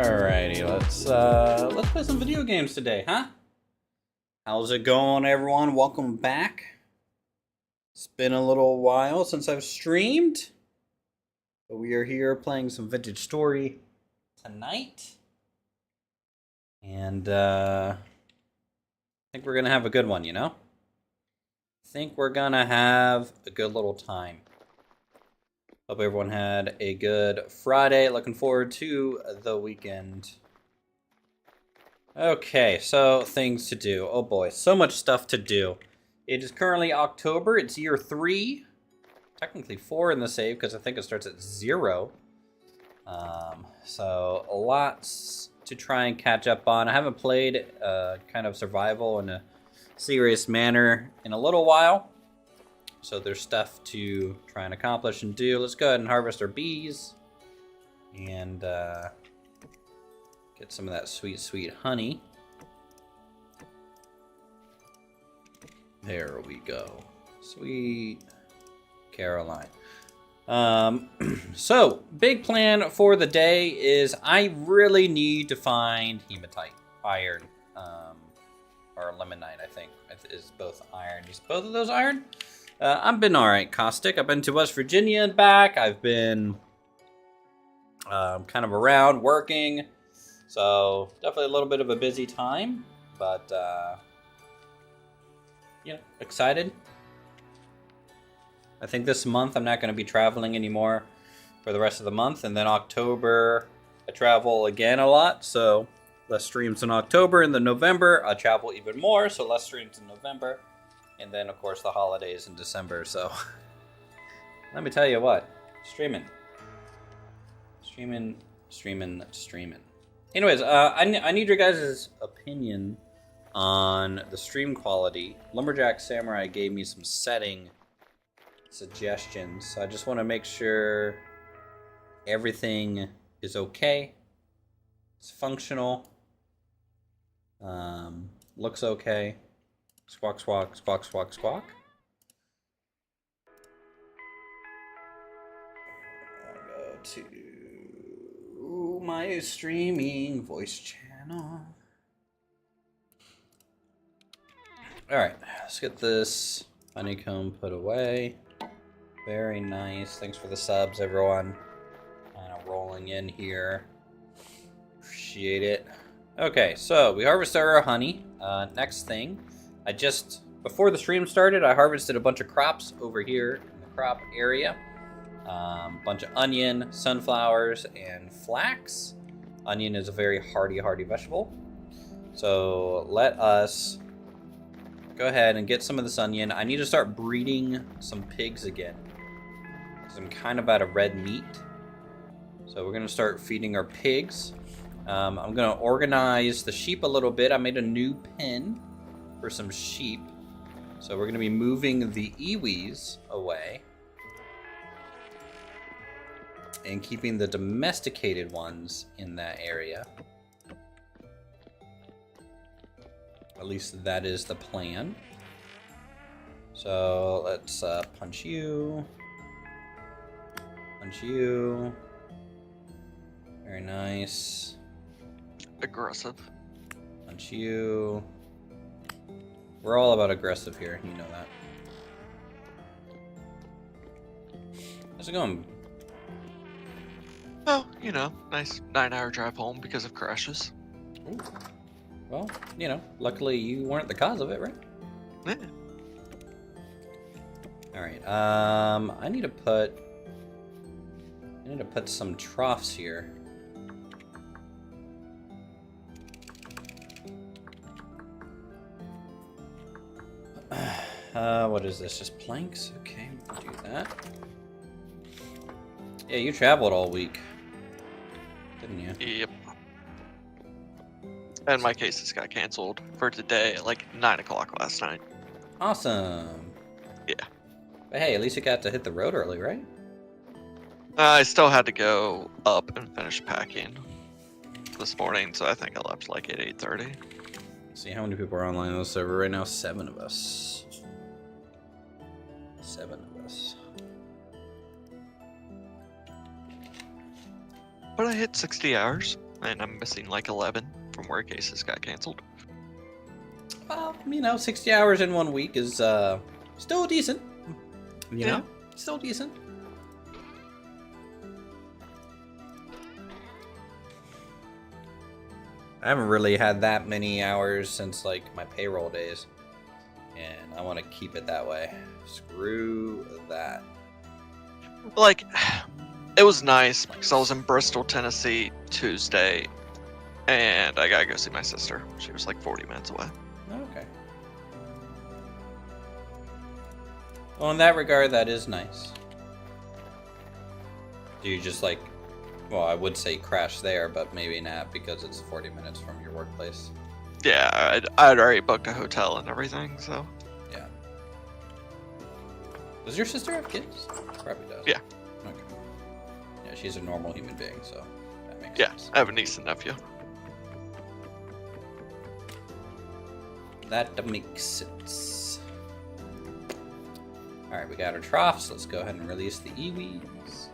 Alrighty, let's play some video games today, huh? How's it going, everyone? Welcome back. It's been a little while since I've streamed, but we are here playing some Vintage Story tonight, and I think we're gonna have a good one. I think we're gonna have a good little time. Hope everyone had a good Friday. Looking forward to the weekend. Okay, so things to do. Oh boy, so much stuff to do. It is currently October. It's year 3. Technically 4 in the save because I think it starts at 0. So lots to try and catch up on. I haven't played kind of survival in a serious manner in a little while. So there's stuff to try and accomplish and do. Let's go ahead and harvest our bees. And get some of that sweet, sweet honey. There we go. Sweet Caroline. So, big plan for the day is I really need to find hematite. Iron. Or limonite, I think. Is both iron. Is both of those iron? I've been alright, Caustic. I've been to West Virginia and back. I've been kind of around working. So, definitely a little bit of a busy time. But, excited. I think this month I'm not going to be traveling anymore for the rest of the month. And then October, I travel again a lot. So, less streams in October. And then November, I travel even more. So, less streams in November. And then, of course, the holidays in December. So, let me tell you what. Streaming. Anyways, I need your guys' opinion on the stream quality. Lumberjack Samurai gave me some setting suggestions. So I just want to make sure everything is okay. It's functional. Looks okay. Squawk, squawk, squawk, squawk, squawk. I'll go to my streaming voice channel. Alright, let's get this honeycomb put away. Very nice. Thanks for the subs, everyone. Kind of rolling in here. Appreciate it. Okay, so we harvested our honey. Next thing. Before the stream started, I harvested a bunch of crops over here in the crop area. Bunch of onion, sunflowers, and flax. Onion is a very hardy vegetable. So let us go ahead and get some of this onion. I need to start breeding some pigs again, because I'm kind of out of red meat. So we're going to start feeding our pigs. I'm going to organize the sheep a little bit. I made a new pen for some sheep. So we're going to be moving the iwis away and keeping the domesticated ones in that area. At least that is the plan. So let's punch you. Punch you. Very nice. Aggressive. Punch you. We're all about aggressive here, you know that. How's it going? Oh, nice 9-hour drive home because of crashes. Ooh. Well, luckily you weren't the cause of it, right? Yeah. Alright, I need to put some troughs here. What is this? Just planks? Okay, we can do that. Yeah, you traveled all week, didn't you? Yep. And my cases got canceled for today at like 9 o'clock last night. Awesome. Yeah. But hey, at least you got to hit the road early, right? I still had to go up and finish packing this morning, so I think I left like at 8:30. See how many people are online on the server right now? 7 of us. 7 of us. But I hit 60 hours. And I'm missing like 11 from where cases got canceled. Well, you know, 60 hours in 1 week is still decent. You know, still decent. I haven't really had that many hours since like my payroll days, and I want to keep it that way. Screw that. Like, it was nice because I was in Bristol, Tennessee Tuesday, and I gotta go see my sister. She was like 40 minutes away. Okay. Well, in that regard, that is nice. Do you just like, well, I would say crash there, but maybe not because it's 40 minutes from your workplace. Yeah, I'd already booked a hotel and everything, so. Yeah. Does your sister have kids? Probably does. Yeah. Okay. Yeah, she's a normal human being, so that makes sense. I have a niece and nephew. That makes sense. Alright, we got our troughs. Let's go ahead and release the iwis.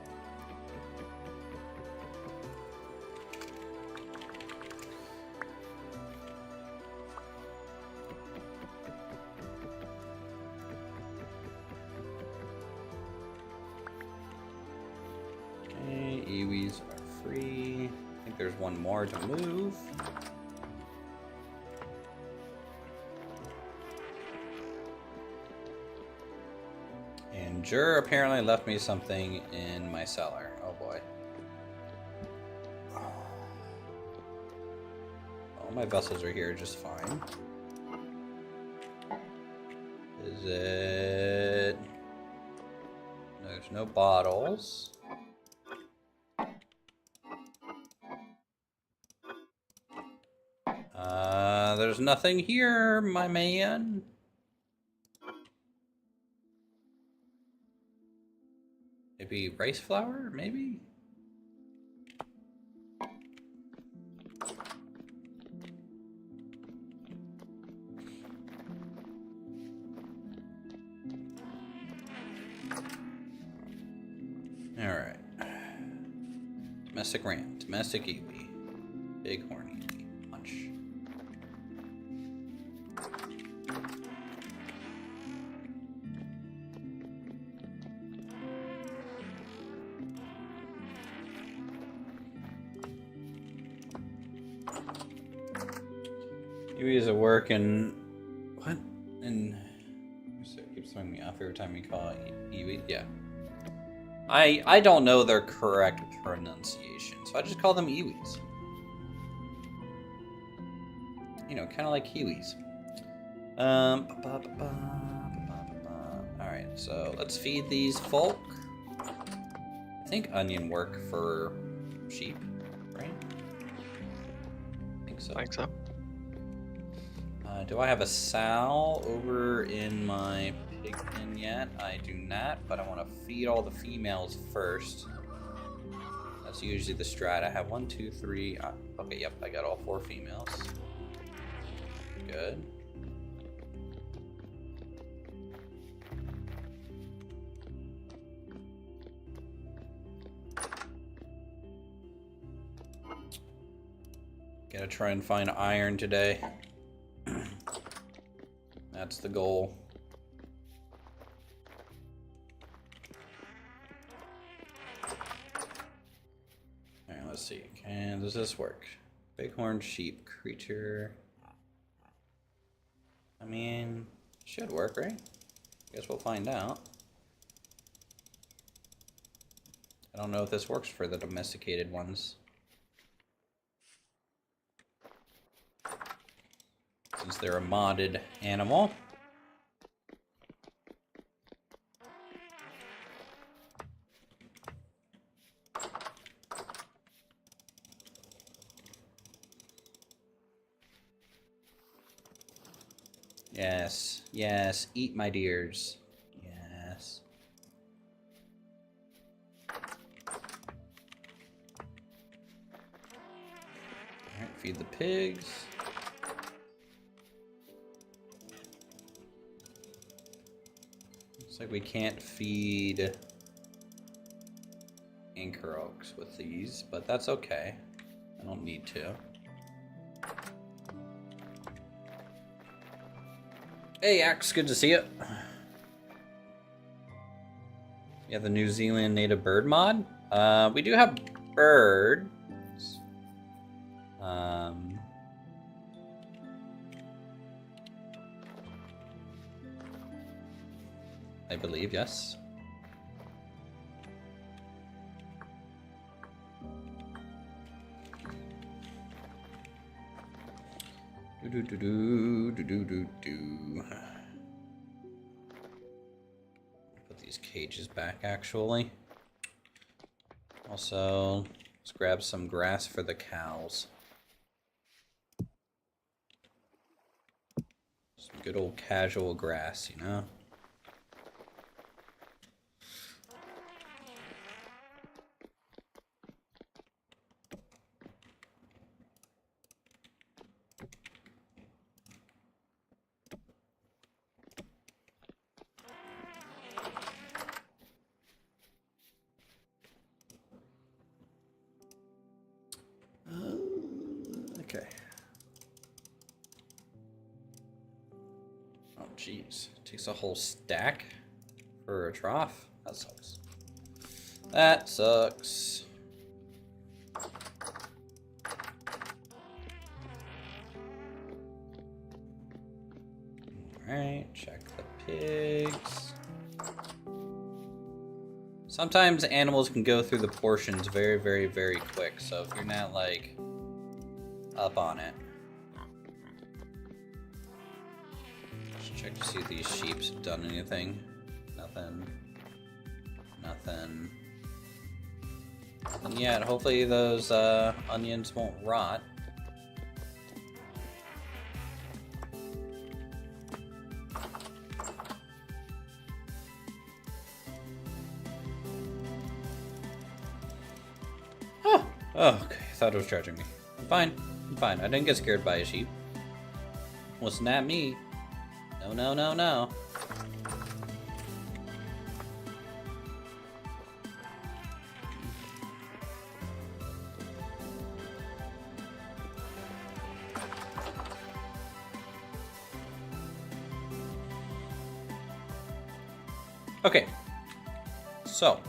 Okay, iwis are free. I think there's one more to move. And Jur apparently left me something in my cellar. Oh boy. All my vessels are here just fine. Is it... There's no bottles. There's nothing here, my man. Maybe rice flour, maybe? Alright. Domestic ram, domestic iwi, bighorn iwi, punch. Iwis are working. What? And it keeps throwing me off every time you call it iwi. Yeah. I don't know their correct pronunciation, so I just call them iwis. You know, kind of like kiwis. Alright, so let's feed these folk. I think onion work for sheep, right? I think so. Do I have a sow over in my pig pen yet? I do not, but I want to feed all the females first. That's usually the strat. I have 1, 2, 3. Okay, yep, I got all 4 females. Good. Gotta try and find iron today. That's the goal. Alright, let's see. Does this work? Bighorn sheep creature. I mean, should work, right? Guess we'll find out. I don't know if this works for the domesticated ones. Since they're a modded animal. Yes, yes, eat my dears. Yes. Alright, feed the pigs. Looks like we can't feed anchor oaks with these, but that's okay. I don't need to. Hey, Axe, good to see you. Yeah, the New Zealand native bird mod. We do have birds. I believe, yes. Put these cages back, actually. Also, let's grab some grass for the cows. Some good old casual grass, you know? Okay. Oh, jeez. Takes a whole stack for a trough? That sucks. That sucks. Alright, check the pigs. Sometimes animals can go through the portions very, very, very quick, so if you're not, like, up on it. Just check to see if these sheeps have done anything. Nothing. Nothing. And yet, hopefully those onions won't rot. Oh, okay. I thought it was charging me. I'm fine. I'm fine. I didn't get scared by a sheep. Wasn't that me? No, no, no, no. Okay. So.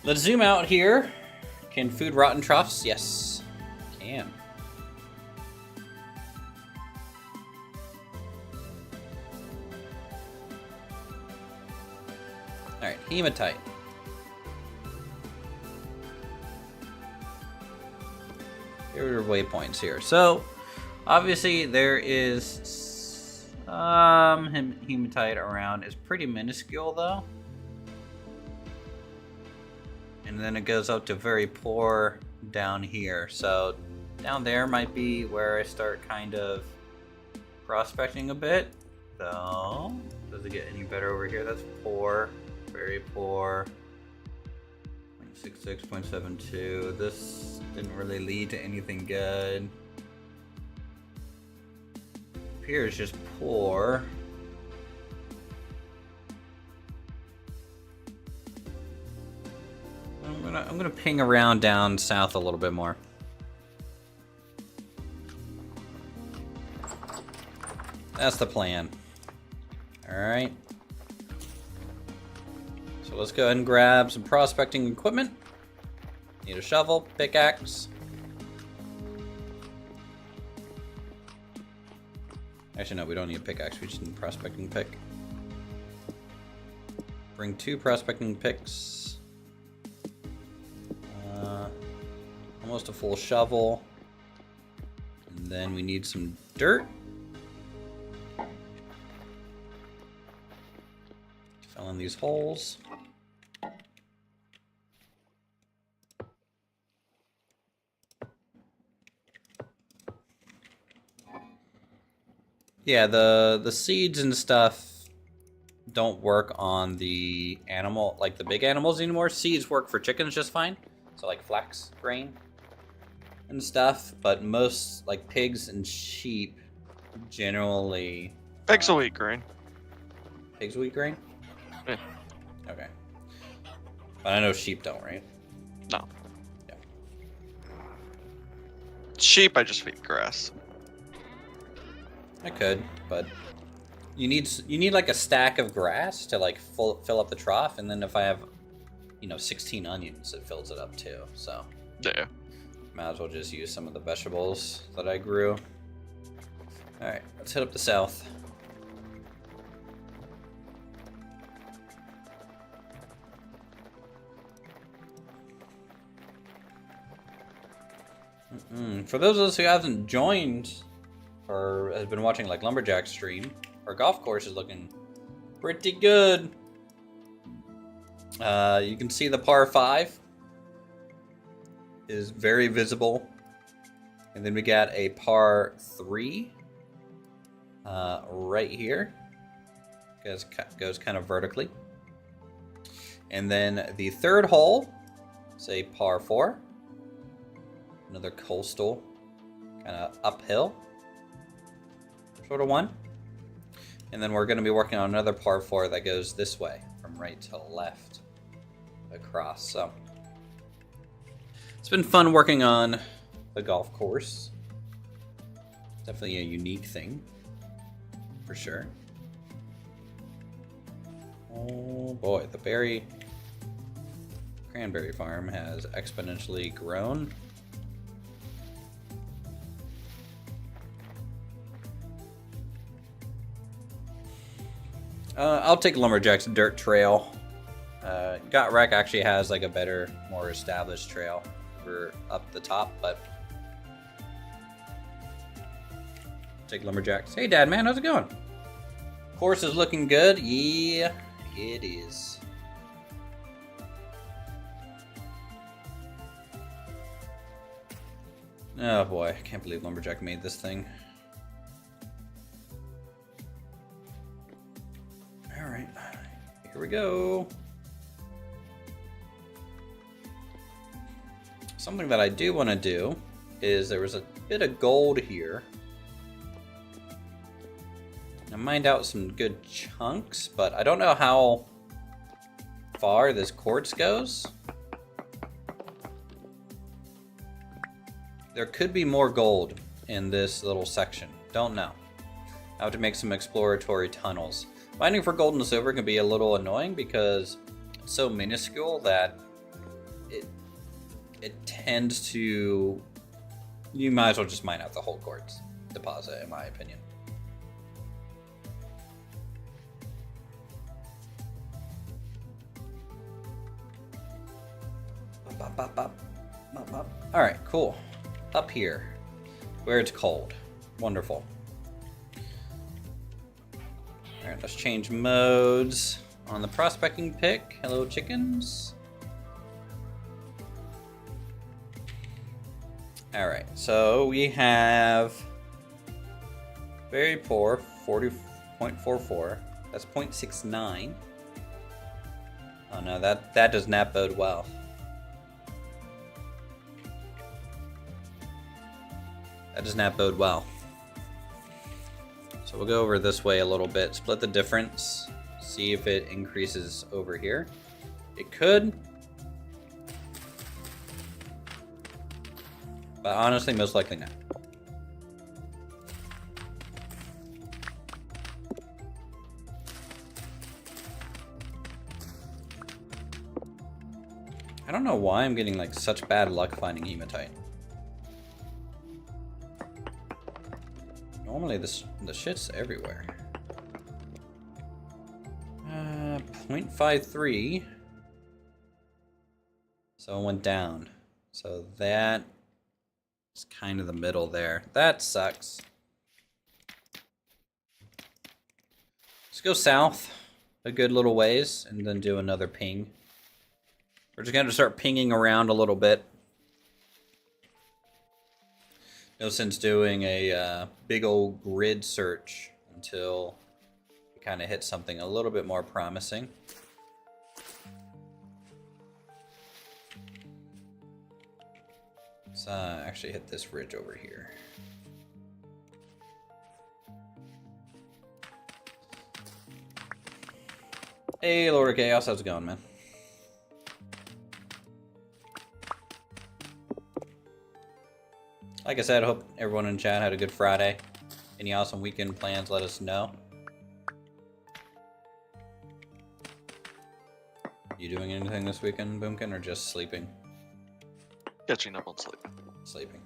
Let's zoom out here. Can food rot in troughs? Yes, can. Alright, hematite. Here are waypoints here. So, obviously there is hematite around. It's pretty minuscule though. And then it goes up to very poor down here. So down there might be where I start kind of prospecting a bit. So, does it get any better over here? That's poor, very poor. 0.66, 0.72. This didn't really lead to anything good. Up here is just poor. I'm gonna ping around down south a little bit more. That's the plan. Alright. So let's go ahead and grab some prospecting equipment. Need a shovel, pickaxe. Actually, no, we don't need a pickaxe. We just need a prospecting pick. Bring 2 prospecting picks. Almost a full shovel. And then we need some dirt. Fill in these holes. Yeah, the seeds and stuff don't work on the animal, like the big animals anymore. Seeds work for chickens just fine. So like flax grain and stuff, but most like pigs and sheep generally. Pigs will eat grain. Pigs will eat grain? Yeah. Okay. But I know sheep don't, right? No. Yeah. Sheep, I just feed grass. I could, but you need like a stack of grass to like fill up the trough, and then if I have, 16 onions, it fills it up too. So Yeah. might as well just use some of the vegetables that I grew. All right, let's head up the south. For those of us who haven't joined or has been watching like Lumberjack stream, our golf course is looking pretty good. You can see the par 5 is very visible, and then we got a par 3 right here. Goes kind of vertically, and then the third hole is a par 4. Another coastal, kind of uphill sort of one. And then we're going to be working on another par 4 that goes this way, from right to left, across. So it's been fun working on the golf course. Definitely a unique thing, for sure. Oh boy, the cranberry farm has exponentially grown. I'll take Lumberjack's dirt trail. Got Wreck actually has like a better, more established trail for up the top, but take Lumberjack's. Hey, Dad, man, how's it going? Course is looking good. Yeah, it is. Oh boy, I can't believe Lumberjack made this thing. Alright, here we go. Something that I do want to do is there was a bit of gold here. I mined out some good chunks, but I don't know how far this quartz goes. There could be more gold in this little section. Don't know. I have to make some exploratory tunnels. Mining for gold and silver can be a little annoying because it's so minuscule that it tends to... You might as well just mine out the whole quartz deposit, in my opinion. Alright, cool. Up here, where it's cold. Wonderful. Alright, let's change modes on the prospecting pick. Hello, chickens. Alright, so we have very poor 40.44. That's 0.69. Oh no, that does not bode well. That does not bode well. So we'll go over this way a little bit, split the difference, see if it increases over here. It could. But honestly, most likely not. I don't know why I'm getting like such bad luck finding hematite. Normally the shit's everywhere. 0.53. So it went down. So that is kind of the middle there. That sucks. Let's go south a good little ways and then do another ping. We're just going to start pinging around a little bit. No sense doing a big old grid search until we kind of hit something a little bit more promising. Let's actually hit this ridge over here. Hey, Lord of Chaos, how's it going, man? like I said, I hope everyone in chat had a good Friday. Any awesome weekend plans, let us know. You doing anything this weekend, Boomkin, or just sleeping? Catching up on sleep. Sleeping.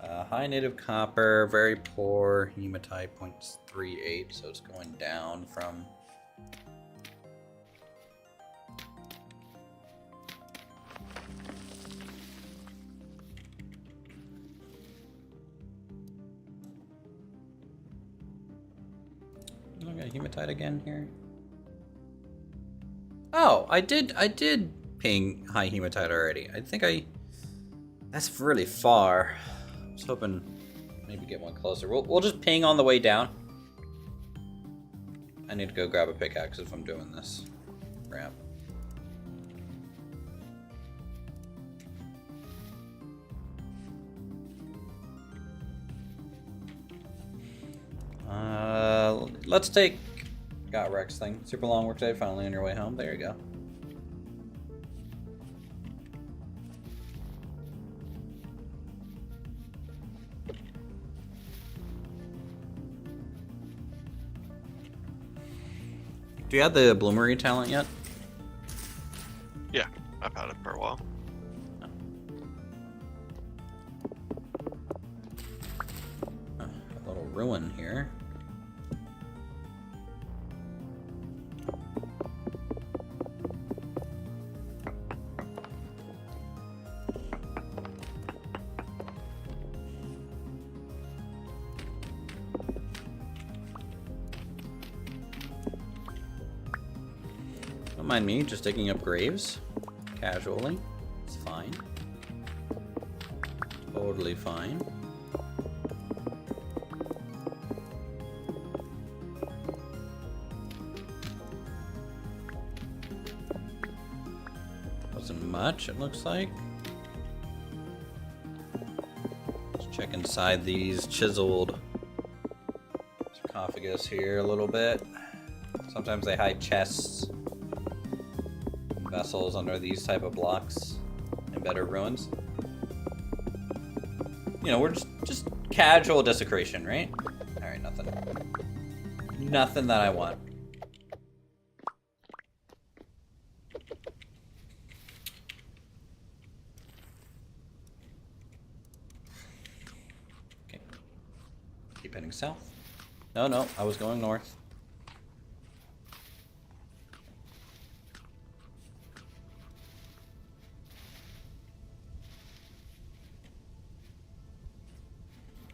High native copper, very poor hematite, 0.38, so it's going down from... I got hematite again here. Oh, I did ping high hematite already. I think that's really far. I was hoping maybe get one closer. We'll just ping on the way down. I need to go grab a pickaxe if I'm doing this ramp. Let's take got Rex thing. Super long work day, finally on your way home. There you go. Do you have the bloomery talent yet? Yeah, I've had it for a while. A little ruin here. Don't mind me just digging up graves casually. It's fine. Totally fine. Wasn't much, it looks like. Let's check inside these chiseled sarcophagus here a little bit. Sometimes they hide chests and vessels under these type of blocks in better ruins. You know, we're just casual desecration, right? Alright, nothing. Nothing that I want. Okay. Keep heading south. No, I was going north.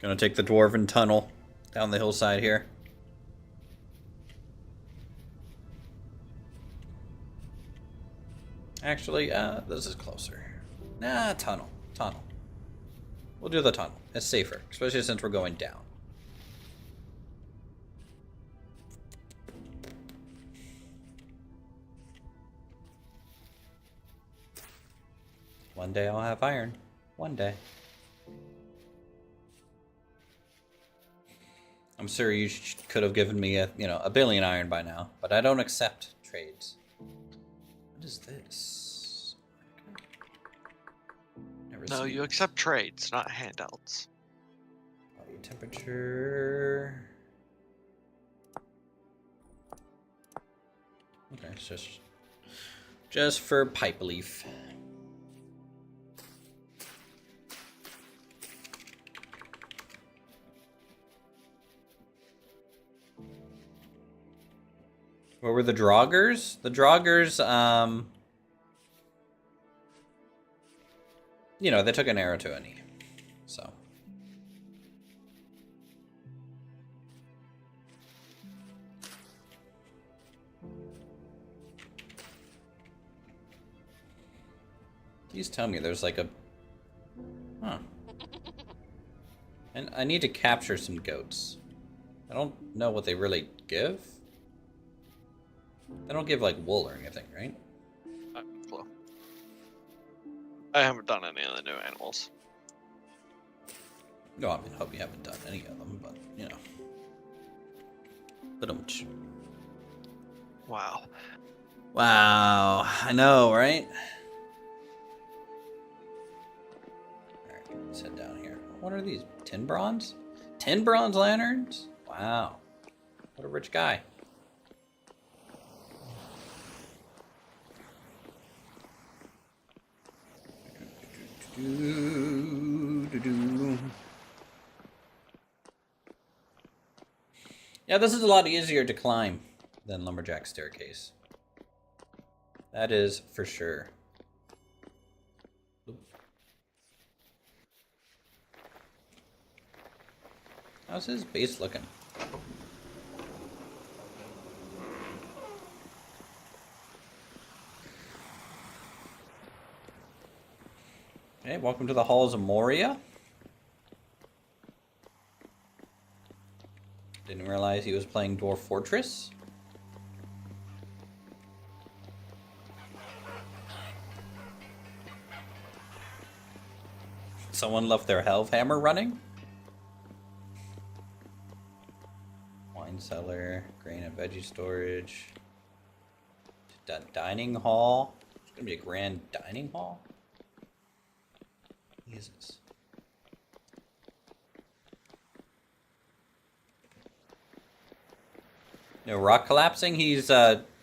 Gonna take the dwarven tunnel down the hillside here. Actually, this is closer. Nah, tunnel. We'll do the tunnel. It's safer, especially since we're going down. One day I'll have iron. One day. I'm sure you could have given me a billion iron by now, but I don't accept trades. What is this? Never No, seen you accept trades, not handouts. body temperature. Okay, it's just for pipe leaf. What were the Draugrs? The Draugrs, they took an arrow to a knee. So. Please tell me there's like a... Huh. And I need to capture some goats. I don't know what they really give. They don't give, like, wool or anything, right? Well, I haven't done any of the new animals. No, I mean, I hope you haven't done any of them, but, But Wow. Wow, I know, right? Alright, let's head down here. What are these? 10 bronze? 10 bronze lanterns? Wow. What a rich guy. Yeah, this is a lot easier to climb than Lumberjack Staircase. That is for sure. How's his base looking? Okay, welcome to the Halls of Moria. Didn't realize he was playing Dwarf Fortress. Someone left their Hellhammer running. Wine cellar, grain and veggie storage. Dining hall. It's gonna be a grand dining hall. Jesus. No rock collapsing. He's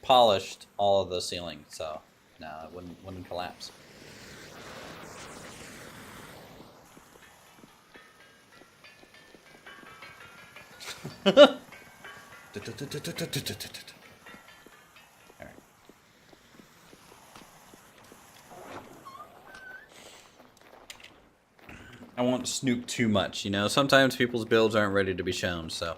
polished all of the ceiling, so no, it wouldn't collapse. Alright. I won't snoop too much, you know. Sometimes people's builds aren't ready to be shown, so.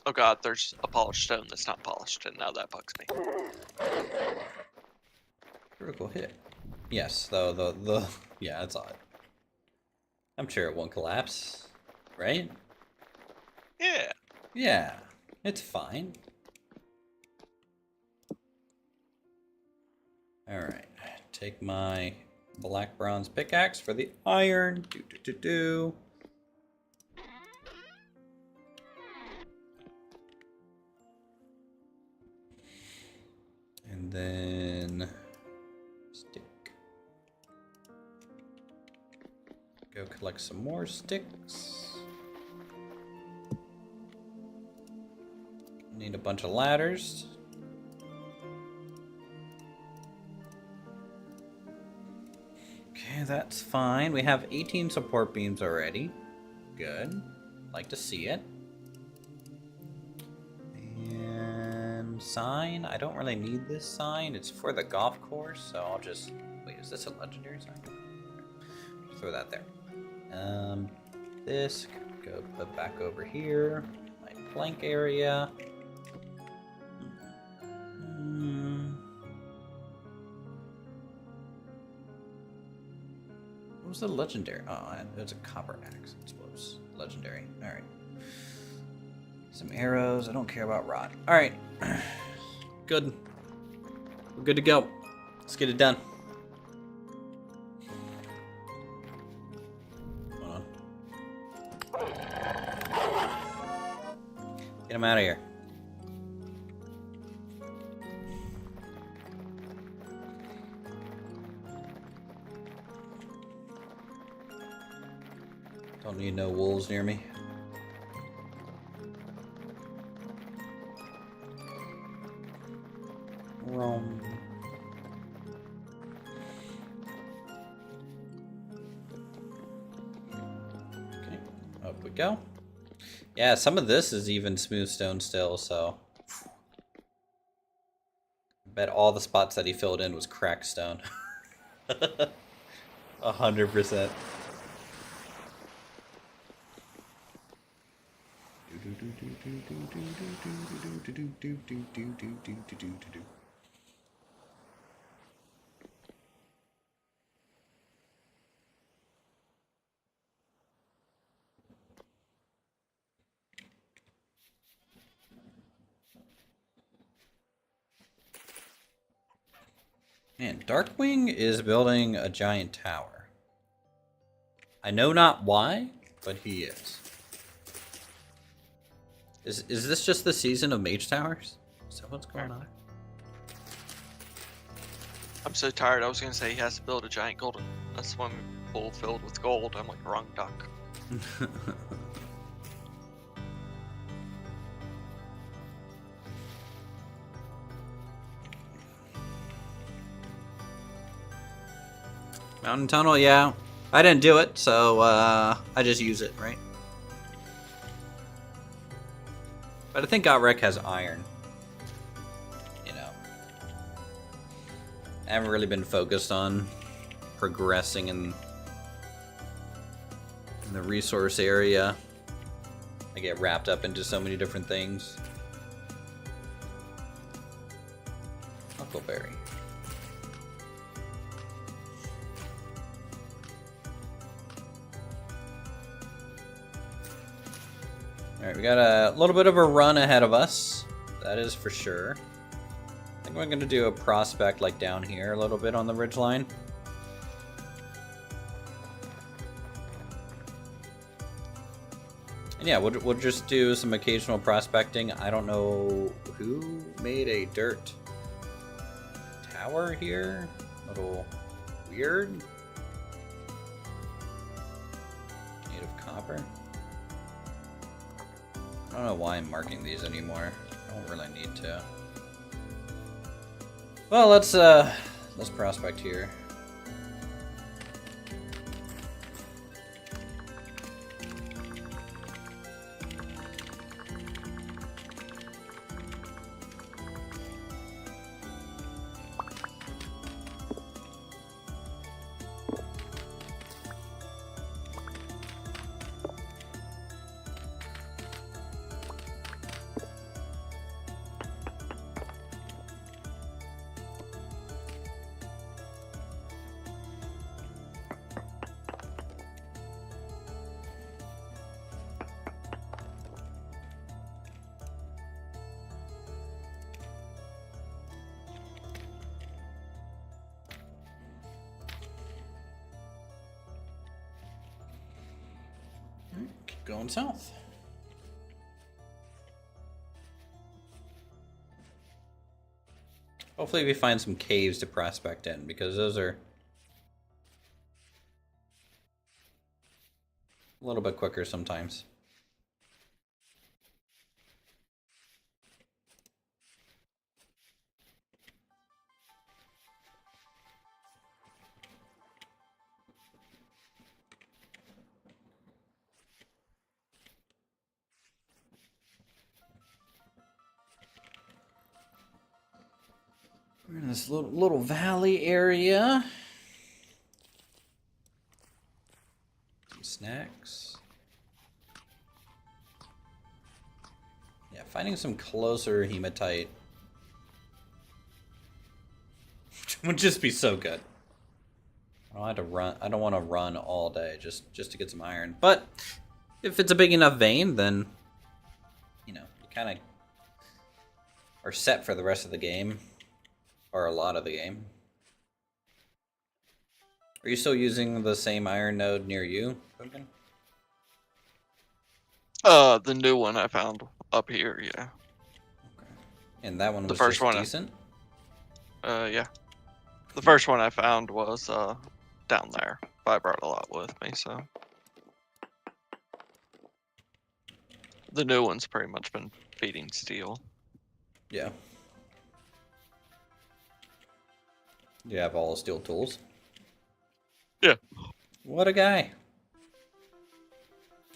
Oh god, there's a polished stone that's not polished, and now that bugs me. Critical hit. Yes, though the yeah, that's odd. I'm sure it won't collapse, right? Yeah. Yeah, it's fine. Alright, take my black bronze pickaxe for the iron. Do. And then stick. Go collect some more sticks. Need a bunch of ladders. Okay, that's fine. We have 18 support beams already. Good. Like to see it. And sign. I don't really need this sign. It's for the golf course, so I'll just... Wait, is this a legendary sign? Throw that there. This go put back over here. My plank area. What was the legendary? Oh, it was a copper axe, I suppose. Legendary. Alright. Some arrows. I don't care about rod. Alright. Good. We're good to go. Let's get it done. Hold on. Get him out of here. Don't need no wolves near me. Roam. Okay, up we go. Yeah, some of this is even smooth stone still, so. I bet all the spots that he filled in was cracked stone. 100%. Man, Darkwing is building a giant tower. I know not why, but he is. Is this just the season of Mage Towers? Is that what's going on? I'm so tired. I was gonna say he has to build a giant a swimming pool filled with gold. I'm like, wrong duck. Mountain Tunnel, yeah. I didn't do it, so I just use it, right? But I think Gotrek has iron. You know. I haven't really been focused on progressing in the resource area. I get wrapped up into so many different things. Huckleberry. Alright, we got a little bit of a run ahead of us. That is for sure. I think we're going to do a prospect like down here a little bit on the ridgeline. And yeah, we'll just do some occasional prospecting. I don't know who made a dirt tower here. A little weird. Made of copper. I don't know why I'm marking these anymore. I don't really need to. Well, let's prospect here. Keep going south. Hopefully we find some caves to prospect in, because those are a little bit quicker sometimes. We're in this little valley area. Some snacks. Yeah, finding some closer hematite would just be so good. I don't have to run. I don't want to run all day just to get some iron. But if it's a big enough vein, then you know you kind of are set for the rest of the game. Or a lot of the game. Are you still using the same iron node near you, Pumpkin? The new one I found up here, yeah. Okay. And that one was the first just one decent? Yeah. The first one I found was down there. But I brought a lot with me, so. The new one's pretty much been feeding steel. Yeah. You have all the steel tools? Yeah. What a guy.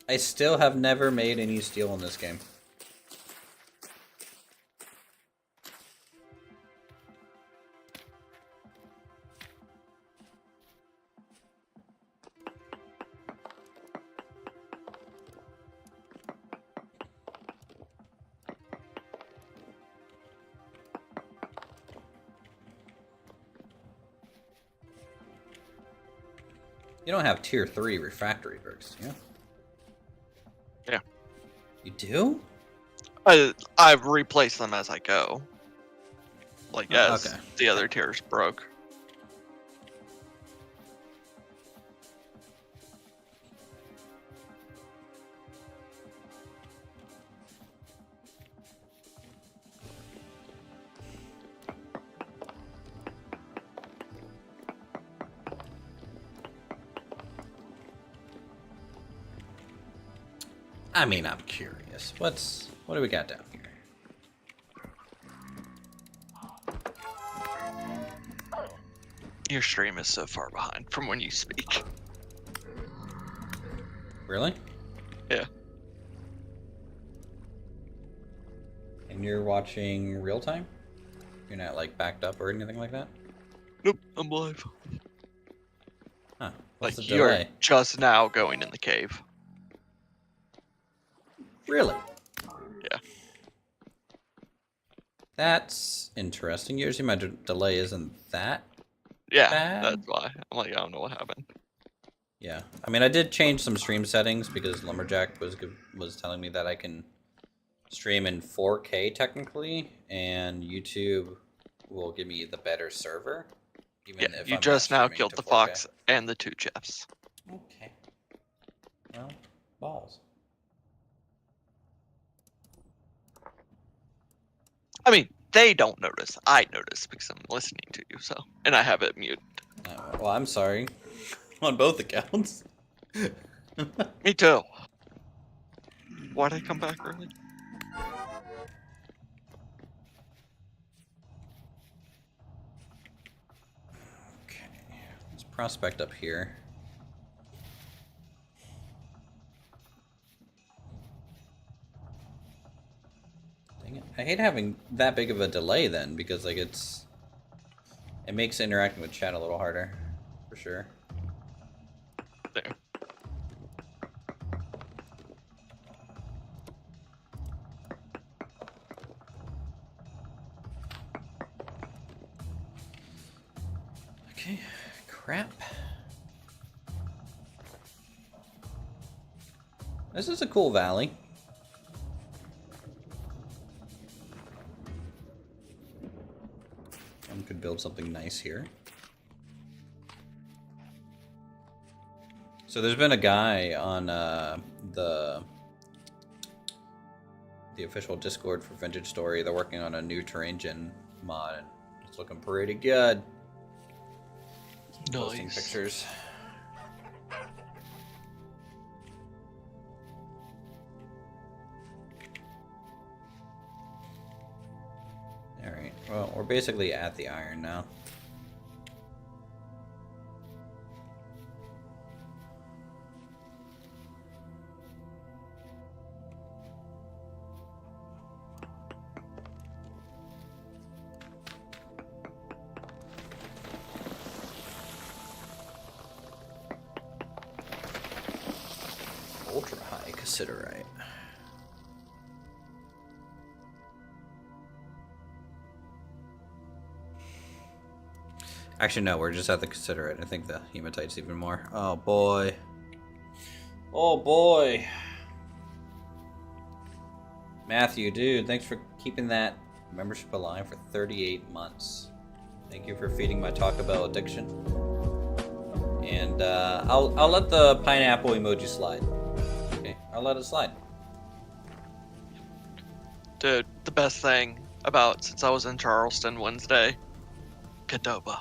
I still have never made any steel in this game. You don't have tier 3 refractory bricks, do you? Yeah. You do? I've replaced them as I go. Like, as okay. the other tiers broke. I mean, I'm curious. What do we got down here? Your stream is so far behind from when you speak. Really? Yeah. And you're watching real time? You're not like backed up or anything like that? Nope, I'm live. Huh. What's Like the you're delay? just now going in the cave. Really? Yeah. That's interesting. Usually my delay isn't that Yeah, bad. that's why. I'm like, I don't know what happened. Yeah. I mean, I did change some stream settings because Lumberjack was telling me that I can stream in 4K technically, and YouTube will give me the better server. Even Yeah, if you I'm just not now streaming killed to the 4K. fox and the 2 chefs. Okay. Well, balls. I mean, they don't notice. I notice because I'm listening to you, so. And I have it muted. Well, I'm sorry. On both accounts. Me too. Why'd I come back early? Okay. Let's prospect up here. Dang it. I hate having that big of a delay then, because like it makes interacting with chat a little harder, for sure. There. Okay, crap. This is a cool valley. One could build something nice here. So there's been a guy on the official Discord for Vintage Story. They're working on a new terrain gen mod. It's looking pretty good. Posting pictures. Alright, well, we're basically at the iron now. Ultra high cassiterite. Actually, no, we're just at the cassiterite. I think the hematite's even more. Oh boy. Oh boy. Matthew, dude, thanks for keeping that membership alive for 38 months. Thank you for feeding my Taco Bell addiction. And I'll let the pineapple emoji slide. Okay, I'll let it slide. Dude, the best thing about since I was in Charleston Wednesday, Cadoba.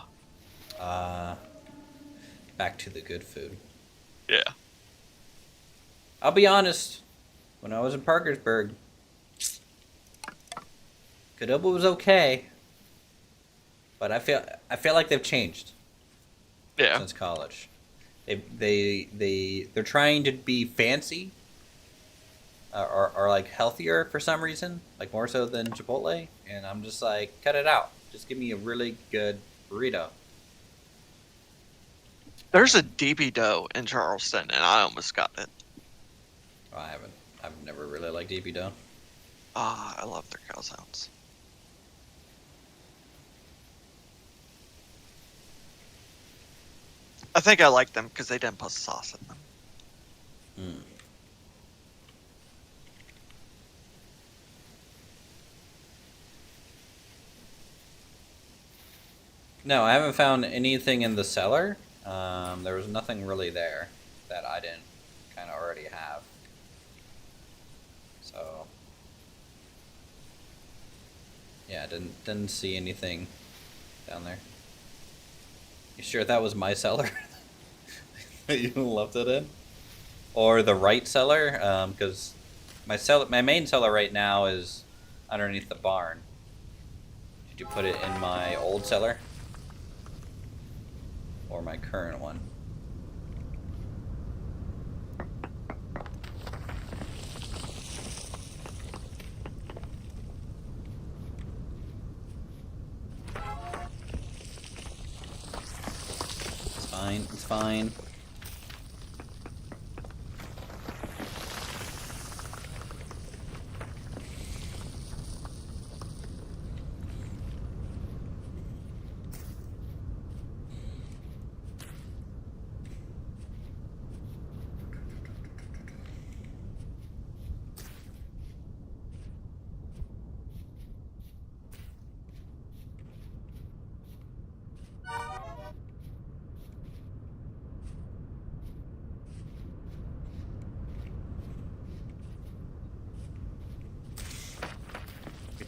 Back to the good food. Yeah. I'll be honest. When I was in Parkersburg, Cadoba was okay, but I feel like they've changed. Yeah. Since college, they're trying to be fancy, or like healthier for some reason, like more so than Chipotle, and I'm just like, cut it out. Just give me a really good burrito. There's a DB dough in Charleston, and I almost got it. Oh, I haven't. I've never really liked DB dough. Ah, I love their calzones. I think I like them because they didn't put sauce in them. Mm. No, I haven't found anything in the cellar. There was nothing really there that I didn't kind of already have. So, yeah, didn't see anything down there. You sure that was my cellar that you left it in, or the right cellar? Because My main cellar right now is underneath the barn. Did you put it in my old cellar? Or my current one? It's fine, it's fine.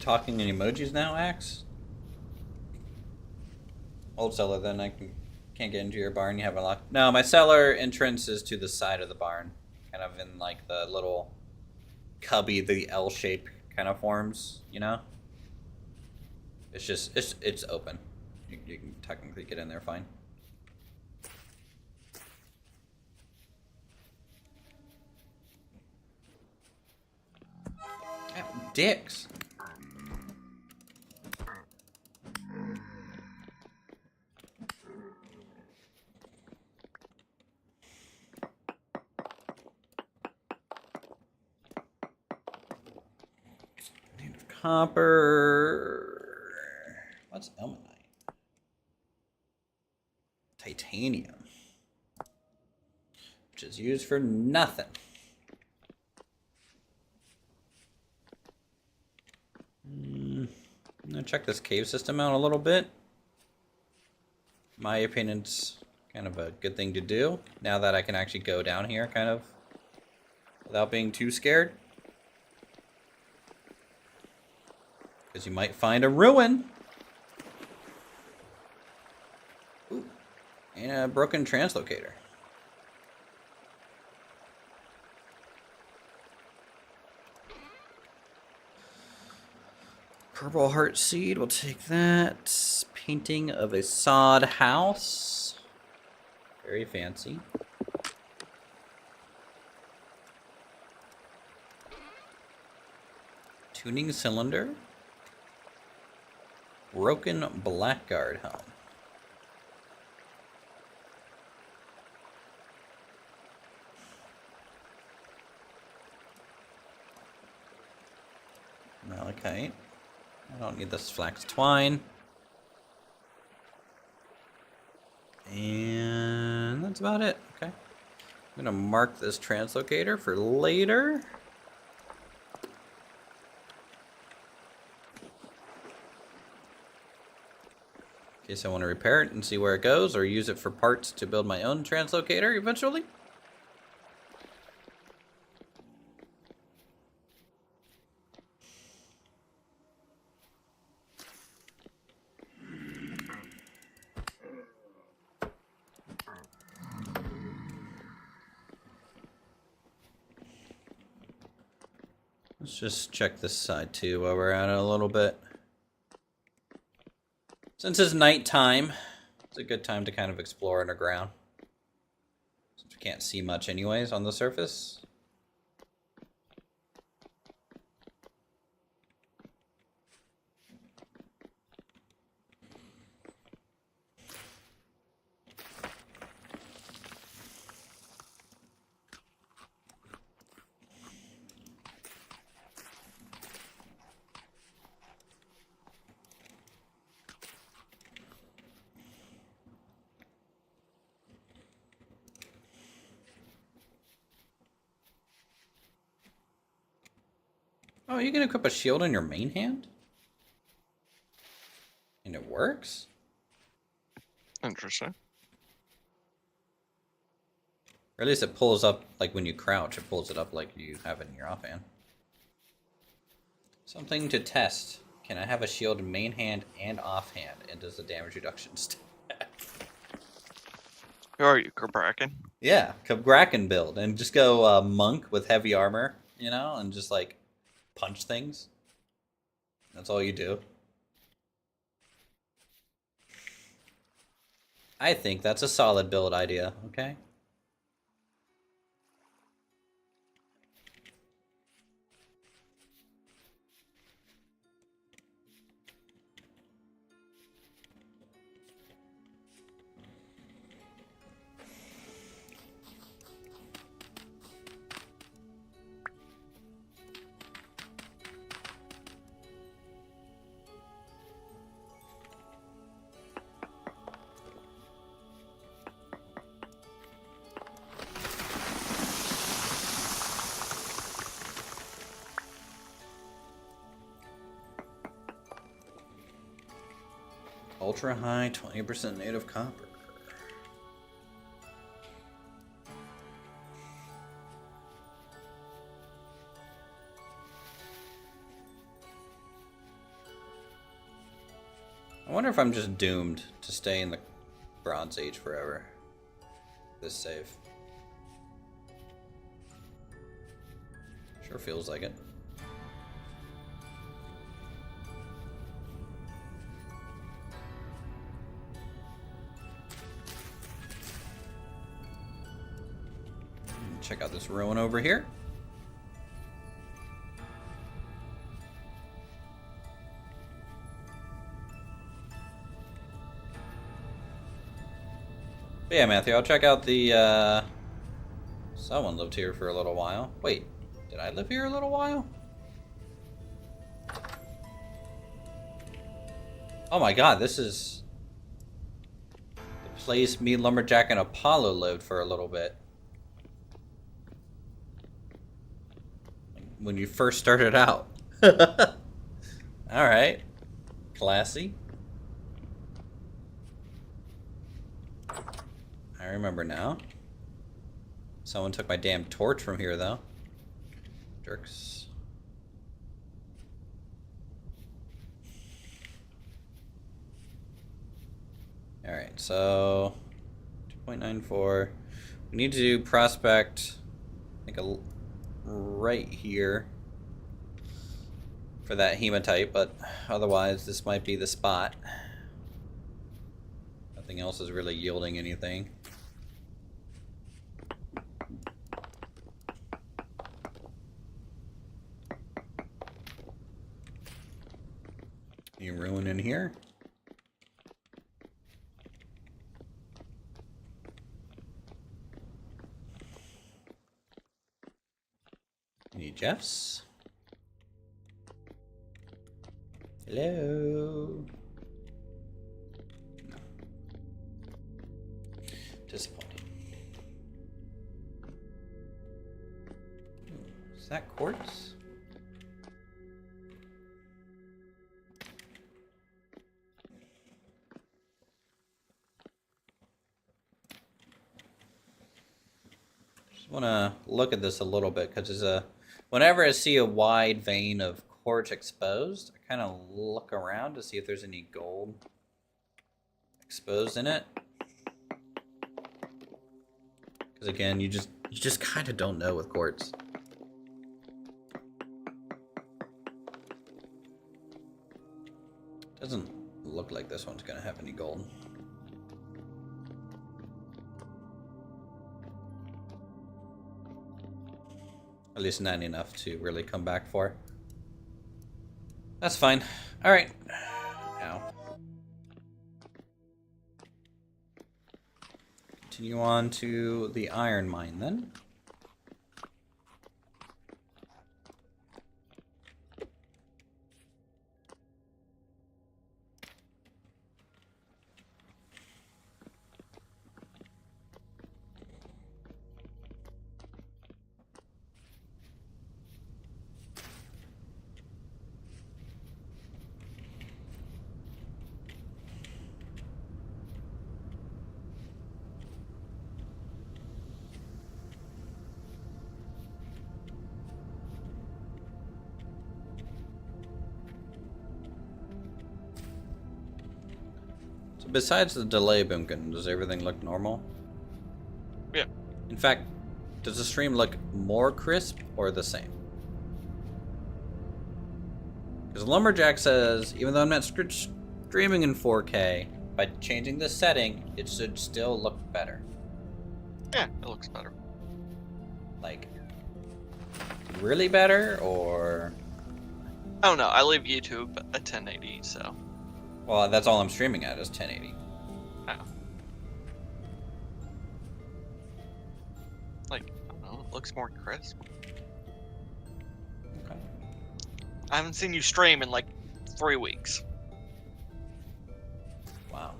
Talking in emojis now, Axe? Old cellar, then can't get into your barn. You have a lock. No, my cellar entrance is to the side of the barn, kind of in like the little cubby, the L shape kind of forms. You know, it's just it's open. You can technically get in there fine. Oh, dicks. Copper. What's ilmenite? Titanium. Which is used for nothing. I'm gonna check this cave system out a little bit. In my opinion, it's kind of a good thing to do now that I can actually go down here kind of without being too scared. Because you might find a ruin. Ooh, and a broken translocator. Purple heart seed, we'll take that. Painting of a sod house. Very fancy. Tuning cylinder. Broken blackguard helm. Malachite. I don't need this flax twine. And that's about it. Okay. I'm gonna mark this translocator for later. In case I want to repair it and see where it goes, or use it for parts to build my own translocator eventually. Let's just check this side too while we're at it a little bit. Since it's nighttime, it's a good time to kind of explore underground. Since we can't see much anyways on the surface. Oh, you can equip a shield in your main hand? And it works? Interesting. Or at least it pulls up, like when you crouch, it pulls it up like you have it in your offhand. Something to test. Can I have a shield in main hand and offhand? And does the damage reduction stack? Who are you, Kraken? Yeah, Kraken build. And just go monk with heavy armor you know, and just like punch things. That's all you do. I think that's a solid build idea, okay? Ultra high, 20% native copper. I wonder if I'm just doomed to stay in the Bronze Age forever. This save. Sure feels like it. Check out this ruin over here. But yeah, Matthew, I'll check out the, someone lived here for a little while. Wait, did I live here a little while? Oh my god, this is the place me, Lumberjack, and Apollo lived for a little bit. When you first started out. Alright. Classy. I remember now. Someone took my damn torch from here, though. Jerks. Alright, so 2.94. We need to do prospect, I think, right here for that hematite, but otherwise this might be the spot. Nothing else is really yielding anything. Any ruin in here? Any Jeffs? Hello? No. Disappointing. Ooh, is that quartz? Just want to look at this a little bit because there's a whenever I see a wide vein of quartz exposed, I kind of look around to see if there's any gold exposed in it. Because again, you just kind of don't know with quartz. Doesn't look like this one's gonna have any gold. At least not enough to really come back for. That's fine. Alright. Ow. Continue on to the iron mine then. Besides the delay, Boomkin, does everything look normal? Yeah. In fact, does the stream look more crisp or the same? Because Lumberjack says, even though I'm not streaming in 4K, by changing the setting, it should still look better. Yeah, it looks better. Like, really better, or... I don't know. I leave YouTube at 1080, so... Well, that's all I'm streaming at is 1080. Oh. Like, I don't know, it looks more crisp. Okay. I haven't seen you stream in like 3 weeks. Wow.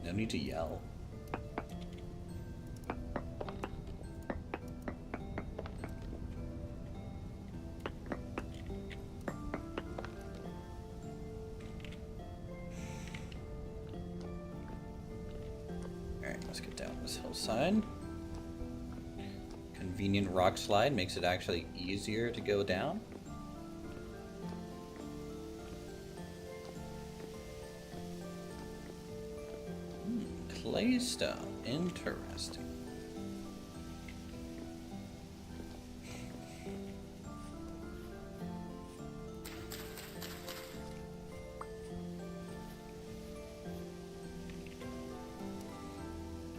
No need to yell. Alright, let's get down this hillside. Convenient rock slide makes it actually easier to go down. Claystone, interesting.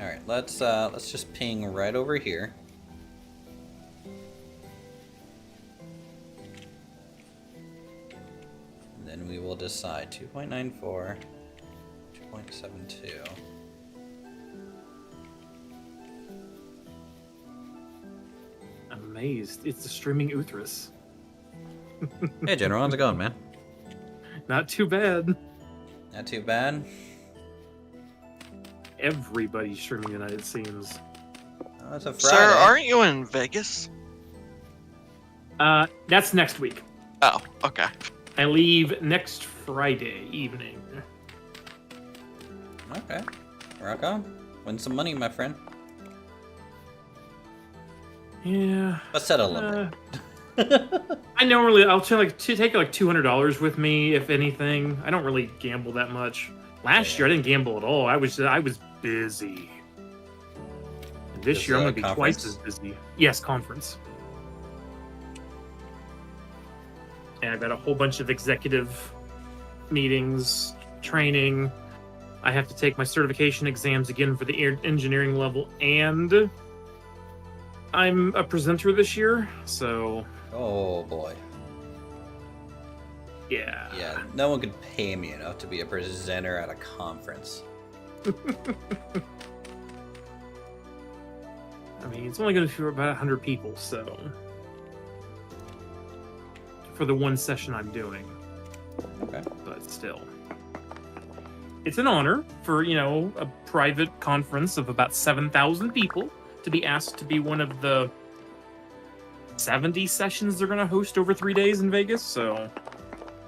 All right, let's just ping right over here. And then we will decide 2.94, 2.72. Amazed. It's the streaming Uthris. Hey, General, how's it going, man? Not too bad. Not too bad. Everybody's streaming tonight, it seems. Oh, it's a Friday. Sir, aren't you in Vegas? That's next week. Oh, okay. I leave next Friday evening. Okay. Rock on. Win some money, my friend. Yeah. Let's set a limit. I'll take like $200 with me, if anything. I don't really gamble that much. Last year I didn't gamble at all. I was busy. And this year I'm gonna be twice as busy. Yes, conference. And I've got a whole bunch of executive meetings, training. I have to take my certification exams again for the engineering level, and I'm a presenter this year, so... Oh, boy. Yeah. Yeah, no one could pay me enough to be a presenter at a conference. I mean, it's only going to be for about 100 people, so... For the one session I'm doing. Okay. But still. It's an honor for, a private conference of about 7,000 people to be asked to be one of the 70 sessions they're going to host over 3 days in Vegas, so...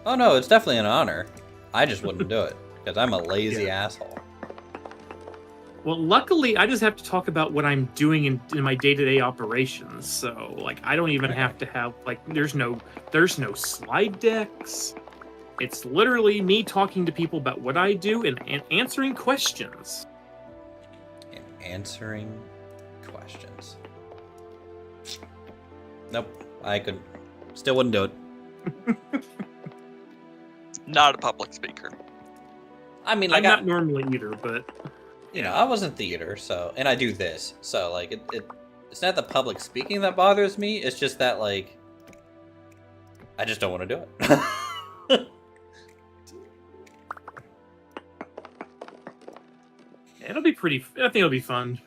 Oh, no, it's definitely an honor. I just wouldn't do it, because I'm a lazy asshole. Well, luckily, I just have to talk about what I'm doing in my day-to-day operations. So, like, I don't even have to have, like, there's no slide decks. It's literally me talking to people about what I do and answering questions. And answering questions. Nope, still wouldn't do it. Not a public speaker. I mean, I'm not normally either, but... I was in theater, so... And I do this, so, like, it's not the public speaking that bothers me, it's just that, like... I just don't want to do it. It'll be I think it'll be fun.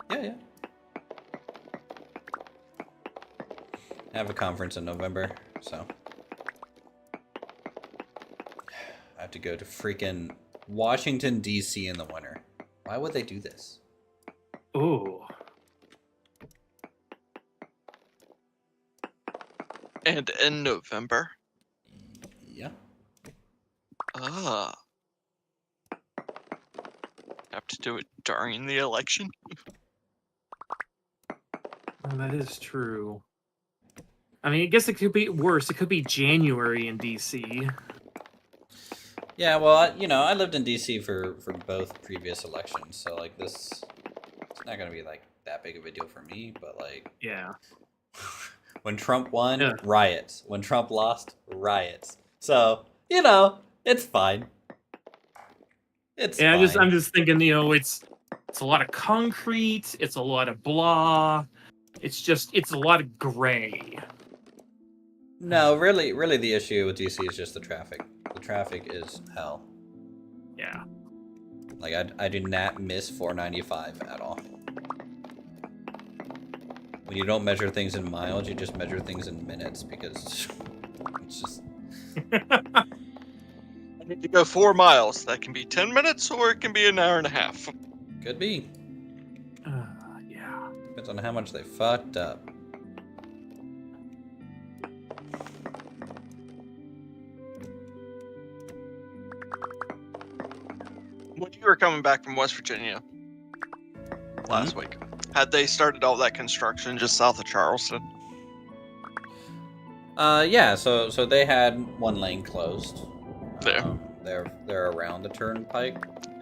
Yeah. I have a conference in November, so... I have to go to freaking Washington, D.C. in the winter. Why would they do this? Oh. And in November? Yeah. Ah. Have to do it during the election? Well, that is true. I mean, I guess it could be worse. It could be January in DC. Yeah, well, I lived in D.C. for both previous elections, so, like, it's not going to be, like, that big of a deal for me, but, like... Yeah. When Trump won, Yeah. riots. When Trump lost, riots. So, you know, it's fine. It's Yeah, fine. I'm just thinking, you know, it's a lot of concrete, it's a lot of blah, it's a lot of gray. No, really the issue with DC is just the traffic. The traffic is hell. Yeah. Like, I do not miss 495 at all. When you don't measure things in miles, you just measure things in minutes, because it's just... I need to go 4 miles. That can be 10 minutes, or it can be an hour and a half. Could be. Yeah. Depends on how much they fucked up. When you were coming back from West Virginia last week, had they started all that construction just south of Charleston? Yeah, so they had one lane closed. Yeah. They're around the turnpike,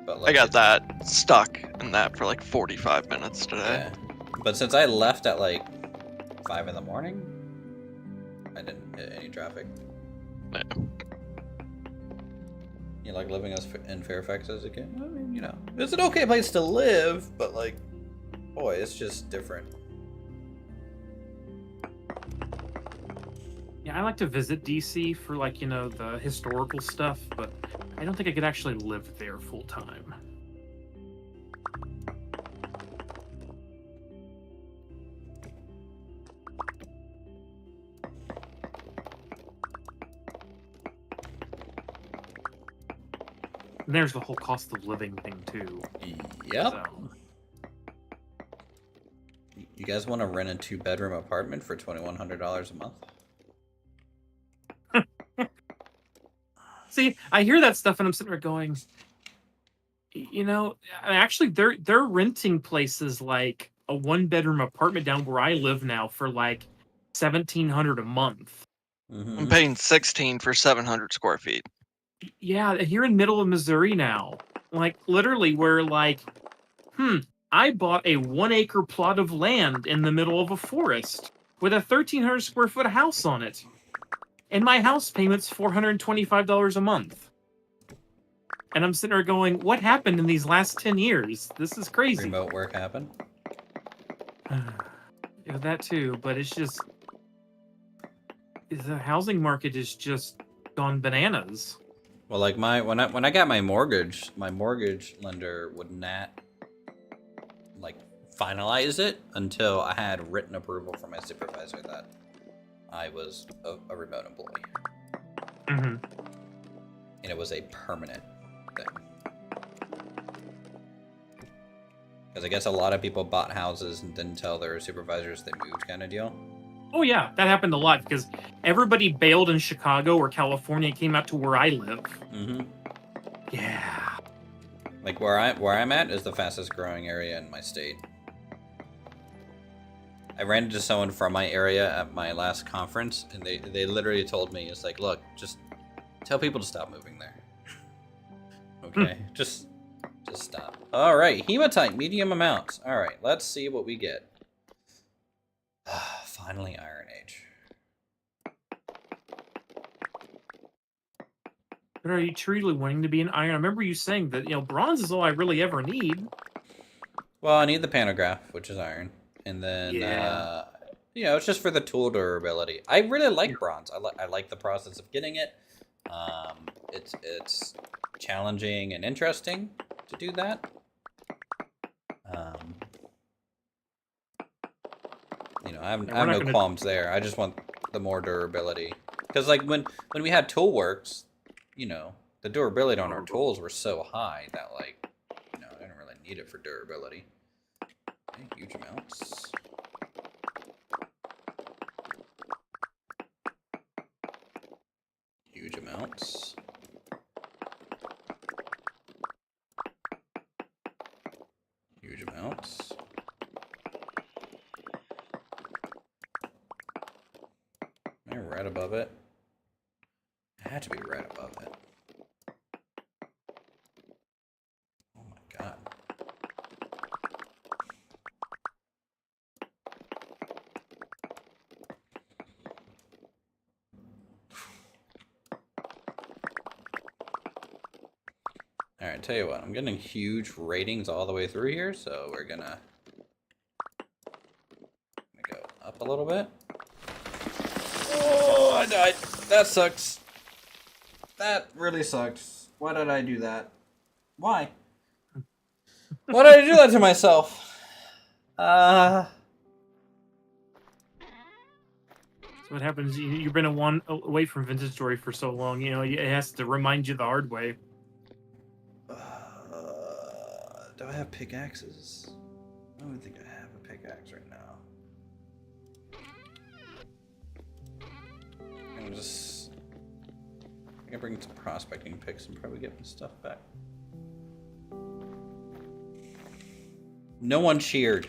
but like I got that stuck in that for like 45 minutes today. Yeah. But since I left at like 5 in the morning, I didn't hit any traffic. Yeah. You like living in Fairfax as a kid? I mean, you know, it's an okay place to live, but like, boy, it's just different. Yeah, I like to visit DC for, like, you know, the historical stuff, but I don't think I could actually live there full time. And there's the whole cost of living thing too. Yep. So. You guys want to rent a 2-bedroom apartment for $2,100 a month? See, I hear that stuff and I'm sitting there going, you know, actually they're renting places like a 1-bedroom apartment down where I live now for like $1,700 a month. Mm-hmm. I'm paying 16 for 700 square feet. Yeah, here in middle of Missouri now. Like, literally, where, like, I bought a 1-acre plot of land in the middle of a forest with a 1,300 square foot house on it. And my house payment's $425 a month. And I'm sitting there going, what happened in these last 10 years? This is crazy. Remote work happened? Yeah, that too, but it's just... the housing market is just gone bananas. Well, like when I got my mortgage lender would not like finalize it until I had written approval from my supervisor that I was a remote employee. Mm-hmm. And it was a permanent thing. Because I guess a lot of people bought houses and didn't tell their supervisors they moved, kind of deal. Oh yeah, that happened a lot because everybody bailed in Chicago or California and came out to where I live. Mm-hmm. Yeah. Like where I'm at is the fastest growing area in my state. I ran into someone from my area at my last conference, and they literally told me, it's like, look, just tell people to stop moving there. Okay, just stop. All right, hematite, medium amounts. All right, let's see what we get. Finally, Iron Age. But are you truly wanting to be an iron? I remember you saying that, you know, bronze is all I really ever need. Well, I need the pantograph, which is iron. And then, Yeah. you know, it's just for the tool durability. I really like bronze. I like the process of getting it. It's challenging and interesting to do that. You know, I have no qualms there. I just want the more durability. Because, like, when we had Toolworks, you know, the durability on our tools were so high that, like, you know, I didn't really need it for durability. Okay, huge amounts. Huge amounts. Huge amounts. Am I right above it? I had to be right above it. Oh my god. Alright, tell you what, I'm getting huge ratings all the way through here, so we're gonna go up a little bit. Oh, I died. That sucks. That really sucks. Why did I do that? Why? Why did I do that to myself? So what happens? You've been away from Vintage Story for so long. You know, it has to remind you the hard way. Do I have pickaxes? I don't think I have a pickaxe right now. I can bring some prospecting picks and probably get my stuff back. No one cheered.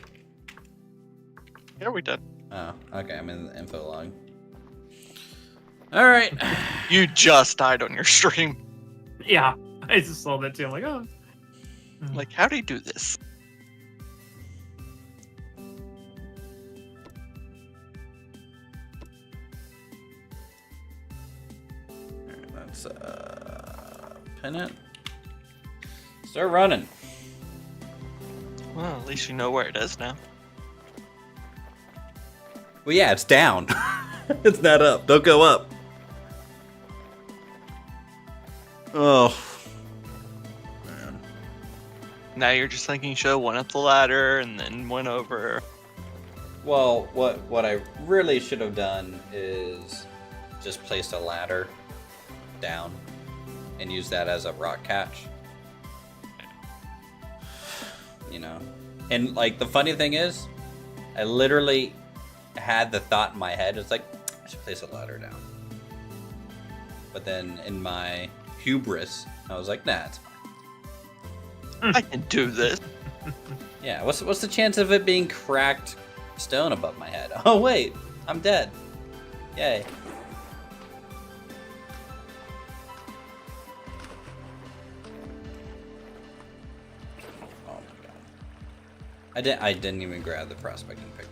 Yeah, we did. Oh, okay. I'm in the info log. All right. You just died on your stream. Yeah, I just saw that too. I'm like, oh. Like, how do you do this? Alright, let's pin it. Start running. Well, at least you know where it is now. Well, yeah, it's down. It's not up. Don't go up. Oh. Man. Now you're just thinking you should have went up the ladder and then went over. Well, what I really should have done is just placed a ladder down and use that as a rock catch. You know? And, like, the funny thing is, I literally had the thought in my head, it's like, I should place a ladder down. But then, in my hubris, I was like, nah, it's fine. I can do this. Yeah, what's the chance of it being cracked stone above my head? Oh, wait, I'm dead. Yay. Oh my god. I didn't even grab the prospecting pick.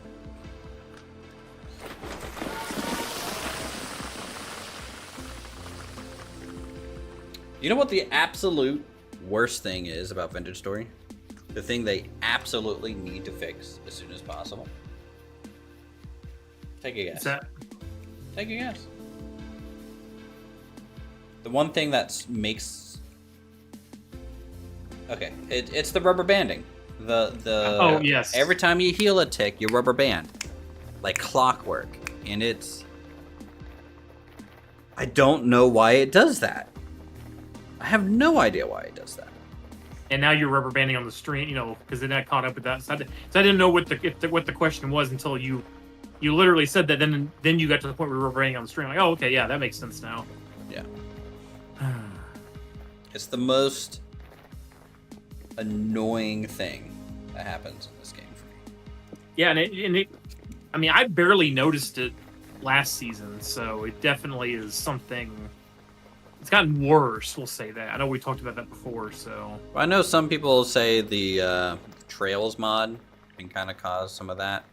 You know what the absolute worst thing is about Vintage Story? The thing they absolutely need to fix as soon as possible? Take a guess. Take a guess. The one thing that makes... Okay, it's the rubber banding. Oh, yes. Every time you heal a tick, you rubber band. Like clockwork. And it's... I don't know why it does that. I have no idea why it does that. And now you're rubber banding on the stream, you know, because then I caught up with that. So I didn't know what the question was until you literally said that. Then you got to the point where we were rubber banding on the stream. Like, oh, okay, yeah, that makes sense now. Yeah. It's the most annoying thing that happens in this game for me. Yeah, and it I mean, I barely noticed it last season, so it definitely is something. It's gotten worse, we'll say that. I know we talked about that before, so... I know some people say the Trails mod can kind of cause some of that,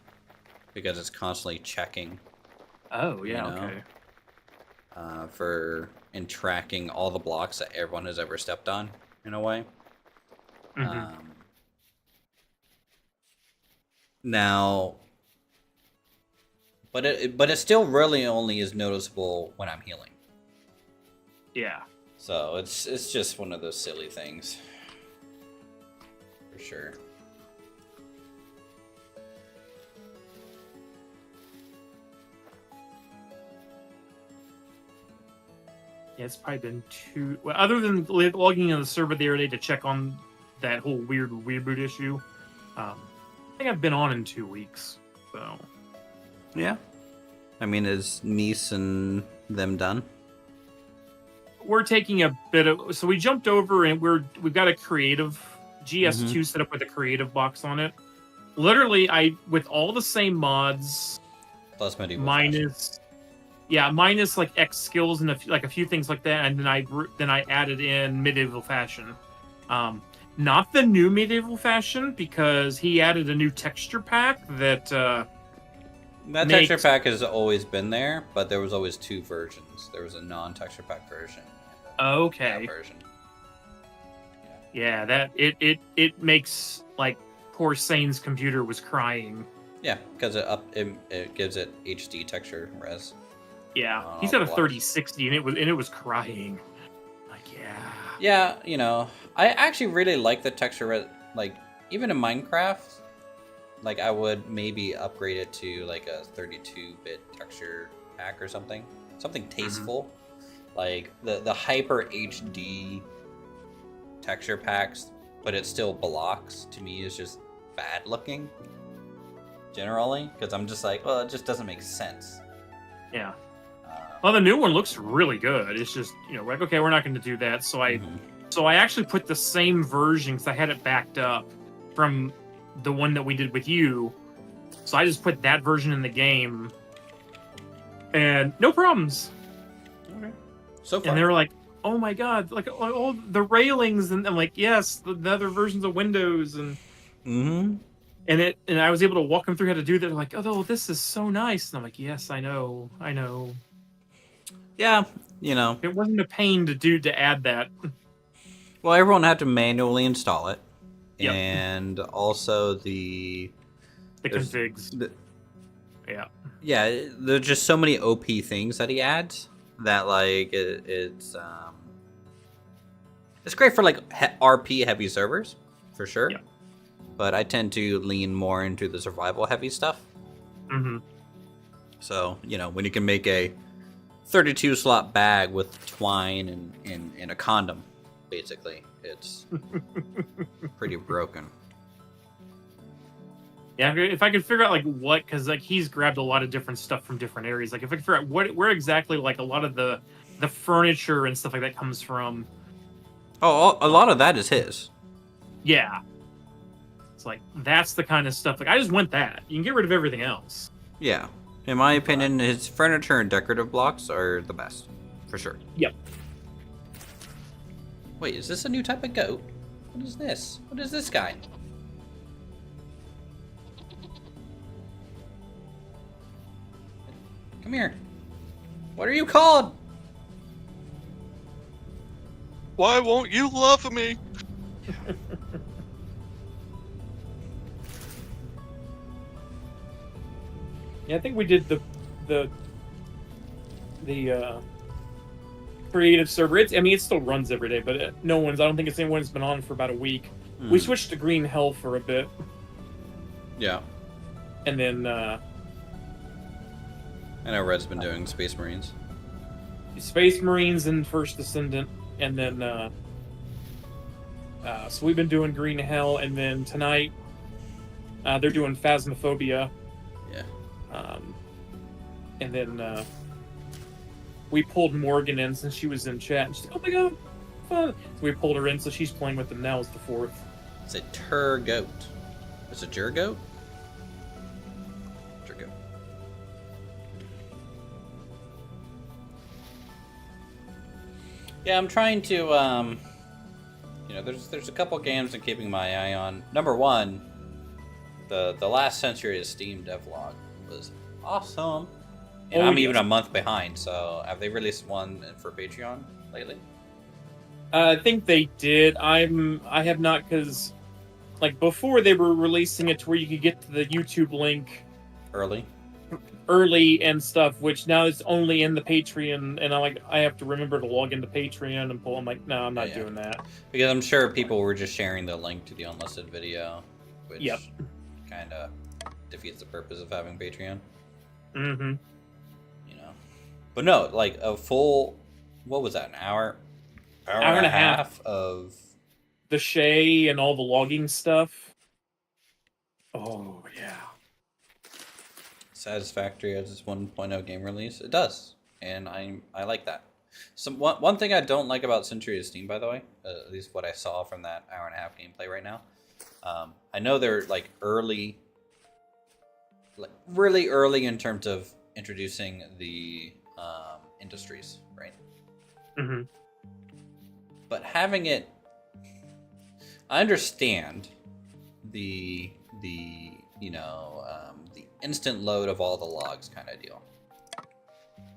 because it's constantly checking. Oh, yeah, you know, okay. In tracking all the blocks that everyone has ever stepped on, in a way. Mm-hmm. Now... But it still really only is noticeable when I'm healing. Yeah. So it's just one of those silly things. For sure. Yeah, it's probably been well, other than logging in the server the other day to check on that whole weird reboot issue. I think I've been on in 2 weeks, so... Yeah. I mean, is Nice and them done? We're taking a bit of... So we jumped over and we've got a creative... GS2 set up with a creative box on it. Literally, with all the same mods... Plus medieval minus... fashion. Yeah, minus like X skills and a few things like that, and then I added in medieval fashion. Not the new medieval fashion, because he added a new texture pack that... That texture pack has always been there, but there was always 2 versions. There was a non-texture pack version. Okay. That version. Yeah, that it makes like poor Sane's computer was crying. Yeah, because it gives it HD texture res. Yeah, on he's all got a the blocks. 3060 and it was crying. Like yeah. Yeah, you know, I actually really like the texture res. Like even in Minecraft, like I would maybe upgrade it to like a 32-bit texture pack or something tasteful. Like the hyper HD texture packs, but it still blocks to me is just bad looking generally, because I'm just like, well, it just doesn't make sense. Yeah. Uh, Well, the new one looks really good. It's just, like, okay, we're not going to do that. So I actually put the same version because I had it backed up from the one that we did with you. So I just put that version in the game, and no problems. okay. So far, And they were like, "Oh my god, like all the railings," and I'm like, "Yes, the other versions of Windows," and and I was able to walk them through how to do that. They're like, "Oh, this is so nice," and I'm like, "Yes, I know." yeah, you know. It wasn't a pain to add that. Well, everyone had to manually install it, Yep. and also there's- Configs. Yeah. Yeah, there's just so many OP things that he adds that like it's great for like RP heavy servers for sure. Yeah. But I tend to lean more into the survival heavy stuff. Mm-hmm. So when you can make a 32 slot bag with twine and a condom, basically, it's pretty broken. Yeah, if I could figure out like what, because like he's grabbed a lot of different stuff from different areas. Like if I could figure out where exactly like a lot of the furniture and stuff like that comes from. Oh, a lot of that is his. Yeah, it's like that's the kind of stuff. Like I just want that. You can get rid of everything else. Yeah, in my opinion, his furniture and decorative blocks are the best, for sure. Yep. Wait, is this a new type of goat? What is this? What is this guy? Come here. What are you called? Why won't you love me? Yeah, I think we did the creative server. It still runs every day, but I don't think anyone's been on for about a week. We switched to Green Hell for a bit. Yeah. And then I know Red's been doing Space Marines. Space Marines and First Descendant, and then so we've been doing Green Hell, and then tonight they're doing Phasmophobia. Yeah. And then we pulled Morgan in since she was in chat, and she's like, "Oh my god, fun!" So we pulled her in, so she's playing with them now as the fourth. It's a Turgoat. It's a Jurgoat? Jurgoat. Yeah, I'm trying to, there's a couple games I'm keeping my eye on. Number one, the last Century of Steam devlog was awesome. And I'm even a month behind, so have they released one for Patreon lately? I think they did. I have not, because like before they were releasing it to where you could get to the YouTube link early and stuff, which now is only in the Patreon, and I have to remember to log into Patreon and pull. I'm like, no, I'm not doing that. Because I'm sure people were just sharing the link to the unlisted video, which kind of defeats the purpose of having Patreon. Mm-hmm. But no, like a full, what was that, an hour and a half of the Shay and all the logging stuff. Oh yeah. Satisfactory as its 1.0 game release. It does, and I like that. One thing I don't like about Century of Steam, by the way, at least what I saw from that hour and a half gameplay right now, I know they're like early, like really early in terms of introducing the industries, right? Mm-hmm. But having it, I understand the instant load of all the logs kind of deal,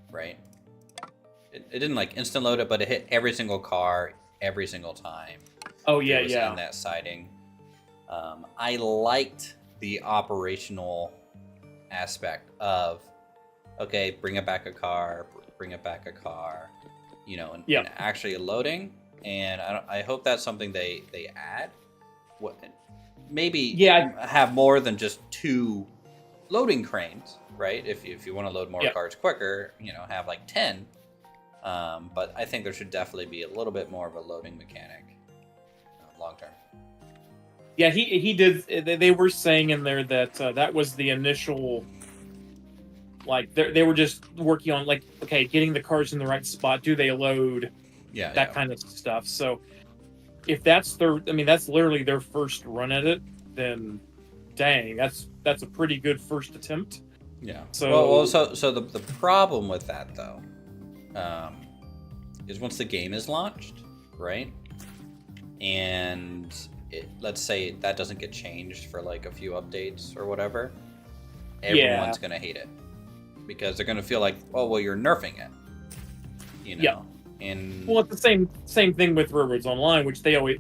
right? It didn't like instant load it, but it hit every single car every single time. Oh yeah, it was yeah. in that siding. I liked the operational aspect of, okay, bring it back a car, and actually loading. And I hope that's something they add. Maybe have more than just 2 loading cranes, right? If you want to load more cars quicker, have like 10. But I think there should definitely be a little bit more of a loading mechanic long term. Yeah, he did. They were saying in there that that was the initial. Like they were just working on like, okay, getting the cars in the right spot. Do they load? That kind of stuff. So if that's that's literally their first run at it, then dang, that's a pretty good first attempt. Yeah. So so the problem with that though, is once the game is launched, right? And let's say that doesn't get changed for like a few updates or whatever, everyone's gonna hate it because they're gonna feel like, oh well, you're nerfing it, And well, it's the same thing with Railroads Online, which they always,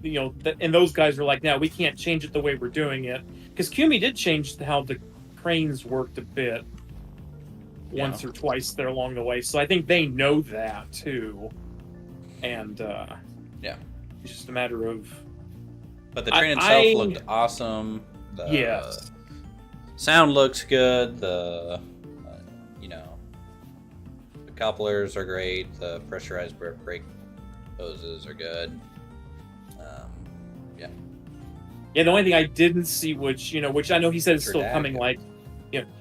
and those guys are like, now we can't change it the way we're doing it, because Kumi did change how the cranes worked a bit once or twice there along the way. So I think they know that too, and it's just a matter of. But the train itself looked awesome. Yes. Sound looks good. The couplers are great. The pressurized brake hoses are good. Yeah, the only thing I didn't see, which I know he said is still coming, like,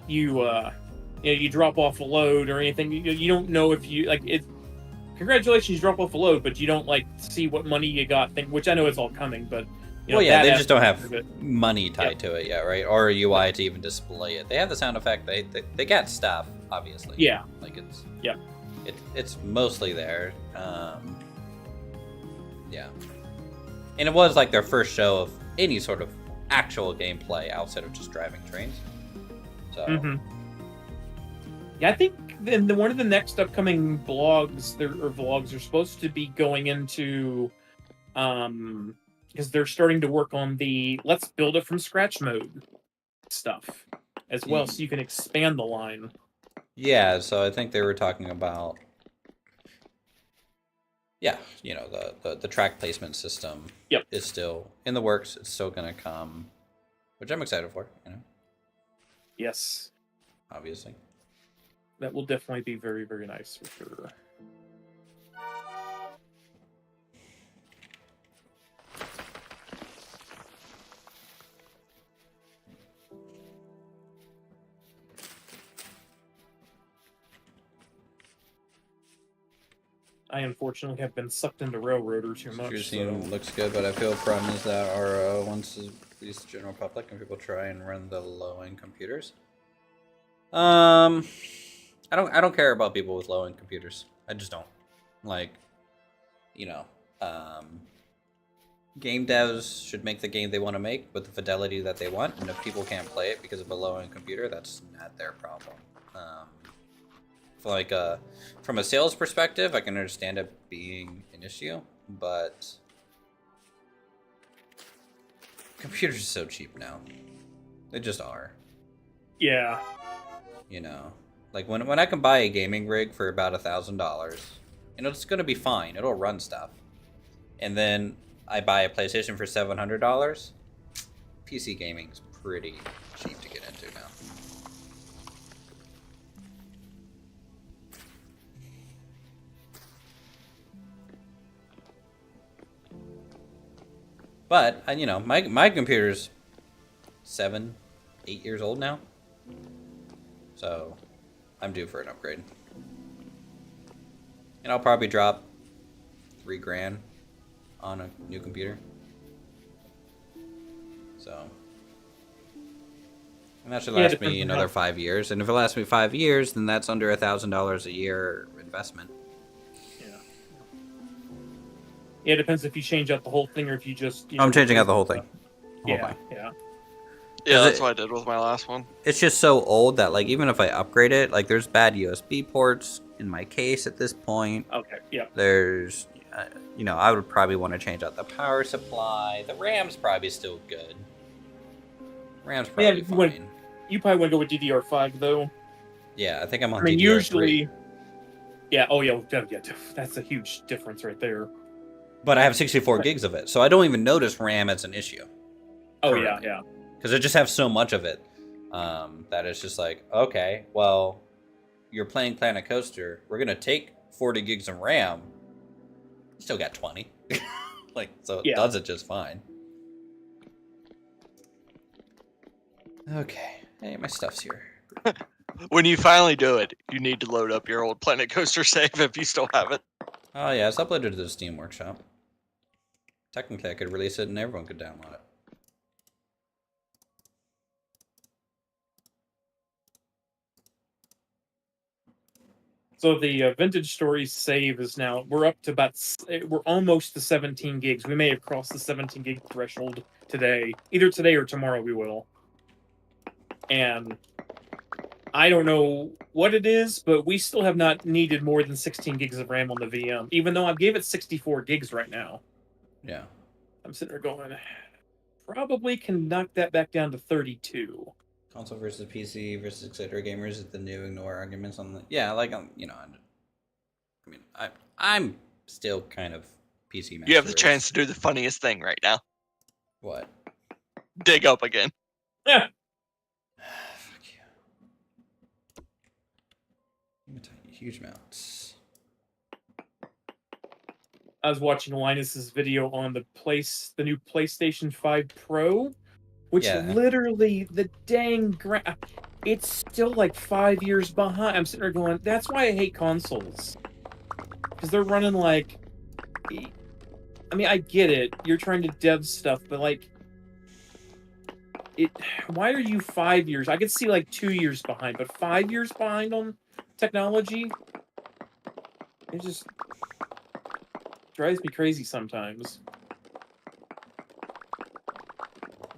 you drop off a load or anything. You don't know if you like it. Congratulations, you drop off a load, but you don't like see what money you got. Which I know it's all coming, but they just don't have money tied to it yet, right? Or a UI to even display it. They have the sound effect. They got stuff, obviously. Yeah, like it's yeah. It's mostly there. And it was like their first show of any sort of actual gameplay outside of just driving trains. So, yeah, I think one of the next upcoming vlogs are supposed to be going into, because they're starting to work on the let's build it from scratch mode stuff as well, so you can expand the line. Yeah, so I think they were talking about, the track placement system is still in the works. It's still going to come, which I'm excited for, Yes. Obviously. That will definitely be very, very nice for sure. I unfortunately have been sucked into Railroader too much. Looks good, but I feel the problem is that our once is released to the general public and people try and run the low-end computers. I don't care about people with low-end computers. I just don't. Game devs should make the game they want to make with the fidelity that they want, and if people can't play it because of a low-end computer, that's not their problem. From a sales perspective, I can understand it being an issue, but computers are so cheap now. They just are. Yeah. Like when I can buy a gaming rig for about $1,000, it's gonna be fine. It'll run stuff, and then I buy a PlayStation for $700. PC gaming is pretty cheap to get into now. But my computer's 7, 8 years old now, so I'm due for an upgrade, and I'll probably drop $3,000 on a new computer. So, and that should last me another 5 years, and if it lasts me 5 years, then that's under $1,000 a year investment. Yeah, it depends if you change out the whole thing or if you just. I'm changing out the whole thing. Yeah. Yeah, that's what I did with my last one. It's just so old that even if I upgrade it, there's bad USB ports in my case at this point. Okay. Yeah. There's I would probably want to change out the power supply. The RAM's probably still good. RAM's probably fine. You probably want to go with DDR5 though. Yeah, I think I'm on I mean, DDR3. usually. Yeah. Oh yeah. That's a huge difference right there. But I have 64 gigs of it, so I don't even notice RAM as an issue. Oh yeah. Because I just have so much of it that it's just like, okay, well, you're playing Planet Coaster. We're gonna take 40 gigs of RAM. You still got 20. So it does it just fine. Okay. Hey, my stuff's here. When you finally do it, you need to load up your old Planet Coaster save if you still have it. Oh yeah, it's uploaded to the Steam Workshop. Technically, I could release it and everyone could download it. So the Vintage Stories save is now, we're almost to 17 gigs. We may have crossed the 17 gig threshold today. Either today or tomorrow we will. And I don't know what it is, but we still have not needed more than 16 gigs of RAM on the VM, even though I gave it 64 gigs right now. Yeah. I'm sitting there going, probably can knock that back down to 32. Console versus PC versus etc. Gamers is the new ignore arguments on the I'm still kind of PC master. You have the chance to do the funniest thing right now. What? Dig up again. Yeah. Fuck you. Huge amounts. I was watching Linus's video on the new PlayStation 5 Pro, which literally the dang it's still like 5 years behind. I'm sitting there going, that's why I hate consoles, because they're running like. I mean, I get it. You're trying to dev stuff, but like, why are you 5 years? I could see like 2 years behind, but 5 years behind on technology. It just drives me crazy sometimes.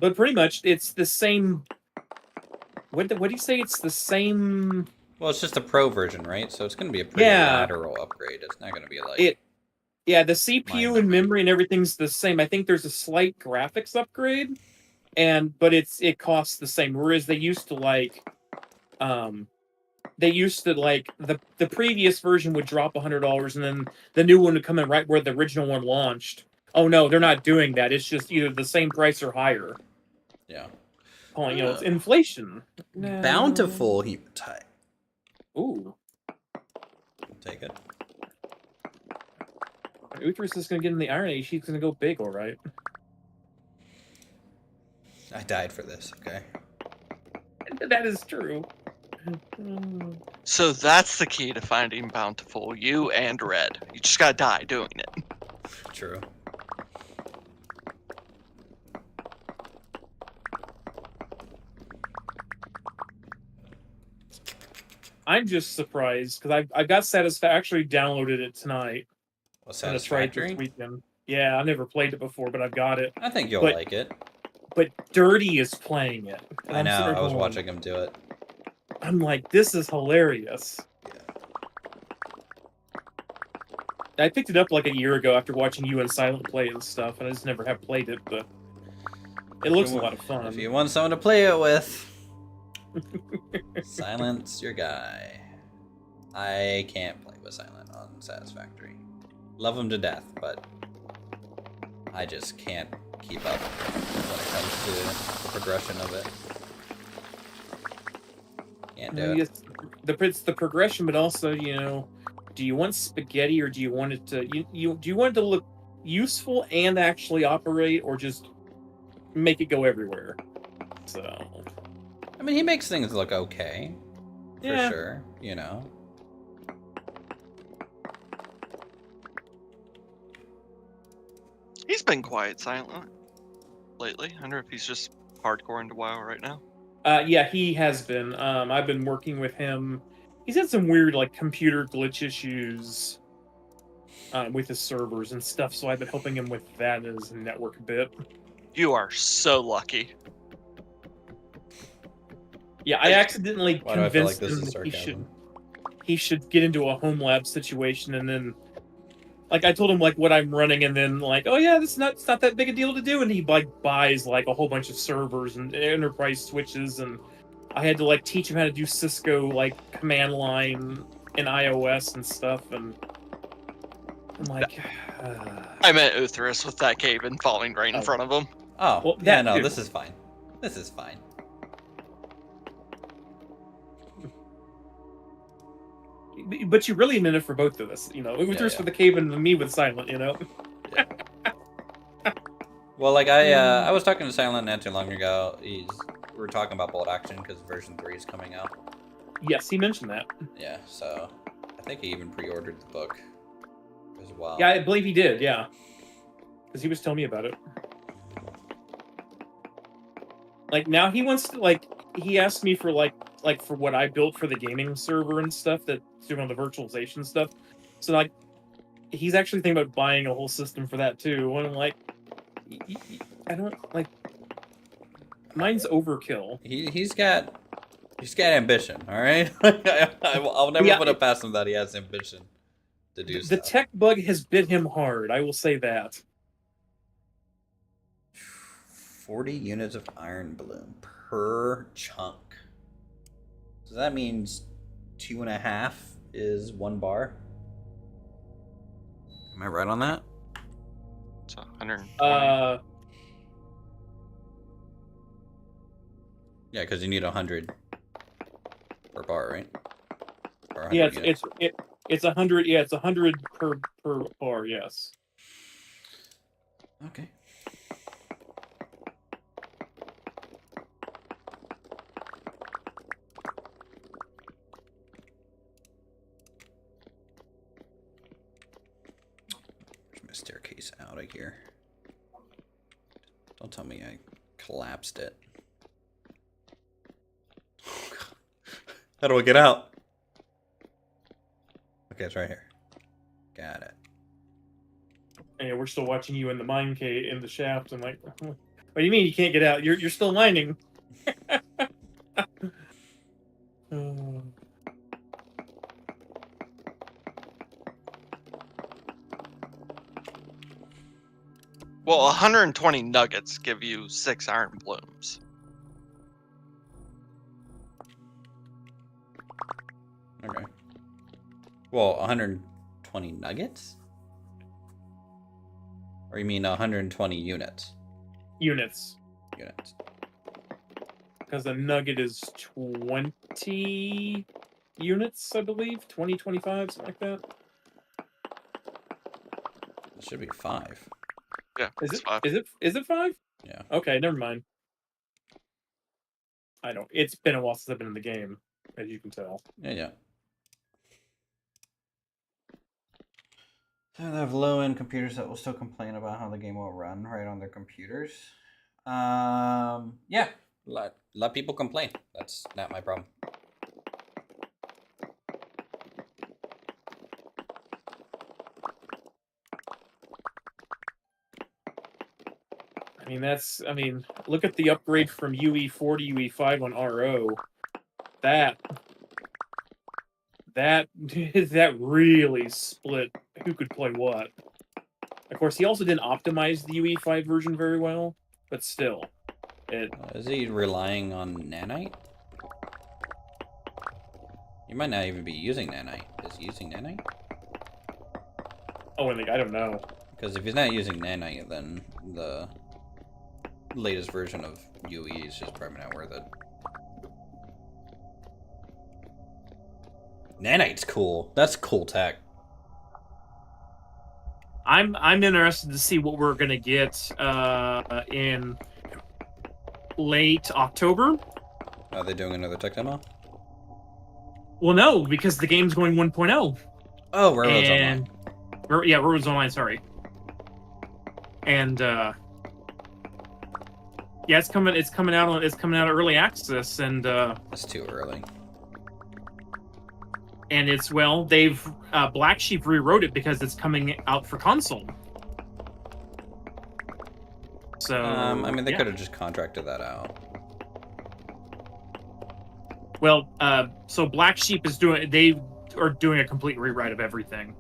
But pretty much, it's the same. What do you say? It's the same. Well, it's just a pro version, right? So it's going to be a pretty lateral upgrade. It's not going to be like Yeah, the CPU and memory and everything's the same. I think there's a slight graphics upgrade, but it costs the same. Whereas they used to the previous version would drop $100 and then the new one would come in right where the original one launched. Oh no, they're not doing that. It's just either the same price or higher. Yeah. Oh, it's inflation. No. Bountiful hematite. Ooh. I'll take it. Uthris is going to get in the Iron Age. He's going to go big, all right. I died for this, okay? That is true. So that's the key to finding Bountiful. You and Red. You just gotta die doing it. True. I'm just surprised because I got actually downloaded it tonight. Well, Satisfactory? This weekend. Yeah, I've never played it before, but I've got it. I think you'll like it. But Dirty is playing it. I know, I was watching him do it. I'm like, this is hilarious. Yeah. I picked it up like a year ago after watching you and Silent play and stuff, and I just never have played it, but it looks a lot of fun. If you want someone to play it with, Silent's your guy. I can't play with Silent on Satisfactory. Love him to death, but I just can't keep up when it comes to the progression of it. Can't do it. It's the progression, but also, do you want spaghetti or do you want it to do you want it to look useful and actually operate, or just make it go everywhere? So I mean, he makes things look okay. For sure, He's been quiet silent lately. I wonder if he's just hardcore into WoW right now. Yeah, he has been. I've been working with him. He's had some weird, computer glitch issues with his servers and stuff, so I've been helping him with that as a network bit. You are so lucky. Yeah, I accidentally like convinced this him is that sarcasm? he should get into a home lab situation, and then like I told him like what I'm running, and then like, oh yeah, it's not that big a deal to do, and he like buys like a whole bunch of servers and enterprise switches, and I had to like teach him how to do Cisco like command line in iOS and stuff, and I'm like, I met Uthris with that cave and falling right in Oh. front of him. Oh, Well, yeah, that no, too. this is fine. This is fine. but you really meant it for both of us, you know. Uthris yeah. for the cave and me with Silent, you know. Well, like I was talking to Silent not too long ago. We were talking about bolt action because version 3 is coming out. Yes, he mentioned that. Yeah, so I think he even pre-ordered the book as well. Yeah, I believe he did. Yeah, because he was telling me about it. Like now he wants to like he asked me for like for what I built for the gaming server and stuff that's doing the virtualization stuff. So like he's actually thinking about buying a whole system for that too. And I'm like, I don't like. Mine's overkill. He's got ambition. All right, I'll never put it past him that he has ambition to do The stuff. tech bug has bit him hard. I will say that. 40 units of iron bloom per chunk. So that means 2.5 is 1 bar. Am I right on that? It's 120. Yeah, because you need 100 per bar, right? Or 100 Yeah, units. it's 100. Yeah, it's 100 per bar. Yes. Okay. Where's my staircase out of here? Don't tell me I collapsed it. How do I get out? Okay, it's right here. Got it. And yeah, we're still watching you in the mine cave in the shaft. I'm like, what do you mean you can't get out? You're still mining. Well, 120 nuggets give you 6 iron blooms. Okay. Well, 120 nuggets? Or you mean 120 units? Units. Units. Because a nugget is 20 units, I believe. 20, 25, something like that. It should be 5. Yeah, Is it's it? 5. Is it 5? Yeah. Okay, never mind. I don't. It's been a while since I've been in the game, as you can tell. Yeah. So they have low-end computers that will still complain about how the game will run right on their computers. Yeah. Let people complain. That's not my problem. I mean, look at the upgrade from UE4 to UE5 on RO. That really split who could play what. Of course, he also didn't optimize the UE5 version very well, but still. Is he relying on nanite? You might not even be using nanite. Is he using nanite? Oh, I don't know. Because if he's not using nanite, then the latest version of UE is just probably not worth it. Nanite's cool. That's cool tech. I'm interested to see what we're gonna get in late October. Are they doing another tech demo? Well, no, because the game's going 1.0. Oh, Railroads Online. Yeah, Railroads Online. Sorry. And yeah, it's coming out early access, and That's too early. and it's they've Black Sheep rewrote it because it's coming out for console. So I mean, they yeah. could have just contracted that out. Well, so Black Sheep they are doing a complete rewrite of everything.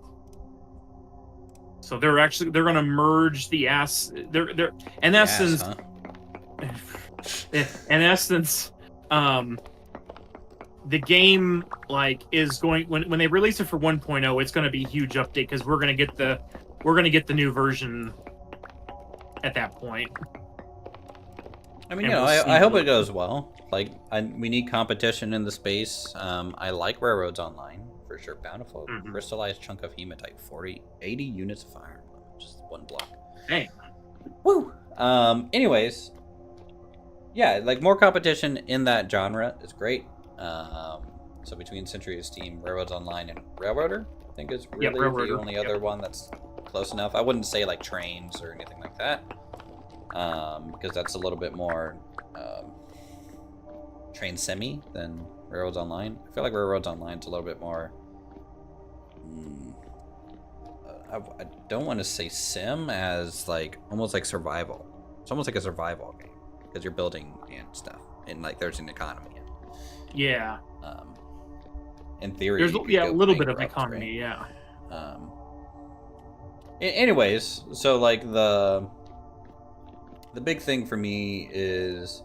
So they're going to merge the they're in essence, Huh? in essence, the game like is going when they release it for 1.0, it's going to be a huge update because we're going to get the new version at that point. I mean, And you know, we'll I hope see. it goes well. Like, we need competition in the space. I like Railroads Online for sure. Bountiful, crystallized chunk of hematite, 80 units of iron, just one block. Dang. Woo. Anyways, yeah, like more competition in that genre is great. So between Century's team, Railroads Online, and Railroader, I think is really the only other one that's close enough. I wouldn't say like Trains or anything like that, because that's a little bit more Train semi than Railroads Online. I feel like Railroads Online is a little bit more. I don't want to say sim as like almost like survival. It's almost like a survival game because you're building and stuff, and like there's an economy. Yeah. In theory, there's a little bit of economy, right? Yeah. Anyways, so like the big thing for me is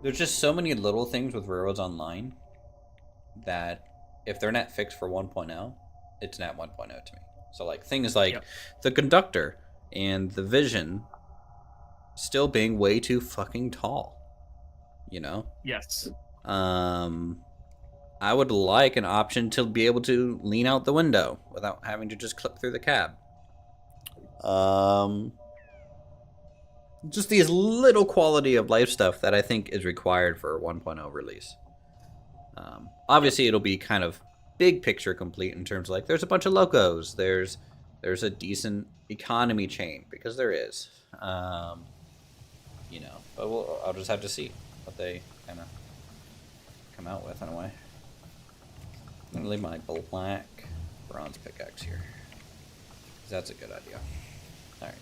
there's just so many little things with Railroads Online that if they're not fixed for 1.0, it's not 1.0 to me. So like things like the conductor and the vision still being way too fucking tall. You know? Yes. I would like an option to be able to lean out the window without having to just clip through the cab. Just these little quality of life stuff that I think is required for a 1.0 release. Obviously, it'll be kind of big picture complete in terms of like there's a bunch of locos, there's a decent economy chain because there is, you know. But I'll just have to see what they kind of come out with in a way. I'm gonna leave my black bronze pickaxe here. That's a good idea. All right.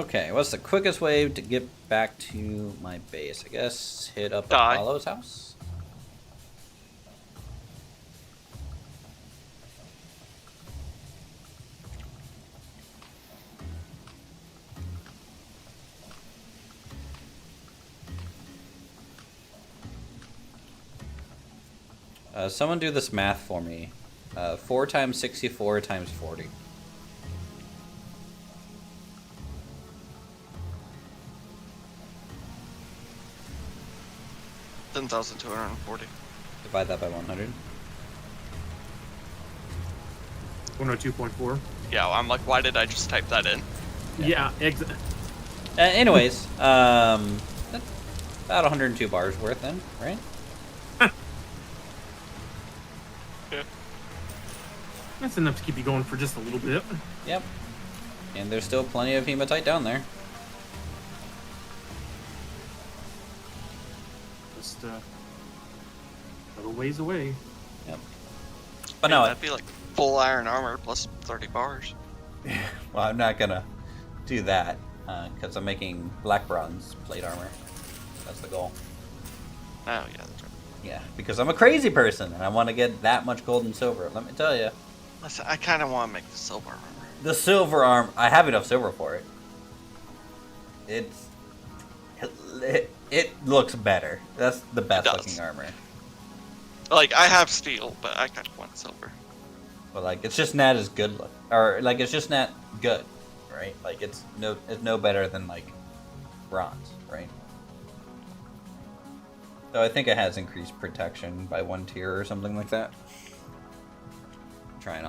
Okay, what's the quickest way to get back to my base? I guess hit up Apollo's house. Someone do this math for me. 4 times 64 times 40. $10,240. Divide that by 100. 102.4. Yeah, I'm like, why did I just type that in? Yeah. Anyways, that's about 102 bars worth then, right? Yeah. That's enough to keep you going for just a little bit. Yep. And there's still plenty of hematite down there. Just a little ways away. Yep. But no, that'd be like full iron armor plus 30 bars. well, I'm not gonna do that because I'm making black bronze plate armor. That's the goal. Oh yeah, that's right. Yeah, because I'm a crazy person and I want to get that much gold and silver. Let me tell you. Listen, I kind of want to make the silver armor. The silver arm, I have enough silver for it. It looks better. That's the best looking armor. Like, I have steel, but I kind of want silver. But like, it's just not as good look, or like it's just not good, right? Like it's no better than like bronze, right? So I think it has increased protection by 1 tier or something like that. Try and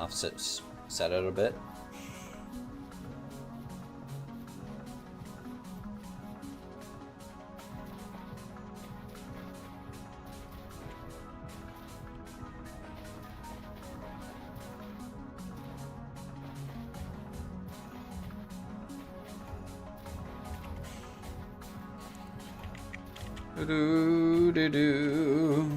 set it a bit. Do-do-do-do.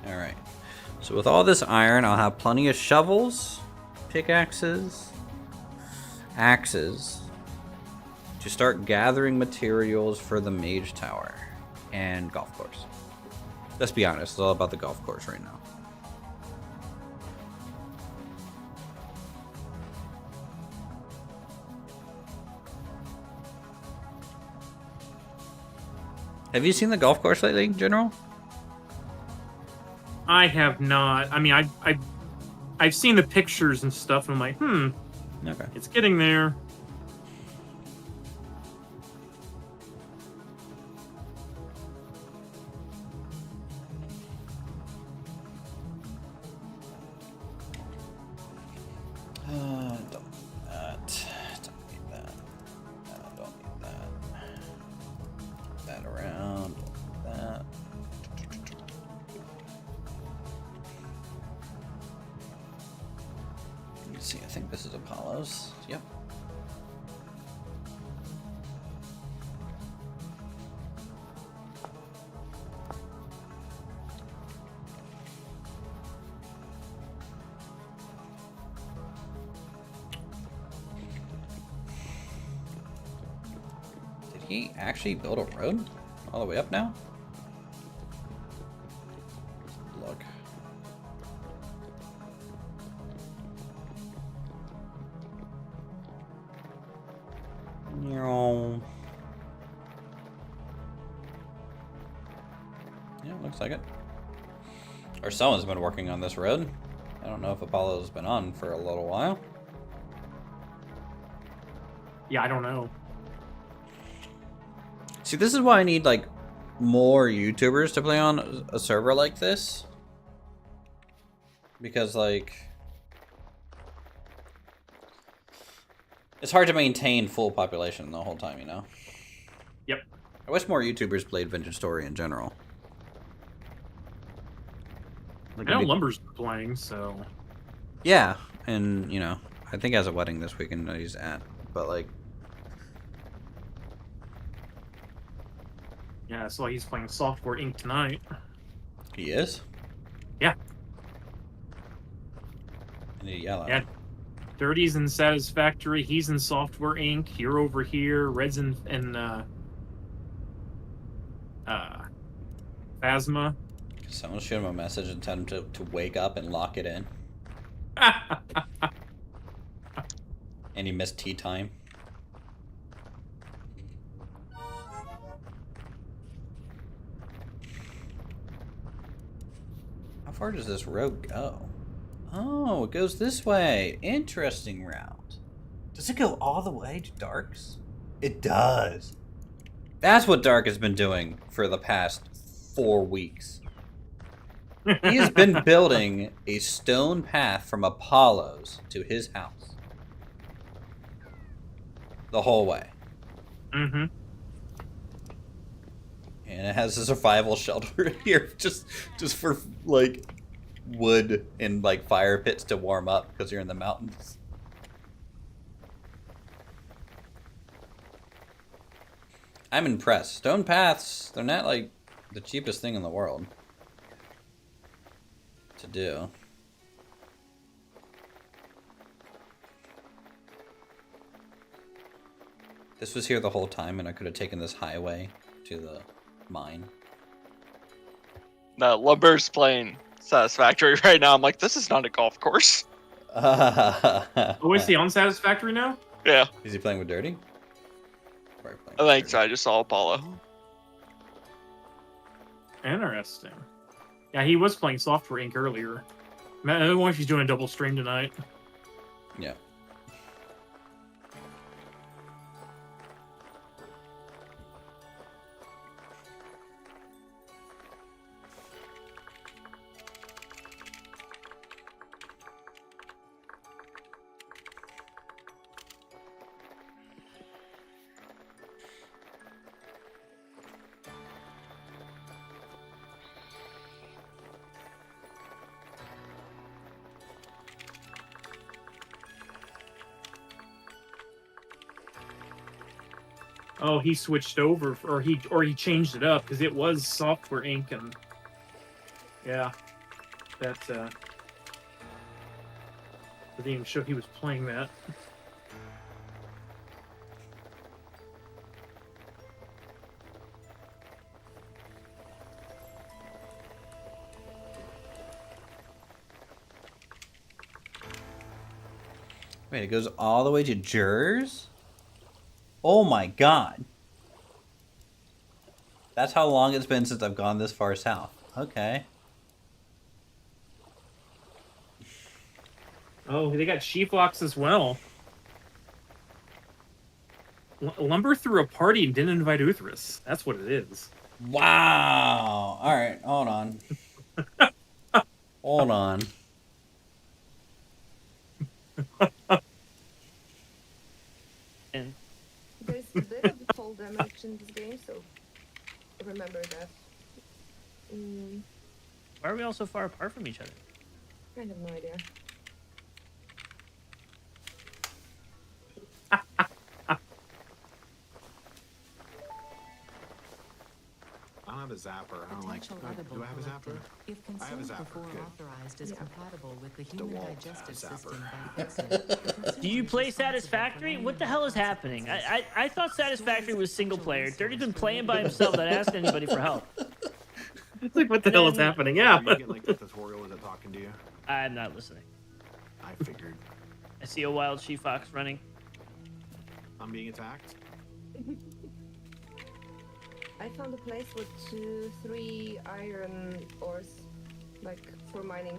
Alright. So with all this iron, I'll have plenty of shovels, pickaxes, axes to start gathering materials for the mage tower and golf course. Let's be honest, it's all about the golf course right now. Have you seen the golf course lately, General? I have not. I mean, I've seen the pictures and stuff, and I'm like, Okay. it's getting there. Don't need that. Don't need that. Don't need that. That around. That. Let's see. I think this is Apollo's. Yep. Did he actually build a road all the way up now? Look. No. Yeah, looks like it. Or someone's been working on this road. I don't know if Apollo's been on for a little while. Yeah, I don't know. See, this is why I need, like, more YouTubers to play on a server like this. Because, like, it's hard to maintain full population the whole time, you know? Yep. I wish more YouTubers played Vintage Story in general. Like, I know Lumber's playing, so... Yeah, and, you know, I think he has a wedding this weekend that he's at. But, like... Yeah, so he's playing Software Inc. tonight. He is? Yeah. I need to yell at Yeah. him. Dirty's in Satisfactory, he's in Software Inc., you're over here, Red's in Phasma. Someone shoot him a message and tell him to wake up and lock it in. And he missed tea time. How far does this road go? Oh, it goes this way. Interesting route. Does it go all the way to Dark's? It does. That's what Dark has been doing for the past 4 weeks. He has been building a stone path from Apollo's to his house. The whole way. Mm-hmm. And it has a survival shelter here just for, like, wood and, like, fire pits to warm up because you're in the mountains. I'm impressed. Stone paths, they're not, like, the cheapest thing in the world to do. This was here the whole time, and I could have taken this highway to the mine. No, Lumber's playing Satisfactory right now. I'm like, this is not a golf course. Oh, is he on Satisfactory now? Yeah, Is he playing with Dirty? I think so. I just saw Apollo. Interesting. Yeah, he was playing Software Inc. earlier. I wonder if he's doing a double stream tonight. Yeah. Oh, he switched over, or he changed it up because it was Software Inc. and yeah, that didn't even show he was playing that. Wait, it goes all the way to Jers? Oh my god. That's how long it's been since I've gone this far south. Okay. Oh, they got sheepwalks as well. Lumber threw a party and didn't invite Uthris. That's what it is. Wow. Alright, hold on. Hold on. And There's a bit of a fall damage in this game, so remember that. why are we all so far apart from each other? I have no idea. I don't have a zapper. I don't like. Do I have a zapper? If I have a consumed zapper, before good. authorized is Yeah. compatible with the DeWalt human digestive zapper. system by Dixon. Do you play Satisfactory? What the hell is happening? I thought Satisfactory was single player. Dirty's been playing by himself, not asking anybody for help. It's like, what the hell is happening? Yeah. You get like the tutorial. Was it talking to you? I'm not listening. I figured. I see a wild she fox running. I'm being attacked. I found a place with 3 iron ores, like for mining.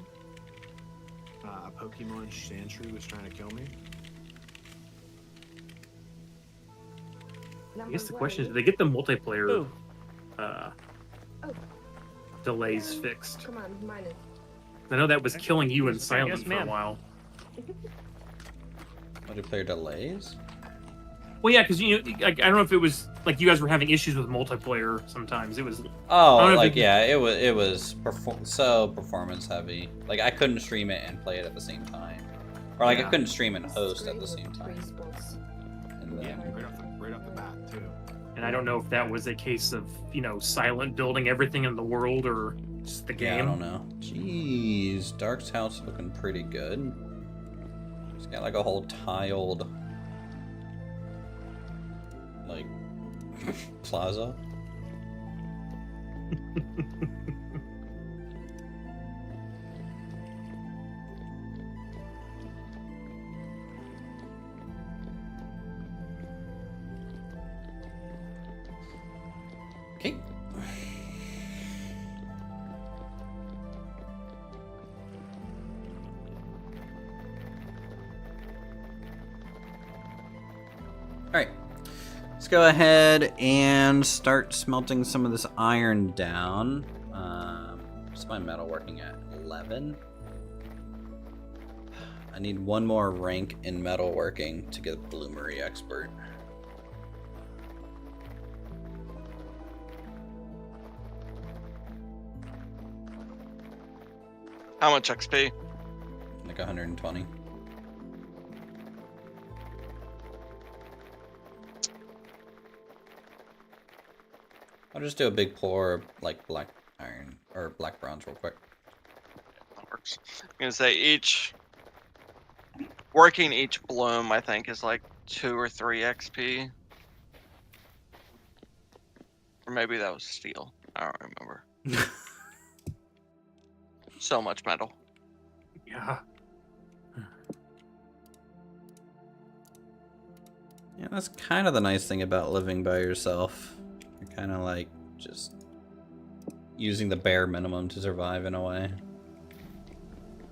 A Pokemon Sandshrew was trying to kill me. I guess the question is, do they get the multiplayer Ooh. delays fixed? Come on, mine it. I know that was killing you in Yes, silence for a ma'am. while. Multiplayer delays? Well, yeah, because you know, like, I don't know if it was like you guys were having issues with multiplayer. Sometimes it was. Oh, I don't know if like it- yeah, it was so performance heavy. Like I couldn't stream it and play it at the same time, or like I Yeah. couldn't stream and It's host great at the with same 3 time. spots. And Yeah, then, right off the bat too. And I don't know if that was a case of silent building everything in the world or just the game. yeah, I don't know. Jeez, Dark's house looking pretty good. It's got like a whole tiled like plaza. Okay. Alright. Let's go ahead and start smelting some of this iron down. What's my metal working at? 11? I need one more rank in metalworking to get Bloomery Expert. How much XP? Like 120. I'll just do a big pour of like black iron or black bronze real quick. That works. I'm gonna say working each bloom, I think, is like 2 or 3 XP. Or maybe that was steel. I don't remember. So much metal. Yeah. Yeah, that's kind of the nice thing about living by yourself. You're kind of like just using the bare minimum to survive in a way.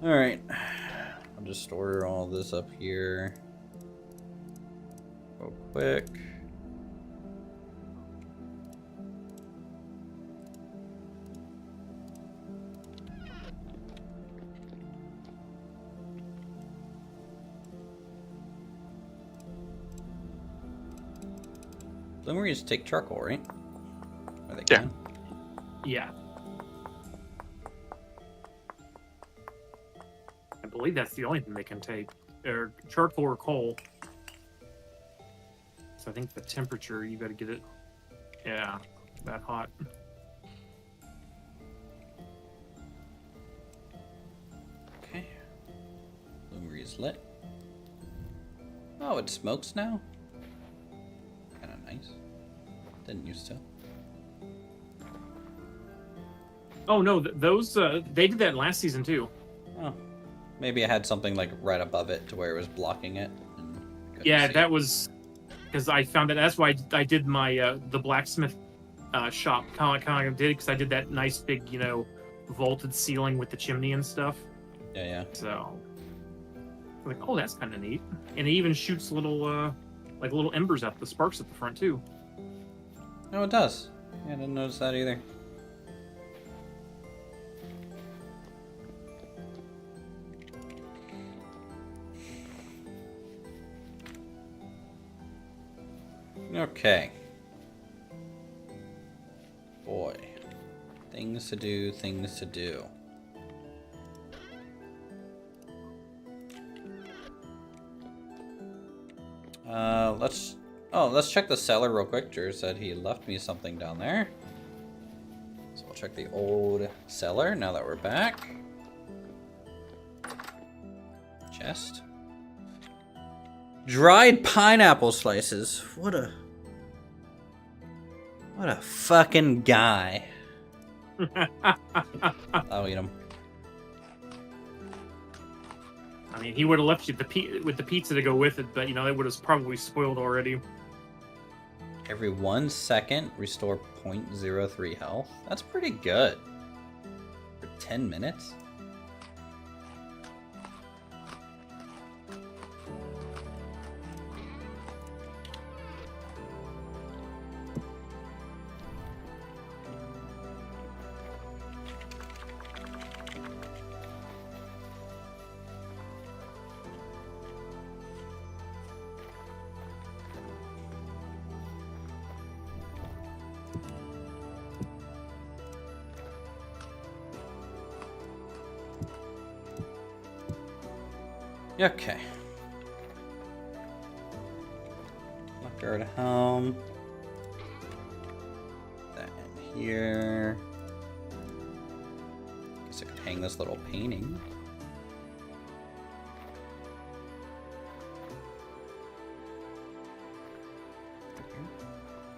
Alright. I'll just store all this up here real quick. Bloomeries take charcoal, right? Or they Yeah. can? Yeah. I believe that's the only thing they can take. Or charcoal or coal. So I think the temperature, you got to get it, yeah, that hot. Okay. Bloomery is lit. Oh, it smokes now? Kind of nice. Didn't used to. Oh no, those they did that last season too. Oh. Maybe I had something like right above it to where it was blocking it. And I couldn't Yeah, see that it. was because I found that. That's why I did my the blacksmith shop kind of did because I did that nice big vaulted ceiling with the chimney and stuff. Yeah. So like, oh, that's kind of neat. And it even shoots little like little embers up, the sparks at the front too. No, it does. Yeah, I didn't notice that either. Okay. Boy. Things to do, things to do. Let's check the cellar real quick. Drew said he left me something down there. So I'll check the old cellar now that we're back. Chest. Dried pineapple slices. What a fucking guy. I'll eat them. I mean, he would have left you with the pizza to go with it, but it would have probably spoiled already. Every 1 second, restore 0.03 health. That's pretty good. For 10 minutes? Okay. Locker at home. That in here. Guess I could hang this little painting.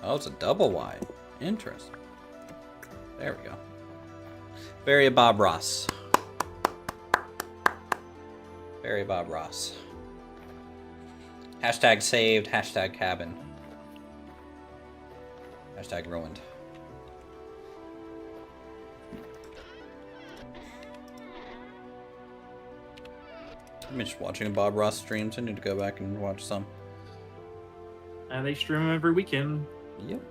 Oh, it's a double wide. Interesting. There we go. Very Bob Ross. Very Bob Ross. Hashtag saved, hashtag cabin. Hashtag ruined. I'm just watching Bob Ross streams. I need to go back and watch some. And they stream them every weekend. Yep.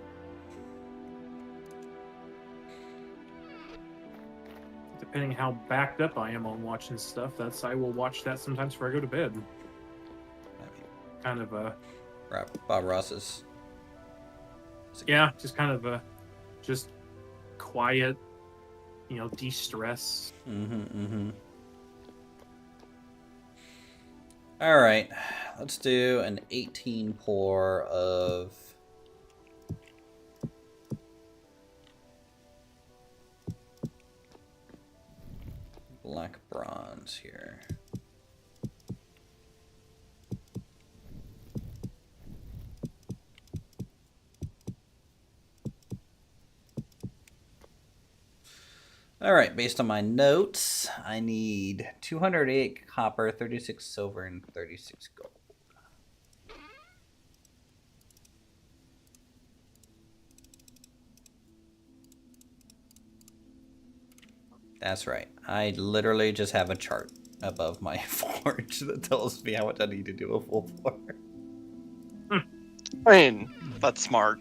Depending how backed up I am on watching stuff, I will watch that sometimes before I go to bed. Kind of Bob Ross's. Yeah, just kind of just quiet, de-stress. All right, let's do an 18 pour of black bronze here. All right, based on my notes, I need 208 copper, 36 silver, and 36 gold. That's right. I literally just have a chart above my forge that tells me how much I need to do a full pour. I mean, that's smart.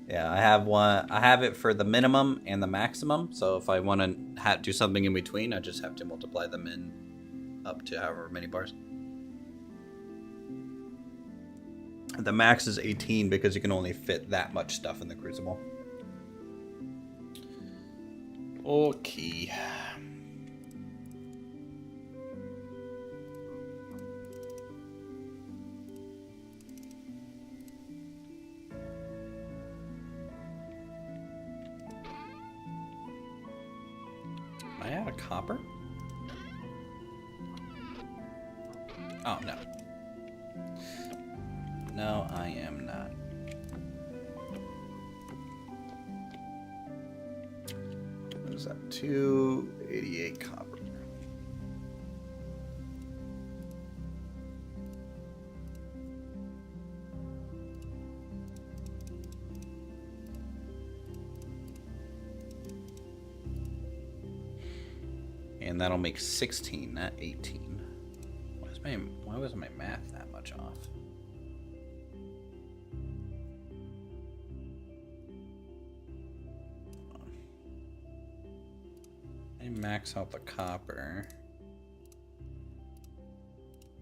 Yeah, I have one. I have it for the minimum and the maximum. So if I want to do something in between, I just have to multiply them in up to however many bars. The max is 18 because you can only fit that much stuff in the crucible. Okay. Am I out of copper? Oh, no. No, I am not. What is that? 288 copper. And that'll make 16, not 18. Why was my math that much off? I max out the copper.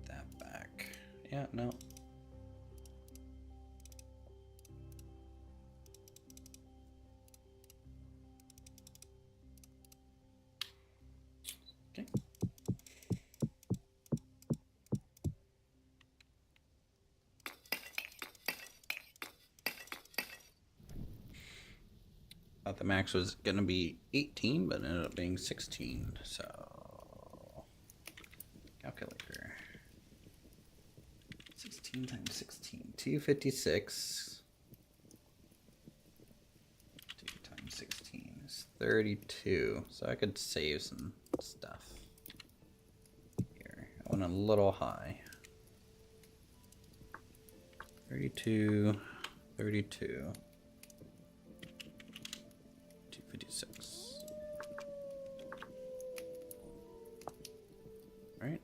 That back. Yeah, no. Okay. Thought the max was gonna be 18, but it ended up being 16. So, calculator. 16 times 16, 256. 2 times 16 is 32. So I could save some stuff. Here, I went a little high. 32, 32. 256. Right?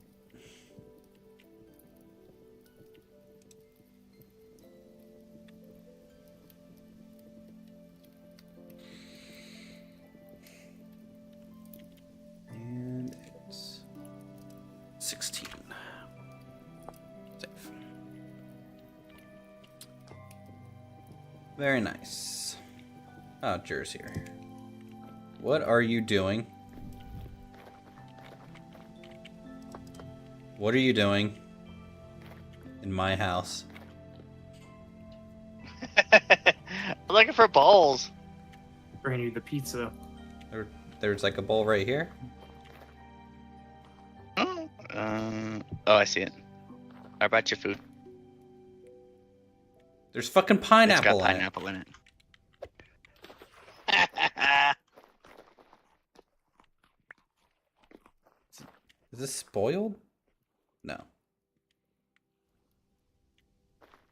And it's 16. Save. Very nice. Oh, Jer's here. What are you doing? What are you doing in my house? I'm looking for balls. Bring you the pizza. There's like a bowl right here. Oh, I see it. I brought your food. There's fucking It's pineapple got in it. pineapple in it. Is this spoiled? No.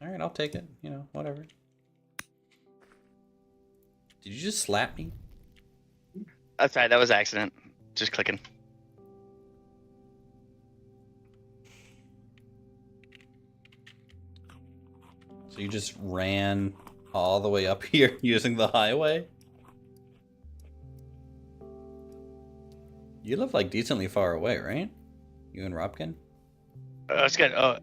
Alright, I'll take it. You know, whatever. Did you just slap me? That's right, that was an accident. Just clicking. So you just ran all the way up here using the highway? You live like decently far away, right? You and Robkin? Oh, it's good. Oh.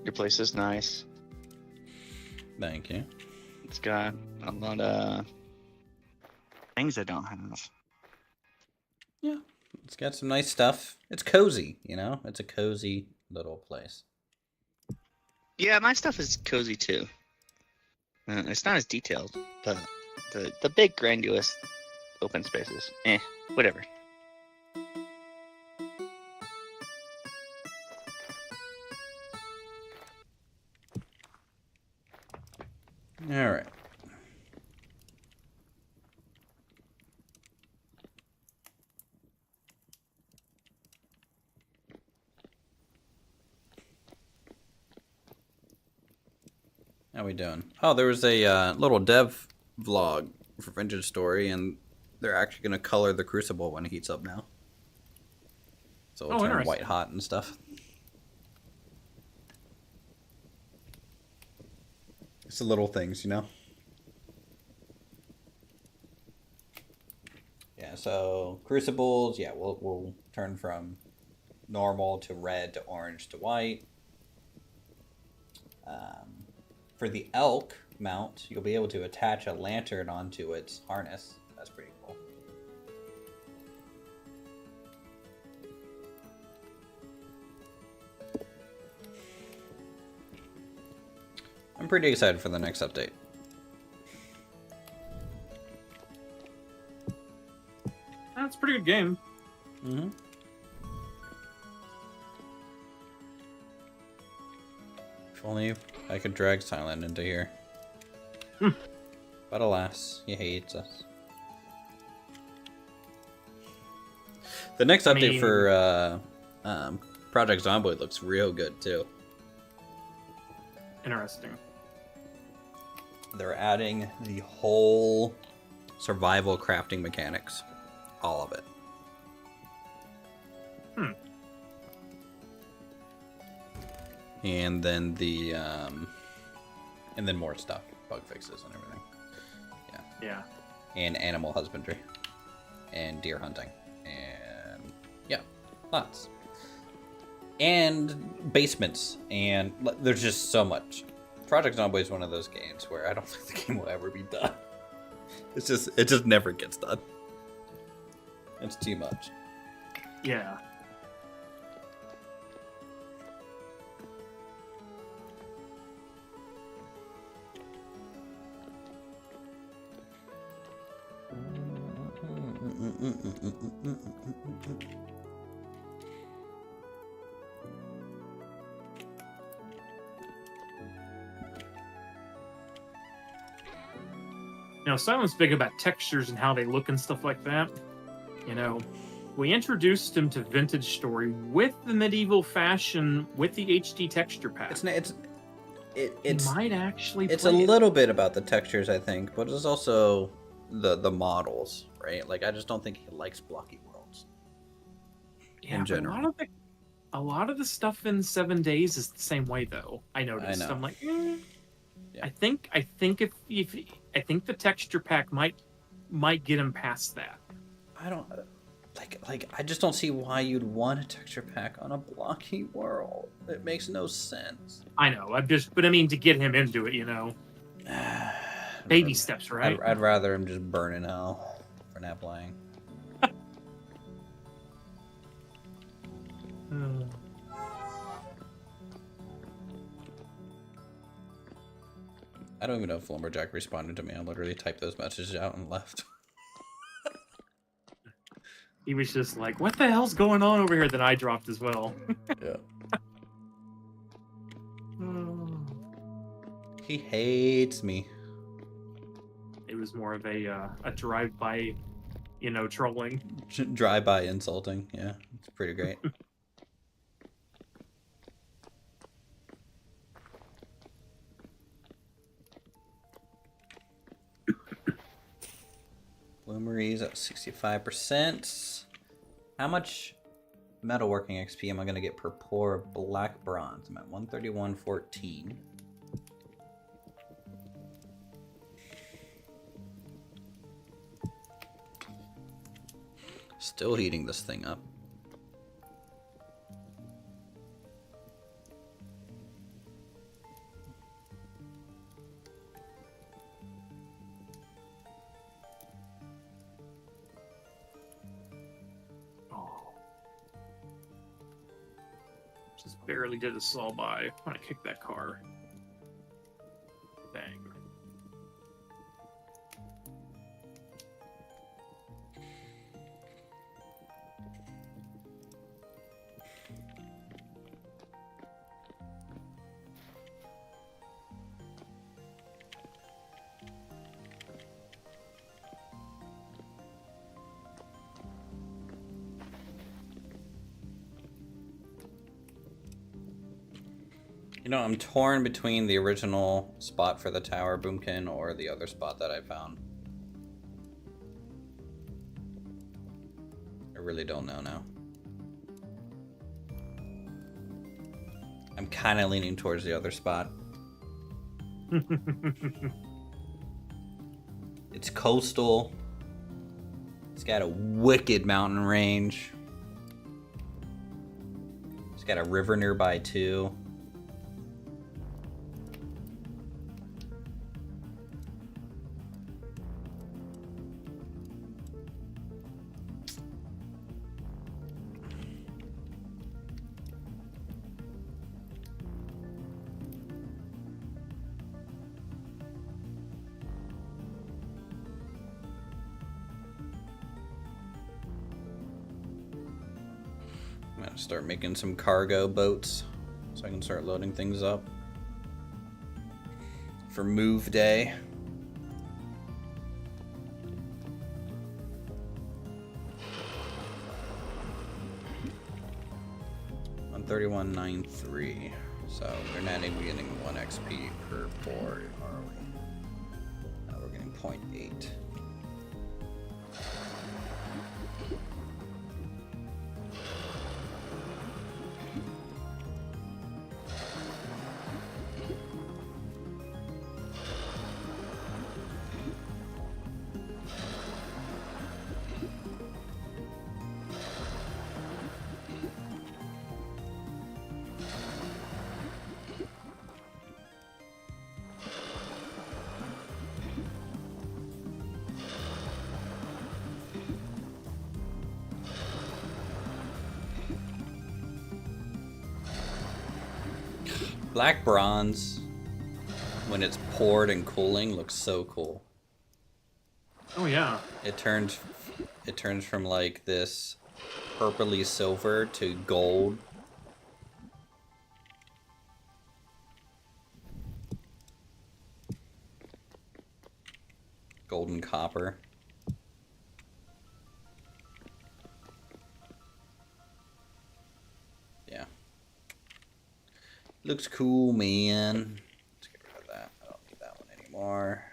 Your place is nice. Thank you. It's got a lot of things I don't have. Yeah, it's got some nice stuff. It's cozy, you know? It's a cozy little place. Yeah, my stuff is cozy too. It's not as detailed, but the big grandiose open spaces, whatever. All right. How we doing? Oh, there was a little dev vlog for Vintage Story, and they're actually going to color the Crucible when it heats up now. So it'll turn interesting. white hot and stuff. It's the little things, you know? Yeah, so Crucibles, yeah, we'll turn from normal to red to orange to white. For the elk mount, you'll be able to attach a lantern onto its harness. That's pretty cool. I'm pretty excited for the next update. That's a pretty good game. Mm-hmm. If only I could drag Silent into here. But alas, he hates us. The next update for Project Zomboid looks real good too. Interesting. They're adding the whole survival crafting mechanics. All of it. And then and then more stuff. Bug fixes and everything. Yeah. And animal husbandry. And deer hunting. And yeah, lots. And basements. And there's just so much. Project Zomboid is one of those games where I don't think the game will ever be done. It just never gets done. It's too much. Yeah. Now, Silent's big about textures and how they look and stuff like that. You know, we introduced him to Vintage Story with the medieval fashion with the HD texture pack. He might actually. It's play a it. little bit about the textures, I think, but it's also the models, right? Like, I just don't think he likes blocky worlds. Yeah, in but general. A lot of the stuff in 7 Days is the same way, though. I noticed. I know. I'm like, Yeah. I think if the texture pack might get him past that. I don't like. I just don't see why you'd want a texture pack on a blocky world. It makes no sense. I know. But I mean, to get him into it, you know, baby steps, right? I'd rather him just burn in hell for not playing. I don't even know if Lumberjack responded to me. I literally typed those messages out and left. He was just like, "What the hell's going on over here?" Then I dropped as well. Yeah. He hates me. It was more of a drive-by, you know, trolling. Drive-by insulting. Yeah, it's pretty great. Bloomery's at 65%. How much metalworking XP am I going to get per pour of black bronze? I'm at 131.14. Still heating this thing up. Just barely did a saw by. I'm gonna kick that car. Dang. You know, I'm torn between the original spot for the tower boomkin or the other spot that I found. I really don't know now. I'm kind of leaning towards the other spot. It's coastal. It's got a wicked mountain range. It's got a river nearby too. I'm gonna start making some cargo boats so I can start loading things up for move day. On 31.93, so we're not even getting 1 XP per board, are we? 0.8. Black bronze, when it's poured and cooling, looks so cool. Oh yeah. It turns from like this purpley silver to gold. Golden copper. Yeah. Looks cool, man. Let's get rid of that. I don't need that one anymore.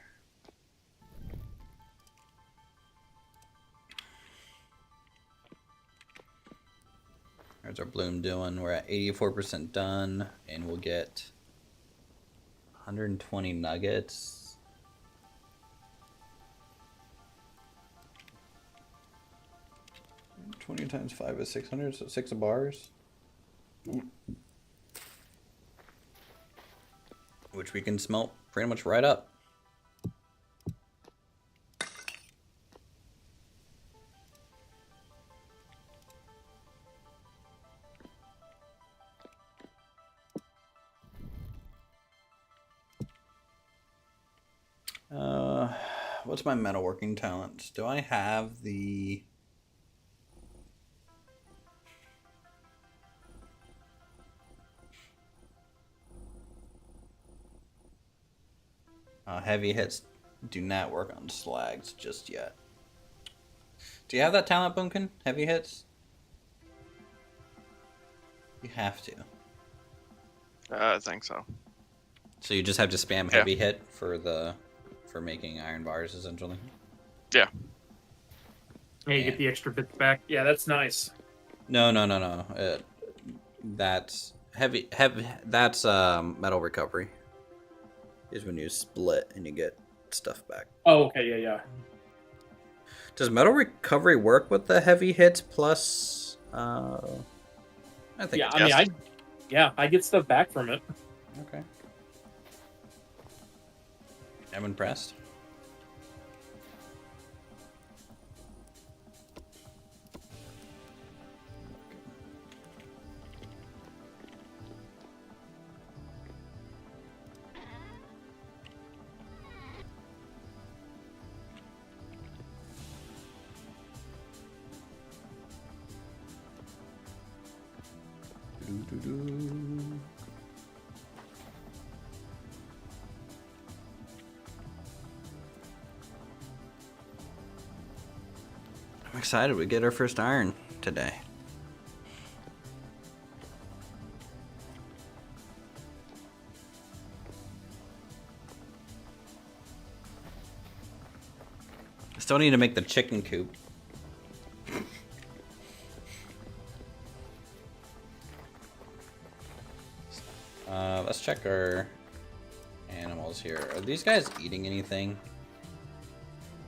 There's our bloom doing. We're at 84% done, and we'll get 120 nuggets. $20 times 5 is 600, so 6 bars. Which we can smelt pretty much right up. What's my metalworking talents? Do I have the... heavy hits do not work on slags just yet. Do you have that talent, Boomkin? Heavy hits? You have to. I think so. So you just have to spam heavy hit for making iron bars, essentially. Yeah. Yeah, you get the extra bits back. Yeah, that's nice. No. That's heavy. That's metal recovery. Is when you split and you get stuff back. Oh, okay, yeah. Does metal recovery work with the heavy hits plus? I think. Yeah, I get stuff back from it. Okay. I'm impressed. I'm excited we get our first iron today. I still need to make the chicken coop. Let's check our animals here. Are these guys eating anything?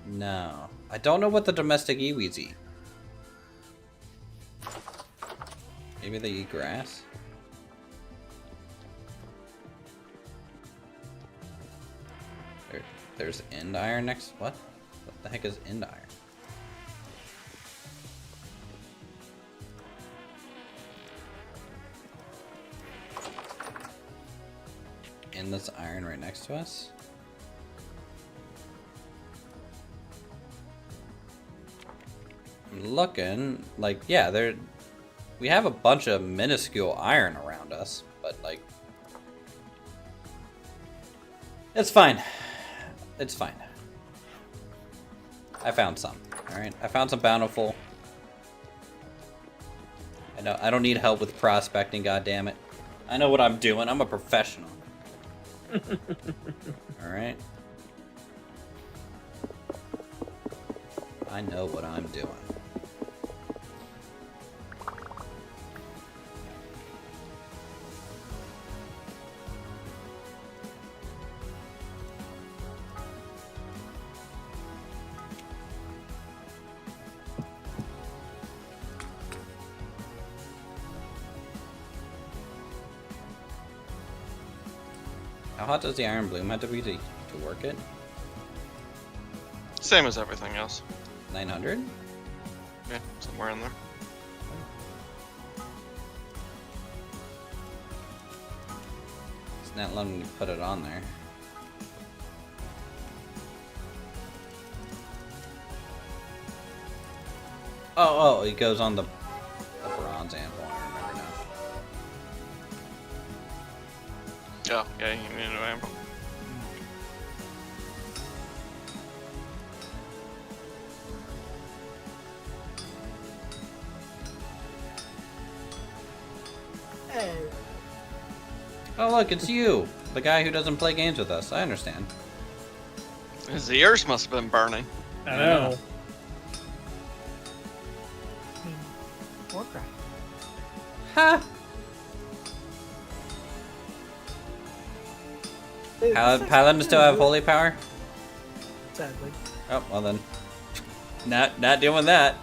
No. I don't know what the domestic iwis eat. Maybe they eat grass? There's end iron next. What? What the heck is end iron? Endless iron right next to us? I'm looking, like, yeah, we have a bunch of minuscule iron around us, but like, it's fine. It's fine. I found some. Alright, I found some bountiful. I don't need help with prospecting, goddammit. I know what I'm doing. I'm a professional. Alright. I know what I'm doing. How hot does the iron bloom have to be to work it? Same as everything else. 900? Yeah, somewhere in there. It's not letting me put it on there. Oh, it goes on the bronze anvil. I remember now. Oh, yeah, you need an ammo. Hey, Oh, look, it's you! The guy who doesn't play games with us. I understand. His ears must have been burning. I know. Warcraft. Ha! Dude, Paladins still have holy power? Sadly. Oh, well then. Not doing that.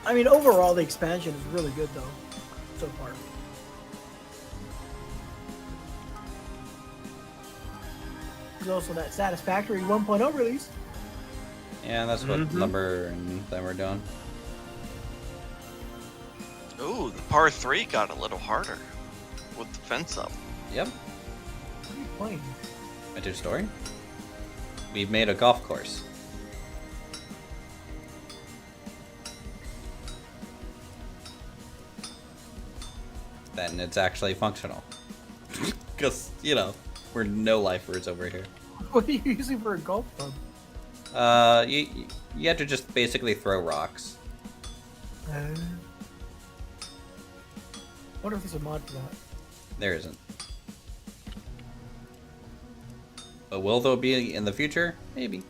I mean, overall, the expansion is really good, though, so far. There's also that Satisfactory 1.0 release. Yeah, that's what Lumber and them were doing. Ooh, the par 3 got a little harder with the fence up. Yep. What are you playing? A true story. We've made a golf course. Then it's actually functional. Because, you know, we're no-lifers over here. What are you using for a golf club? You have to just basically throw rocks. Wonder if there's a mod for that. There isn't. But will there be in the future? Maybe.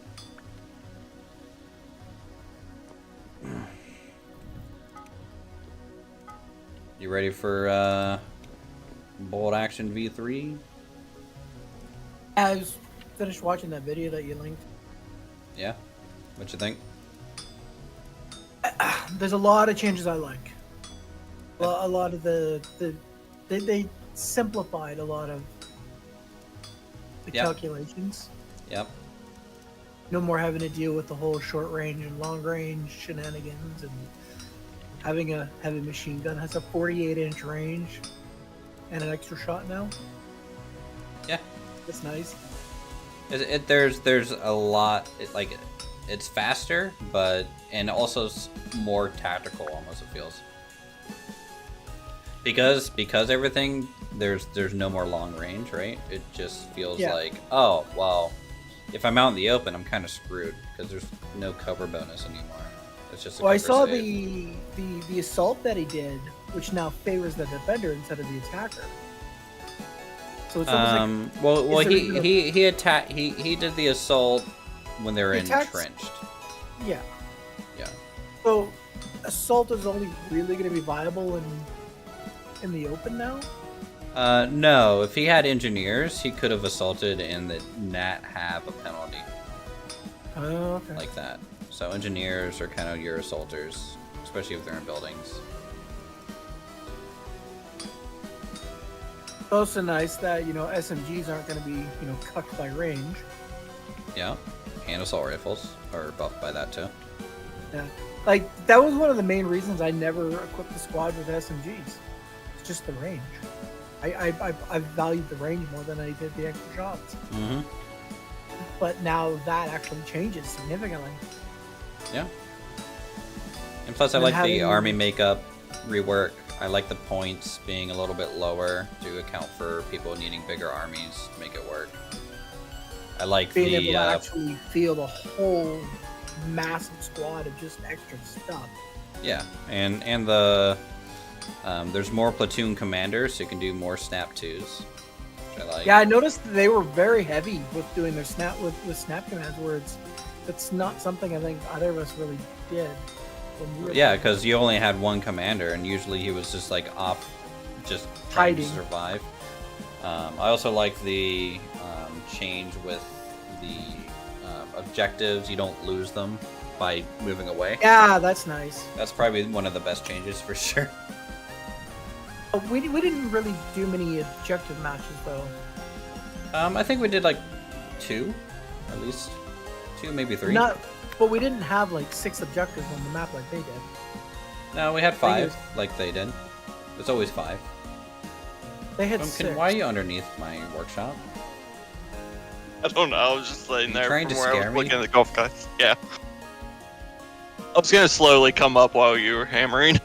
You ready for Bold Action V3? I was finished watching that video that you linked. Yeah? What you think? There's a lot of changes I like. A lot of they simplified a lot of the Yep. calculations. Yep. No more having to deal with the whole short range and long range shenanigans, and having a heavy machine gun has a 48-inch range and an extra shot now. Yeah. That's nice. There's a lot. It's faster, but and also more tactical. Almost it feels. Because everything there's no more long range, right? It just feels like, oh well, if I'm out in the open, I'm kind of screwed because there's no cover bonus anymore. It's just a Well, I cover saw save. the assault that he did, which now favors the defender instead of the attacker. So it's almost well is there even he did the assault when they were He attacks- entrenched. like, yeah. Yeah. So assault is only really going to be viable in the open now. No, if he had engineers, he could have assaulted and not have a penalty Oh, okay. like that. So engineers are kind of your assaulters, especially if they're in buildings. It's also nice that SMGs aren't going to be cucked by range. Yeah, and assault rifles are buffed by that too. Yeah, like that was one of the main reasons I never equipped the squad with SMGs. It's just the range. I valued the range more than I did the extra shots. Mm-hmm. But now that actually changes significantly. Yeah. And plus, I And like the having- army makeup rework. I like the points being a little bit lower to account for people needing bigger armies to make it work. I like Being the able to actually field a whole massive squad of just extra stuff. yeah, and the there's more platoon commanders, so you can do more snap twos, which I like. Yeah, I noticed that they were very heavy with doing their snap with snap commands, where That's not something I think either of us really did. When we were Yeah, because you only had one commander, and usually he was just like off, just trying to Hiding. survive. I also like the change with the objectives. You don't lose them by moving away. Yeah, that's nice. That's probably one of the best changes for sure. We didn't really do many objective matches though. I think we did like 2, at least 2, maybe 3. But we didn't have like 6 objectives on the map like they did. No, we had 5, was- like they did. It's always 5. They had Pumpkin, 6. why are you underneath my workshop? I don't know. I was just laying You there trying from to where I scare was me? looking at the golf guys. Yeah. I was gonna slowly come up while you were hammering.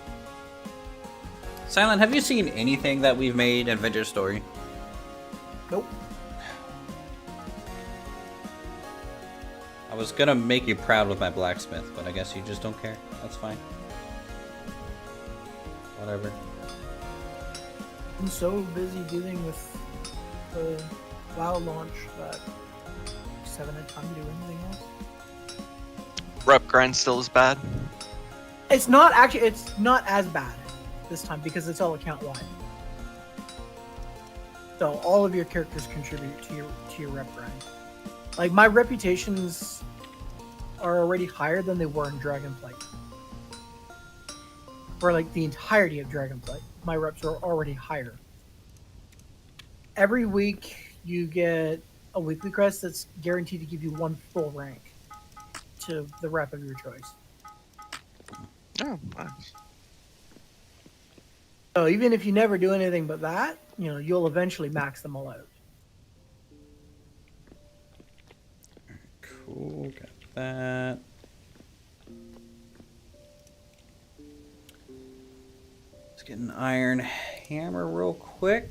Silent, have you seen anything that we've made in Vintage Story? Nope. I was gonna make you proud with my blacksmith, but I guess you just don't care. That's fine. Whatever. I'm so busy dealing with the WoW launch that I just haven't had time to do anything else. Rep grind still is bad. It's not as bad this time because it's all account wide. So all of your characters contribute to your rep grind. Like my reputations are already higher than they were in Dragonflight. For like the entirety of Dragonflight, my reps are already higher. Every week you get a weekly crest that's guaranteed to give you 1 full rank to the rep of your choice. Oh, nice. So even if you never do anything but that, you'll eventually max them all out. Cool, got that. Let's get an iron hammer real quick.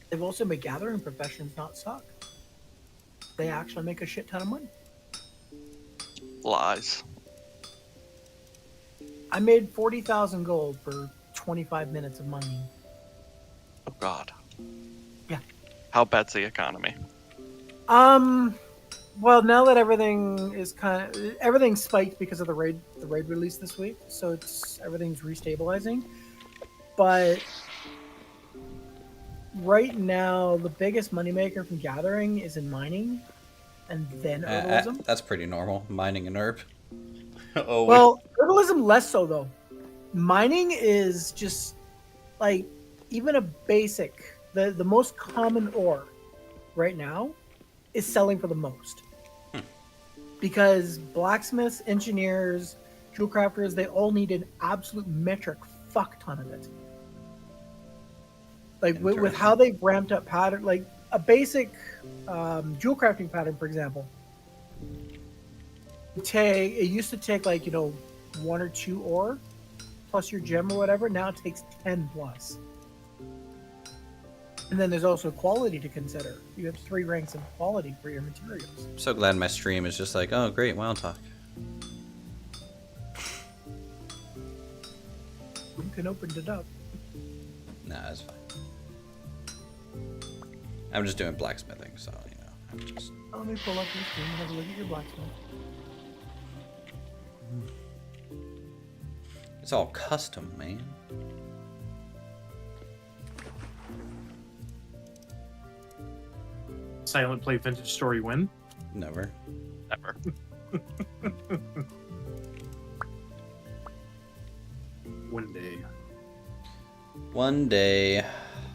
They've also made gathering professions not suck. They actually make a shit ton of money. Lies. I made 40,000 gold for 25 minutes of mining. Oh God. Yeah. How bad's the economy? Well, now that everything is everything spiked because of the raid release this week, so everything's restabilizing. But right now, the biggest moneymaker from gathering is in mining, and then herbalism. That's pretty normal. Mining and herb. Oh, Well, herbalism less so though. Mining is just like even a basic, the most common ore right now is selling for the most. Because blacksmiths, engineers, jewel crafters, they all need an absolute metric fuck ton of it. Like with how they've ramped up pattern, like a basic jewel crafting pattern, for example. It used to take like 1 or 2 ore plus your gem or whatever. Now it takes 10 plus. And then there's also quality to consider. You have 3 ranks of quality for your materials. I'm so glad my stream is just like, oh great, WoW talk. You can open it up. Nah, that's fine. I'm just doing blacksmithing, so I'm just. Let me pull up your stream and have a look at your blacksmith. It's all custom, man. Silent play Vintage Story win. Never. Never. One day. One day.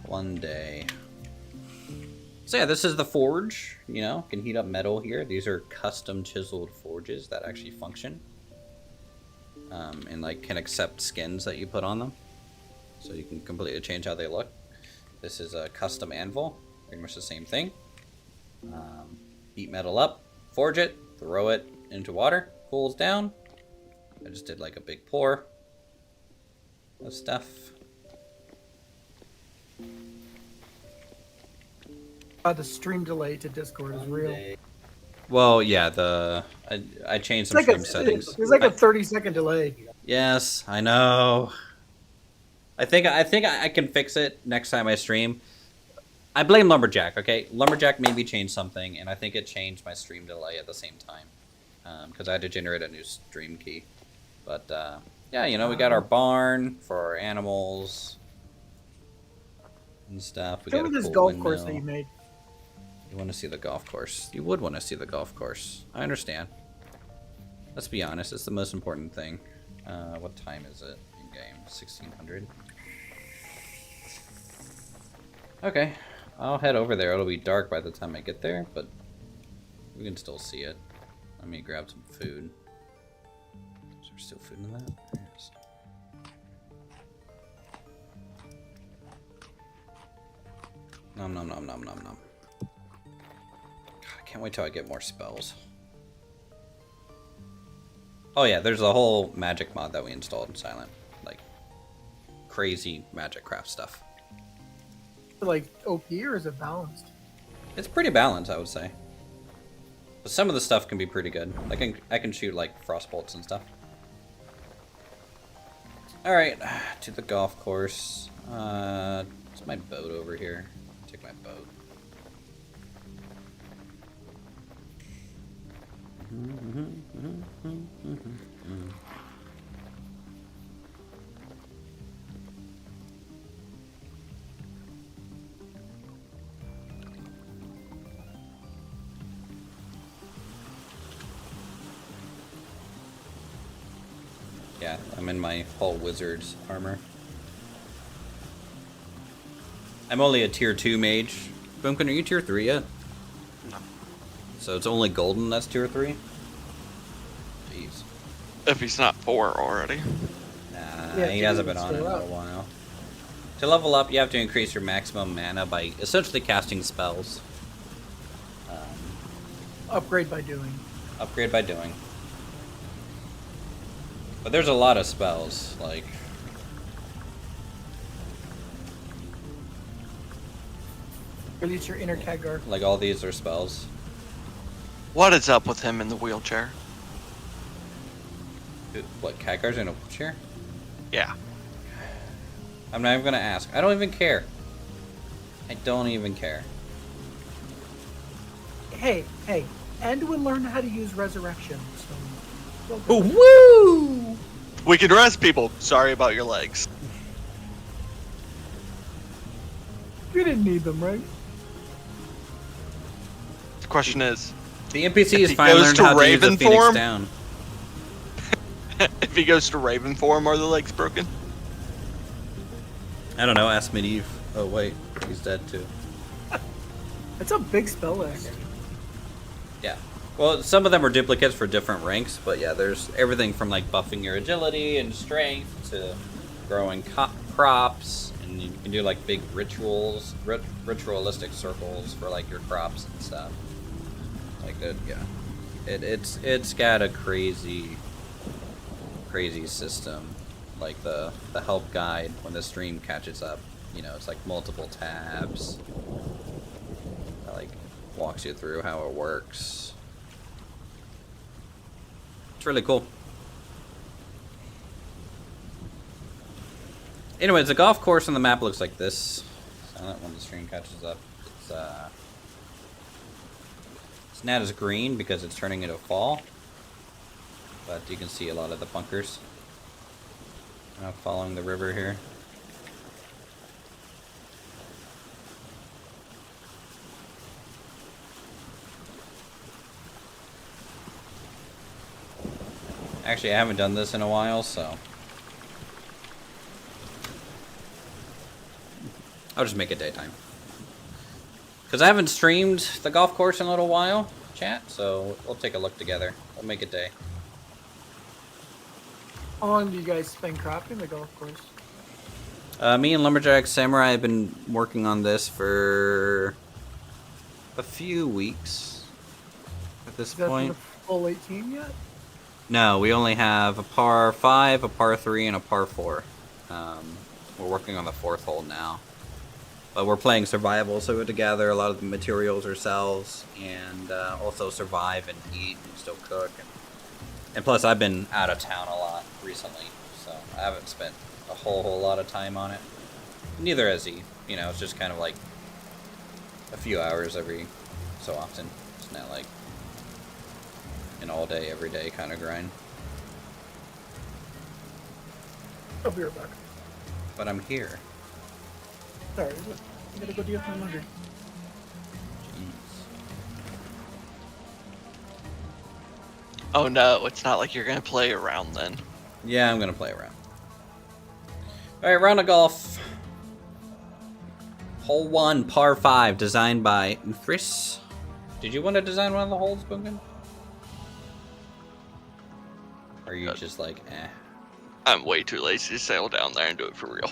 One day. So yeah, this is the forge. Can heat up metal here. These are custom chiseled forges that actually function. And can accept skins that you put on them. So you can completely change how they look. This is a custom anvil. Pretty much the same thing. Heat metal up, forge it, throw it into water, cools down. I just did like a big pour of stuff. The stream delay to Discord is real. Well, yeah, I changed some stream settings. There's like a 30-second delay. Yes, I know. I think I can fix it next time I stream. I blame Lumberjack, okay? Lumberjack made me change something, and I think it changed my stream delay at the same time. because I had to generate a new stream key. But yeah, you know, we got our barn for our animals and stuff. We Show got me a this cool golf windmill. course that you made. You want to see the golf course? You would want to see the golf course. I understand. Let's be honest, it's the most important thing. What time is it in game? 1600. Okay, I'll head over there. It'll be dark by the time I get there, but we can still see it. Let me grab some food. Is there still food in that? Yes. Nom nom nom nom nom nom. God, I can't wait till I get more spells. Oh yeah, there's a whole magic mod that we installed in Silent. Like, crazy Vintagecraft stuff. Like OP or is it balanced? It's pretty balanced, I would say. But some of the stuff can be pretty good. I can shoot like frost bolts and stuff. All right, to the golf course. Is my boat over here? Take my boat. Yeah, I'm in my full wizard's armor. I'm only a tier 2 mage. Boomkin, are you tier 3 yet? No. So it's only golden that's tier 3? Jeez. If he's not 4 already. Nah, Yeah, he hasn't been on it in a while. To level up, you have to increase your maximum mana by essentially casting spells. Upgrade by doing. Upgrade by doing. But there's a lot of spells, like... Release your inner Khadgar. Like all these are spells. What is up with him in the wheelchair? What, Khadgar's in a wheelchair? Yeah. I'm not even gonna ask. I don't even care. I don't even care. Hey, Anduin learned how to use resurrection. So, Oh, woo! We can rest people. Sorry about your legs. you didn't need them, right? The question is, The NPC has he finally goes learned to how to use Raven the Phoenix form? down. if he goes to Raven form, are the legs broken? I don't know, ask Medivh. Oh wait, he's dead too. It's a big spell list. Yeah. Well, some of them are duplicates for different ranks, but yeah, there's everything from like buffing your agility and strength to growing crops, and you can do like big rituals, ritualistic circles for like your crops and stuff. Like that, yeah. It's got a crazy system. Like the help guide when the stream catches up, you know, it's like multiple tabs. That like walks you through how it works. It's really cool. Anyways, the golf course on the map looks like this. Silent when the stream catches up. It's not as green because it's turning into fall, but you can see a lot of the bunkers. Following the river here. Actually, I haven't done this in a while, so I'll just make it daytime. Because I haven't streamed the golf course in a little while, chat, so we'll take a look together. We'll make it day. How long do you guys spend crafting the golf course? Me and Lumberjack Samurai have been working on this for a few weeks at this Is that point. for the full 18 yet? No, we only have a par 5, a par 3, and a par 4. We're working on the 4th hole now. But we're playing survival, so we have to gather a lot of the materials ourselves and also survive and eat and still cook. And plus, I've been out of town a lot recently, so I haven't spent a whole lot of time on it. Neither has he. You know, it's just kind of like a few hours every so often. It's not like an all day, every day kind of grind. I'll be right back. But I'm here. Sorry, I gotta go deal with my laundry. Jeez. Oh no, it's not like you're gonna play around then. Yeah, I'm gonna play around. Alright, round of golf. Hole 1, par 5, designed by Uthris. Did you want to design one of the holes, Bunkin? Or are you just like, eh? I'm way too lazy to sail down there and do it for real.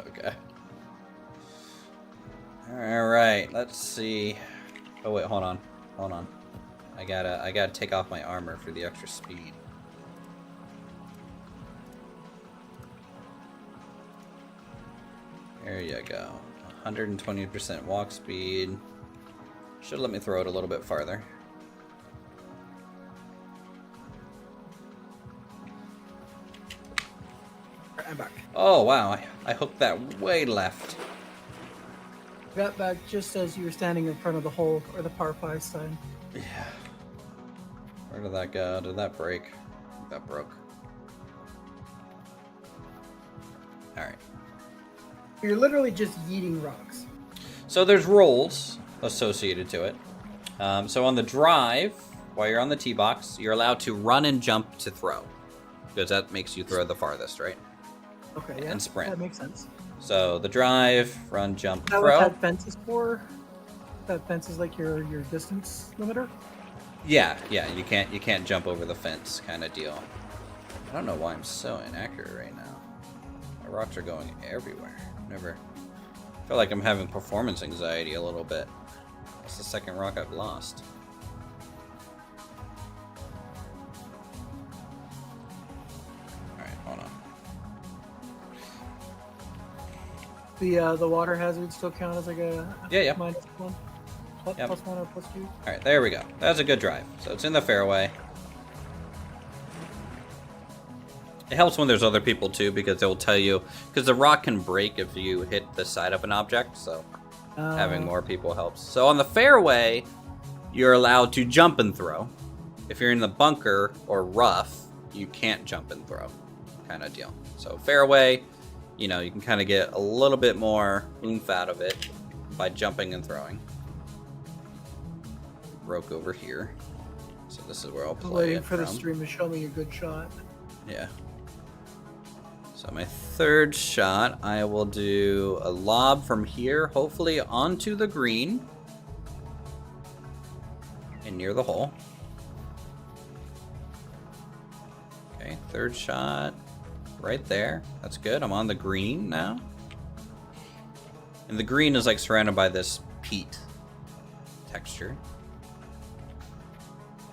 Okay. Alright, let's see. Oh wait, hold on. Hold on. I gotta take off my armor for the extra speed. There you go. 120% walk speed. Should let me throw it a little bit farther. I'm back. Oh wow, I hooked that way left. Got back just as you were standing in front of the hole, or the par 5 sign. Yeah. Where did that go? Did that break? I think that broke. Alright. You're literally just yeeting rocks. So there's rolls associated to it. So on the drive, while you're on the tee box, you're allowed to run and jump to throw. Because that makes you throw the farthest, right? Okay, yeah. And sprint. That makes sense. So the drive, run, jump, Is that throw. what that fence is for? That fence is like your distance limiter? Yeah, you can't jump over the fence kind of deal. I don't know why I'm so inaccurate right now. My rocks are going everywhere. I feel like I'm having performance anxiety a little bit. That's the second rock I've lost. Alright, hold on. The water hazard still count as like a Yeah. -1? Yep. Plus 1 or plus 2? Alright, there we go. That's a good drive. So it's in the fairway. It helps when there's other people too, because they'll tell you, because the rock can break if you hit the side of an object, so having more people helps. So on the fairway, you're allowed to jump and throw. If you're in the bunker or rough, you can't jump and throw, kind of deal. So fairway, you know, you can kind of get a little bit more oomph out of it by jumping and throwing. Broke over here, so this is where I'll play Waiting it for the from. stream to show me a good shot. Yeah. So my third shot, I will do a lob from here, hopefully onto the green and near the hole. Okay, third shot right there. That's good. I'm on the green now. And the green is like surrounded by this peat texture.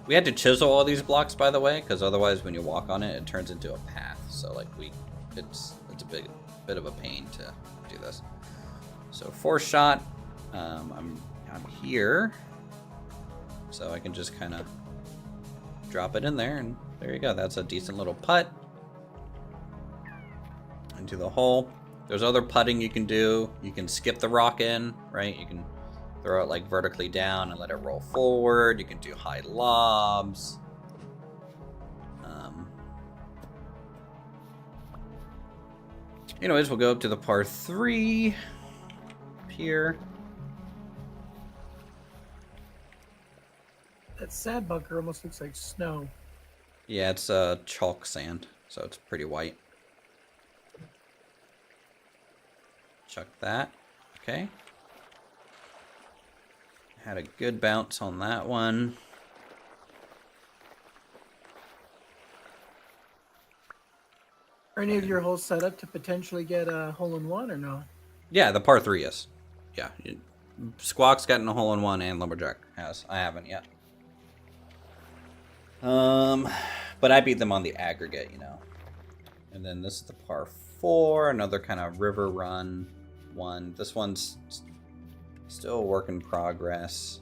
We had to chisel all these blocks, by the way, because otherwise when you walk on it, it turns into a path. So like it's a bit of a pain to do this. So fourth shot, I'm here, so I can just kind of drop it in there, and there you go. That's a decent little putt into the hole. There's other putting you can do. You can skip the rock in, right? You can throw it like vertically down and let it roll forward. You can do high lobs. Anyways, we'll go up to the par 3 here. That sand bunker almost looks like snow. Yeah, it's chalk sand, so it's pretty white. Chuck that. Okay. Had a good bounce on that one. Are any of your holes set up to potentially get a hole-in-one or no? Yeah, the par 3 is. Yeah. Squawk's gotten a hole-in-one and Lumberjack has. I haven't yet. But I beat them on the aggregate, you know. And then this is the par 4, another kind of river run one. This one's still a work in progress.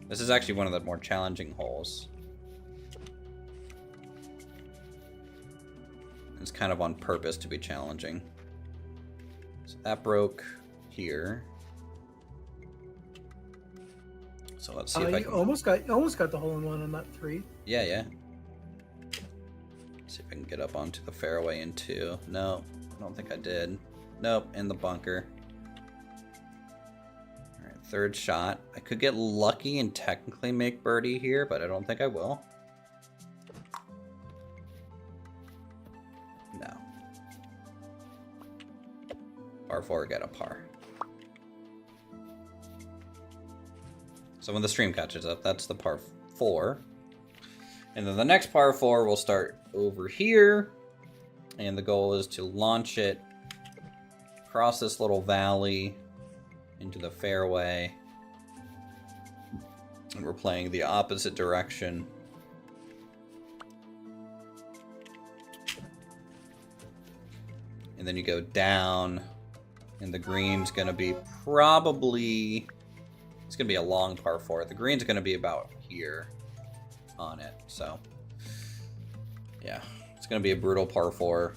This is actually one of the more challenging holes. It's kind of on purpose to be challenging. So that broke here. So let's see if I you can... almost got the hole in one on that 3. Yeah, yeah. See if I can get up onto the fairway in 2. No, I don't think I did. Nope, in the bunker. Alright, 3rd shot. I could get lucky and technically make birdie here, but I don't think I will. No. Par 4, get a par. So when the stream catches up, that's the par 4. And then the next par 4 will start over here. And the goal is to launch it across this little valley into the fairway. And we're playing the opposite direction. And then you go down. And the green's going to be probably... It's going to be a long par 4. The green's going to be about here on it. So, yeah. It's going to be a brutal par 4.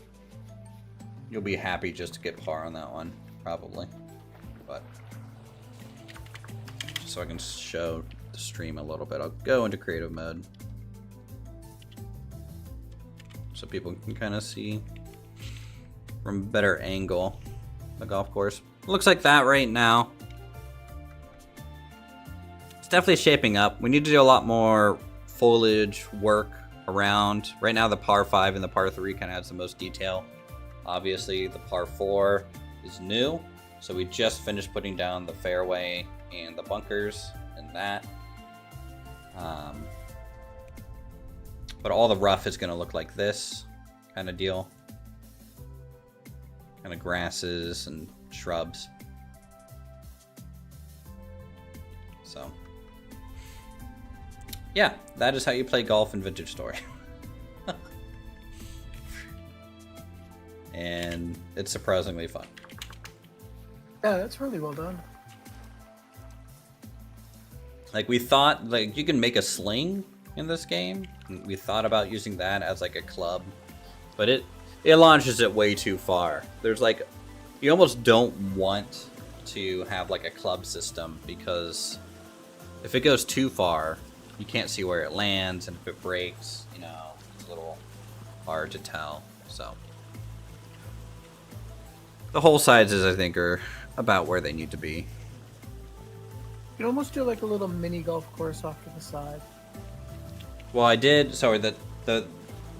You'll be happy just to get par on that one, probably. But, so I can show the stream a little bit. I'll go into creative mode. So people can kind of see from a better angle the golf course. It looks like that right now. Definitely shaping up. We need to do a lot more foliage work around. Right now the par 5 and the par 3 kind of has the most detail. Obviously the par 4 is new, so we just finished putting down the fairway and the bunkers and that. But all the rough is going to look like this kind of deal. Kind of grasses and shrubs. So yeah, that is how you play golf in Vintage Story. And it's surprisingly fun. Yeah, that's really well done. Like, we thought, like, you can make a sling in this game. We thought about using that as, like, a club. But it launches it way too far. There's, like, you almost don't want to have, like, a club system, because if it goes too far, you can't see where it lands, and if it breaks, you know, it's a little hard to tell. So the hole sizes, I think, are about where they need to be. You can almost do like a little mini golf course off to the side. Well, I did. So the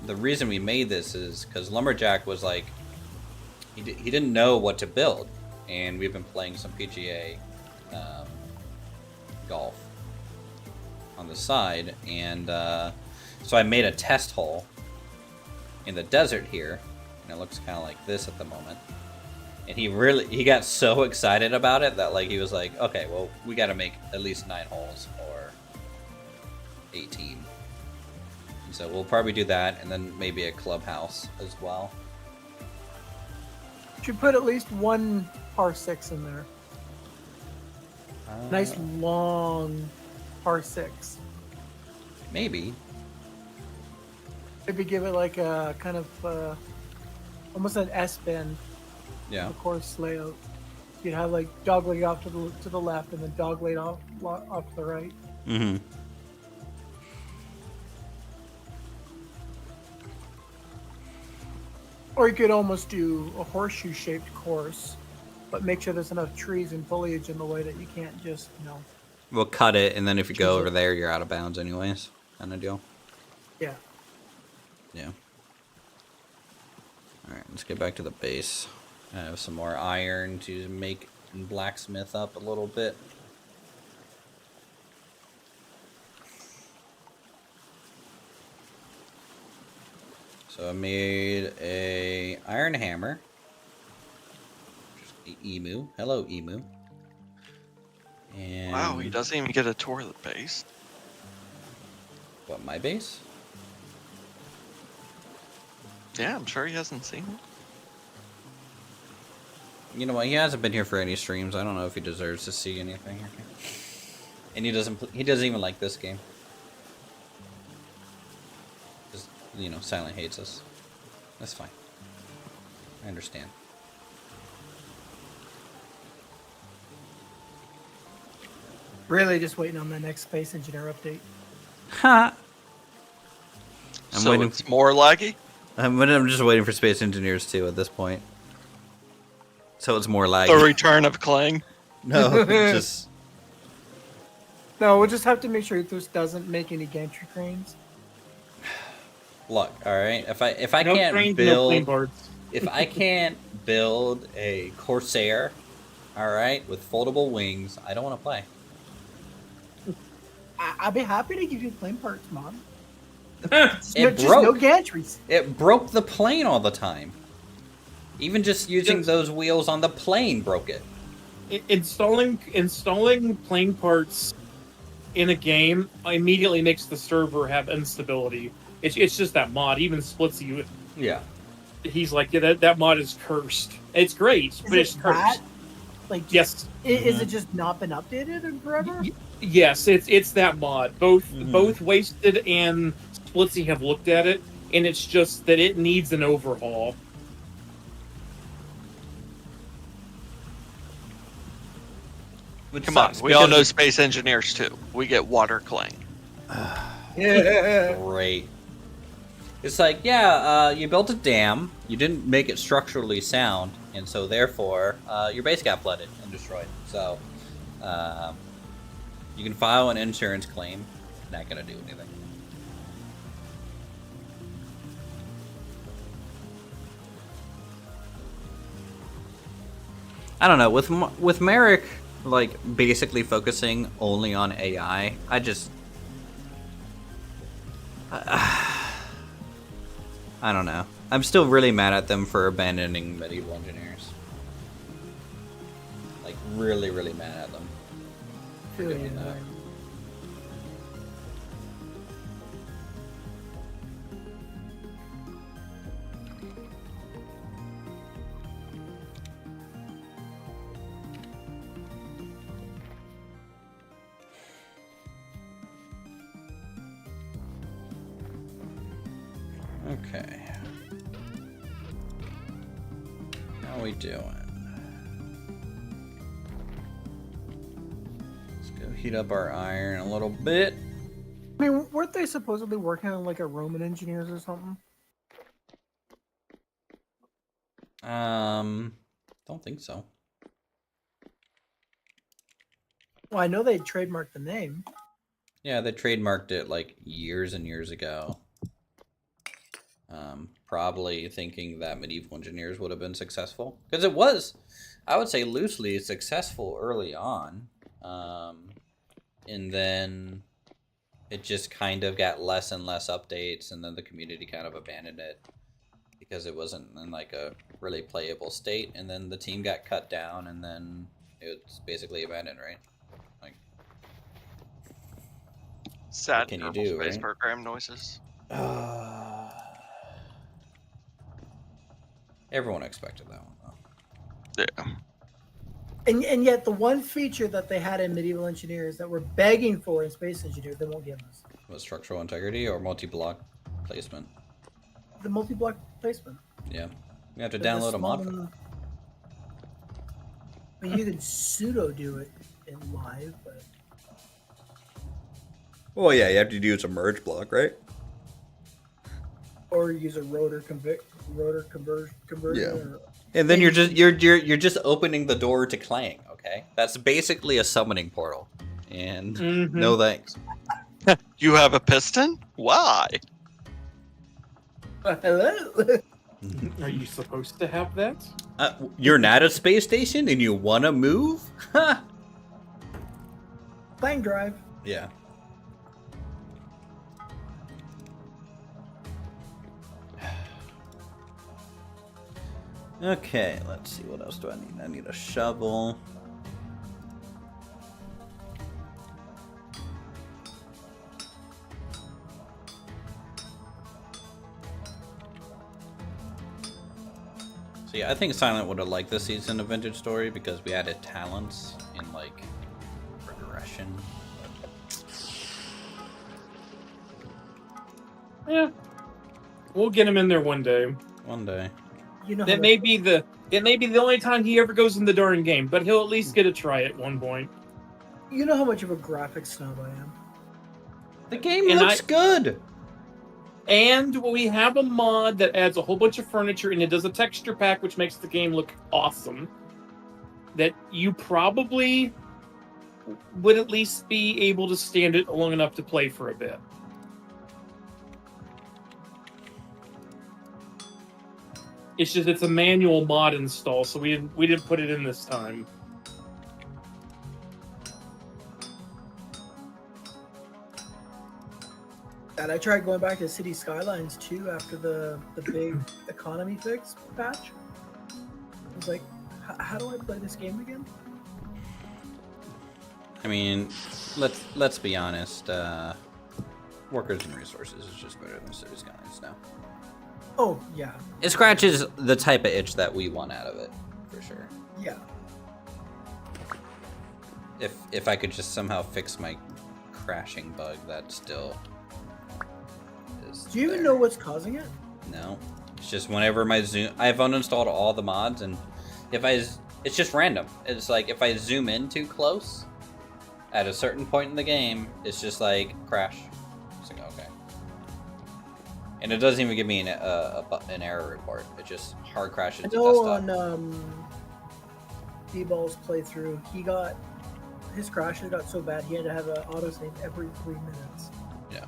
reason we made this is because Lumberjack was like, he didn't know what to build, and we've been playing some PGA golf on the side, and so I made a test hole in the desert here, and it looks kind of like this at the moment. And he got so excited about it that, like, he was like, okay, well, we got to make at least 9 holes or 18. And so we'll probably do that, and then maybe a clubhouse as well. Should put at least one par 6 in there. Nice long par 6. Maybe. Maybe give it like a kind of almost an S bend. Yeah. The course layout. You'd have like dogleg off to the left and then dogleg off to the right. Mm-hmm. Or you could almost do a horseshoe-shaped course, but make sure there's enough trees and foliage in the way that you can't just, you know. We'll cut it, and then if you go over there, you're out of bounds anyways, kind of deal. Yeah. Yeah. All right, let's get back to the base. I have some more iron to make and blacksmith up a little bit. So I made a iron hammer. Just the emu. Hello, emu. And Wow, he doesn't even get a tour of the base. what, my base? Yeah, I'm sure he hasn't seen it. You know what? He hasn't been here for any streams. I don't know if he deserves to see anything. And he doesn't. He doesn't even like this game. Just, you know, silently hates us. That's fine. I understand. Really just waiting on the next Space Engineer update. Ha! So waiting it's more laggy? I'm just waiting for Space Engineers 2 at this point. So it's more The laggy. return of Clang? No, just... No, we'll just have to make sure Uthris doesn't make any gantry cranes. Look, alright, if I No can't trains, no plane build... parts. If I can't build a Corsair, alright, with foldable wings, I don't want to play. I'd be happy to give you plane parts, Mom. It Just broke. no gantries. It broke the plane all the time. Even just using those wheels on the plane broke it. Installing plane parts in a game immediately makes the server have instability. It's just that mod. Even Splitsy, Yeah. he's like, yeah, that mod is cursed. It's great, but it's cursed. That? Like, Yes. Is it just not been updated in forever? Yes, it's that mod. Both Wasted and Splitsy have looked at it, and it's just that it needs an overhaul. Which Come on, sucks, we all know because- Space Engineers too. We get water Clang. Yeah. Great. It's like, yeah, you built a dam, you didn't make it structurally sound, and so therefore, your base got flooded and destroyed. So, you can file an insurance claim. Not gonna do anything. I don't know. With Merrick, like basically focusing only on AI, I just. I don't know. I'm still really mad at them for abandoning medieval engineers. Like, really, really mad at them. for Really doing that. annoying. Okay. How we doing? Let's go heat up our iron a little bit. I mean, weren't they supposedly working on like a Roman engineers or something? Don't think so. Well, I know they trademarked the name. Yeah, they trademarked it like years and years ago. Probably thinking that medieval engineers would have been successful. Because it was, I would say, loosely successful early on. And then it just kind of got less and less updates, and then the community kind of abandoned it because it wasn't in like a really playable state. And then the team got cut down, and then it's basically abandoned, right? Like, Sad can you Kerbal do, Space right? Program noises. Everyone expected that one, though. Yeah. And yet the one feature that they had in medieval engineers that we're begging for in space engineer, they won't give us. Was structural integrity or multi-block placement? The multi-block placement. Yeah. You have to The download a mod for small- that. I mean, you can pseudo do it in live, but Well, yeah, you have to use a merge block, right? or use a rotor conversion. Yeah. Or, And then you're just opening the door to Clang, okay? That's basically a summoning portal. And no thanks. You have a piston? Why? hello. Are you supposed to have that? You're not a space station and you want to move? Clang drive. Yeah. Okay, let's see. What else do I need? I need a shovel. So yeah, I think Silent would have liked this season of Vintage Story because we added talents and like progression. Yeah. We'll get him in there one day. One day. You know, That may be the only time he ever goes in the darn game, but he'll at least get a try at one point. You know how much of a graphics snob I am. The game And looks good. And we have a mod that adds a whole bunch of furniture, and it does a texture pack, which makes the game look awesome. That you probably would at least be able to stand it long enough to play for a bit. It's just it's a manual mod install, so we didn't put it in this time. And I tried going back to City Skylines 2 after the big economy fix patch. I was like, how do I play this game again? I mean, let's be honest. Workers and resources is just better than City Skylines now. Oh, yeah. It scratches the type of itch that we want out of it, for sure. Yeah. If I could just somehow fix my crashing bug, that still is. Do you even there. know what's causing it? No, it's just whenever my zoom. I've uninstalled all the mods, and it's just random. It's like if I zoom in too close, at a certain point in the game, it's just like crash. It's like okay, and it doesn't even give me an error report. It just hard crashes I to know desktop. on D-Ball's playthrough, his crashes got so bad he had to have an autosave every 3 minutes. Yeah.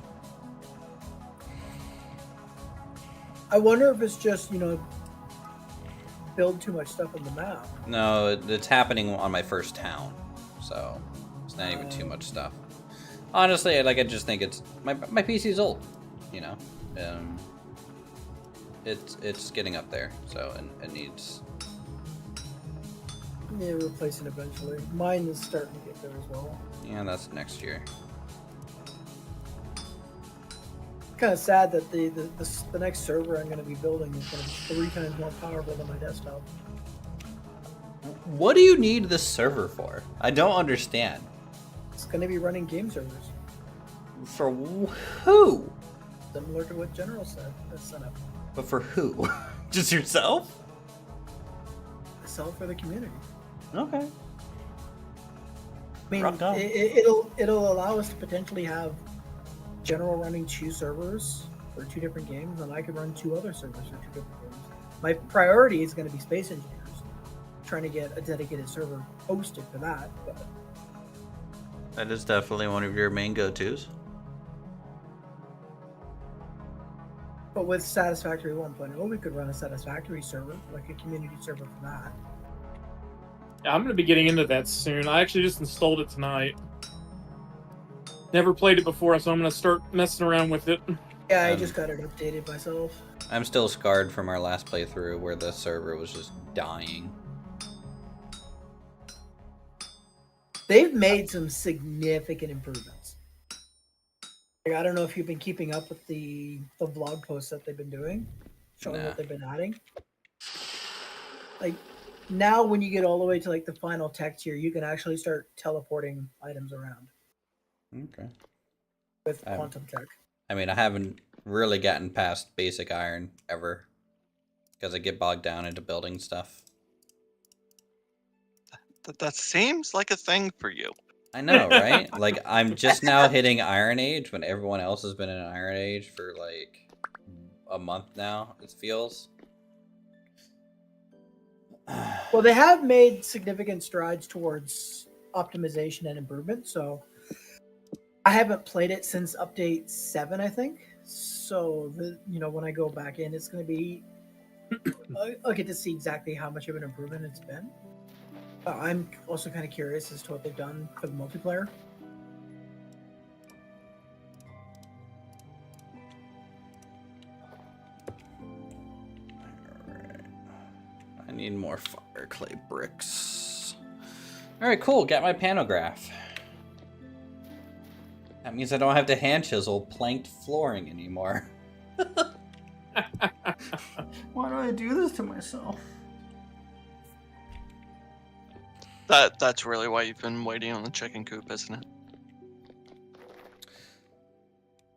I wonder if it's just, build too much stuff on the map. No, it's happening on my first town, so it's not even too much stuff. Honestly, I just think it's my PC's old, it's getting up there, so it needs. Yeah, replacing eventually. Mine is starting to get there as well. Yeah, that's next year. Kind of sad that the next server I'm going to be building is going to be 3 times more powerful than my desktop. What do you need this server for? I don't understand. It's going to be running game servers, For who? similar to what General said. That's set up. But for who? Just yourself? Sell for the community. Okay. I mean, Rock on. it'll allow us to potentially have General running 2 servers for 2 different games, and I could run 2 other servers for 2 different games. My priority is going to be Space Engineers, trying to get a dedicated server hosted for that. That is definitely one of your main go-tos. But with Satisfactory 1.0, we could run a Satisfactory server, like a community server for that. Yeah, I'm going to be getting into that soon. I actually just installed it tonight. Never played it before, so I'm going to start messing around with it. Yeah, I just got it updated myself. I'm still scarred from our last playthrough where the server was just dying. They've made some significant improvements. Like, I don't know if you've been keeping up with the vlog posts that they've been doing, showing Nah. what they've been adding. Like, now when you get all the way to like the final tech tier, you can actually start teleporting items around Okay. with quantum tech. I mean, I haven't really gotten past basic iron ever because I get bogged down into building stuff. That seems like a thing for you. I know, right? Like, I'm just now hitting Iron Age when everyone else has been in Iron Age for like a month now, it feels. Well, they have made significant strides towards optimization and improvement. So I haven't played it since update 7, I think. So when I go back in, it's going to be I'll get to see exactly how much of an improvement it's been. I'm also kind of curious as to what they've done for the multiplayer. I need more fire clay bricks. Alright, cool. Got my pantograph. That means I don't have to hand chisel planked flooring anymore. Why do I do this to myself? That's really why you've been waiting on the chicken coop, isn't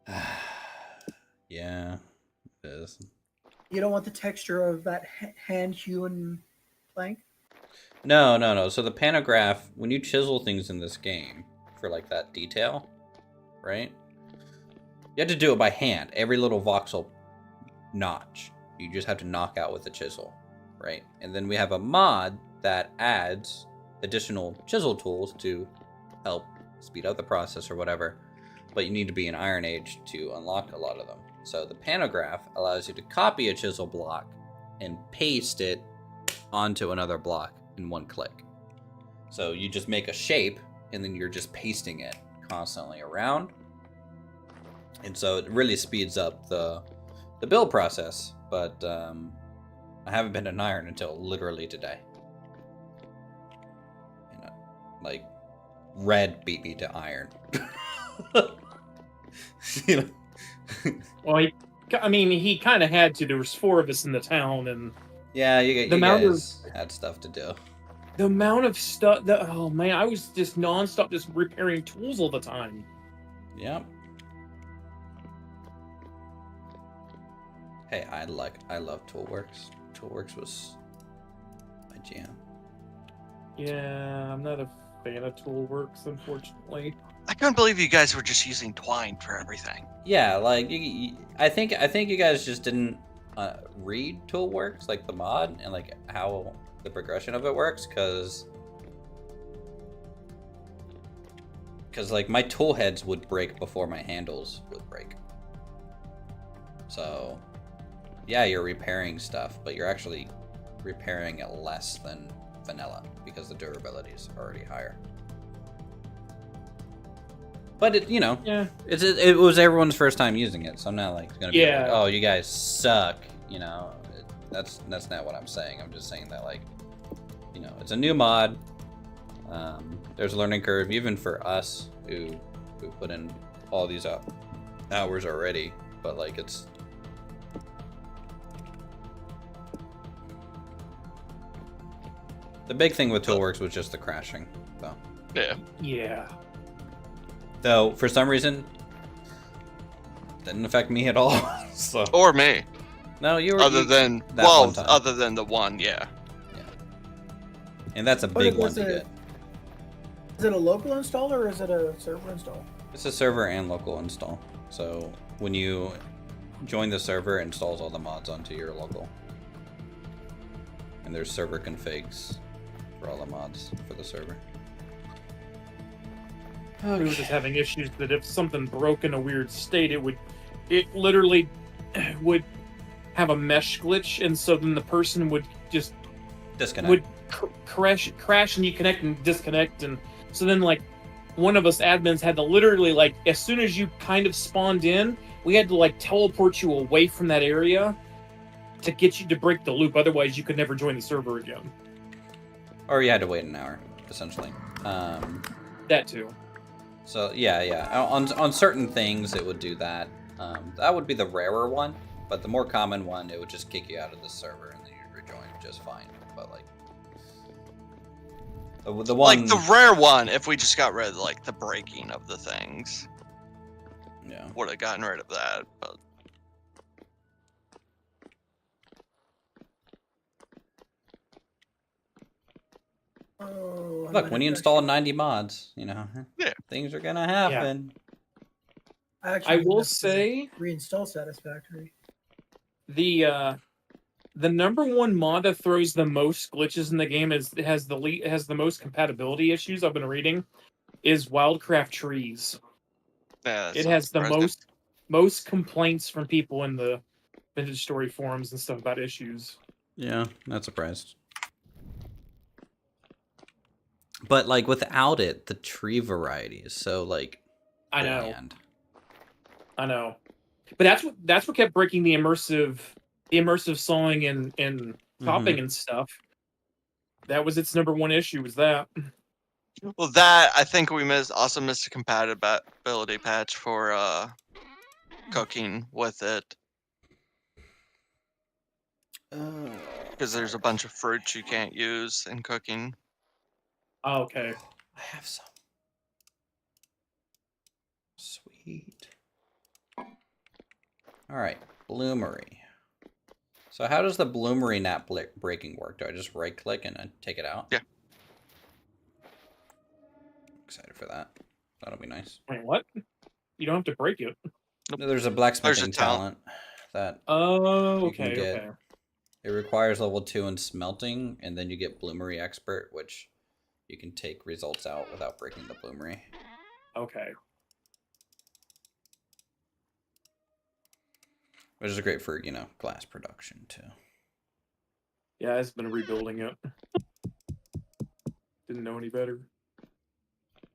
it? Yeah, it is. You don't want the texture of that hand-hewn plank? No. So the pantograph, when you chisel things in this game, for like that detail, right? You have to do it by hand. Every little voxel notch, you just have to knock out with a chisel, right? And then we have a mod that adds additional chisel tools to help speed up the process or whatever, but you need to be in Iron Age to unlock a lot of them. So the pantograph allows you to copy a chisel block and paste it onto another block in one click. So you just make a shape and then you're just pasting it constantly around. And so it really speeds up the build process, but I haven't been an iron until literally today. You know, like Red beat me to iron. You know? Well, he kind of had to. There was 4 of us in the town, and Yeah, you guys had stuff to do. the amount of stuff. Oh man, I was just nonstop, just repairing tools all the time. Yep. Hey, I love Toolworks. Toolworks was my jam. Yeah, I'm not a fan of Toolworks, unfortunately. I couldn't believe you guys were just using twine for everything. Yeah, like I think you guys just didn't read Toolworks, like the mod and like how the progression of it works, because like my tool heads would break before my handles would break. So yeah, you're repairing stuff, but you're actually repairing it less than vanilla because the durability is already higher. But it, you know, Yeah. it was everyone's first time using it, so I'm not like gonna be Yeah. like, oh, you guys suck. You know, that's not what I'm saying. I'm just saying that, like, you know, it's a new mod. There's a learning curve even for us who put in all these hours already. But like, it's the big thing with Toolworks was just the crashing, though. Yeah. Yeah. Though for some reason, didn't affect me at all. So Or me. no, you were Other than that one time. other than the one, yeah. And that's a But big it one was to a- get. Is it a local install or is it a server install? It's a server and local install. So when you join the server, it installs all the mods onto your local. And there's server configs for all the mods for the server. We were just having issues that if something broke in a weird state, it literally would have a mesh glitch, and so then the person would just Disconnect. crash, and you connect and disconnect, and so then like one of us admins had to literally, like, as soon as you kind of spawned in, we had to like teleport you away from that area to get you to break the loop. Otherwise, you could never join the server again. Or you had to wait an hour, essentially. That too. So yeah. On certain things, it would do that. That would be the rarer one, but the more common one, it would just kick you out of the server and then you'd rejoin just fine. But like the one, Like the rare one, if we just got rid of like the breaking of the things, yeah. would have gotten rid of that. But Oh, I'm Look, gonna when you crash. install 90 mods, you know, Yeah. things are gonna happen. Actually, I I'm will gonna say reinstall Satisfactory. the number one mod that throws the most glitches in the game has the most compatibility issues I've been reading is Wildcraft Trees. yeah, It has the most complaints from people in the Vintage Story forums and stuff about issues. Yeah, not surprised. But like without it, the tree variety is so like I know, bland. I know, but that's what kept breaking the immersive sawing and chopping and stuff. That was its number one issue. Was that? Well, that I think we also missed a compatibility patch for cooking with it, because there's a bunch of fruits you can't use in cooking. Oh, okay. I have some. Sweet. All right, bloomery. So how does the bloomery not breaking work? Do I just right click and take it out? Yeah. Excited for that. That'll be nice. Wait, what? You don't have to break it. There's a blacksmithing talent. that Oh, you can okay, get. okay. It requires level 2 in smelting, and then you get Bloomery Expert, which you can take results out without breaking the Bloomery. Okay. Which is great for, glass production, too. Yeah, I've been rebuilding it. Didn't know any better.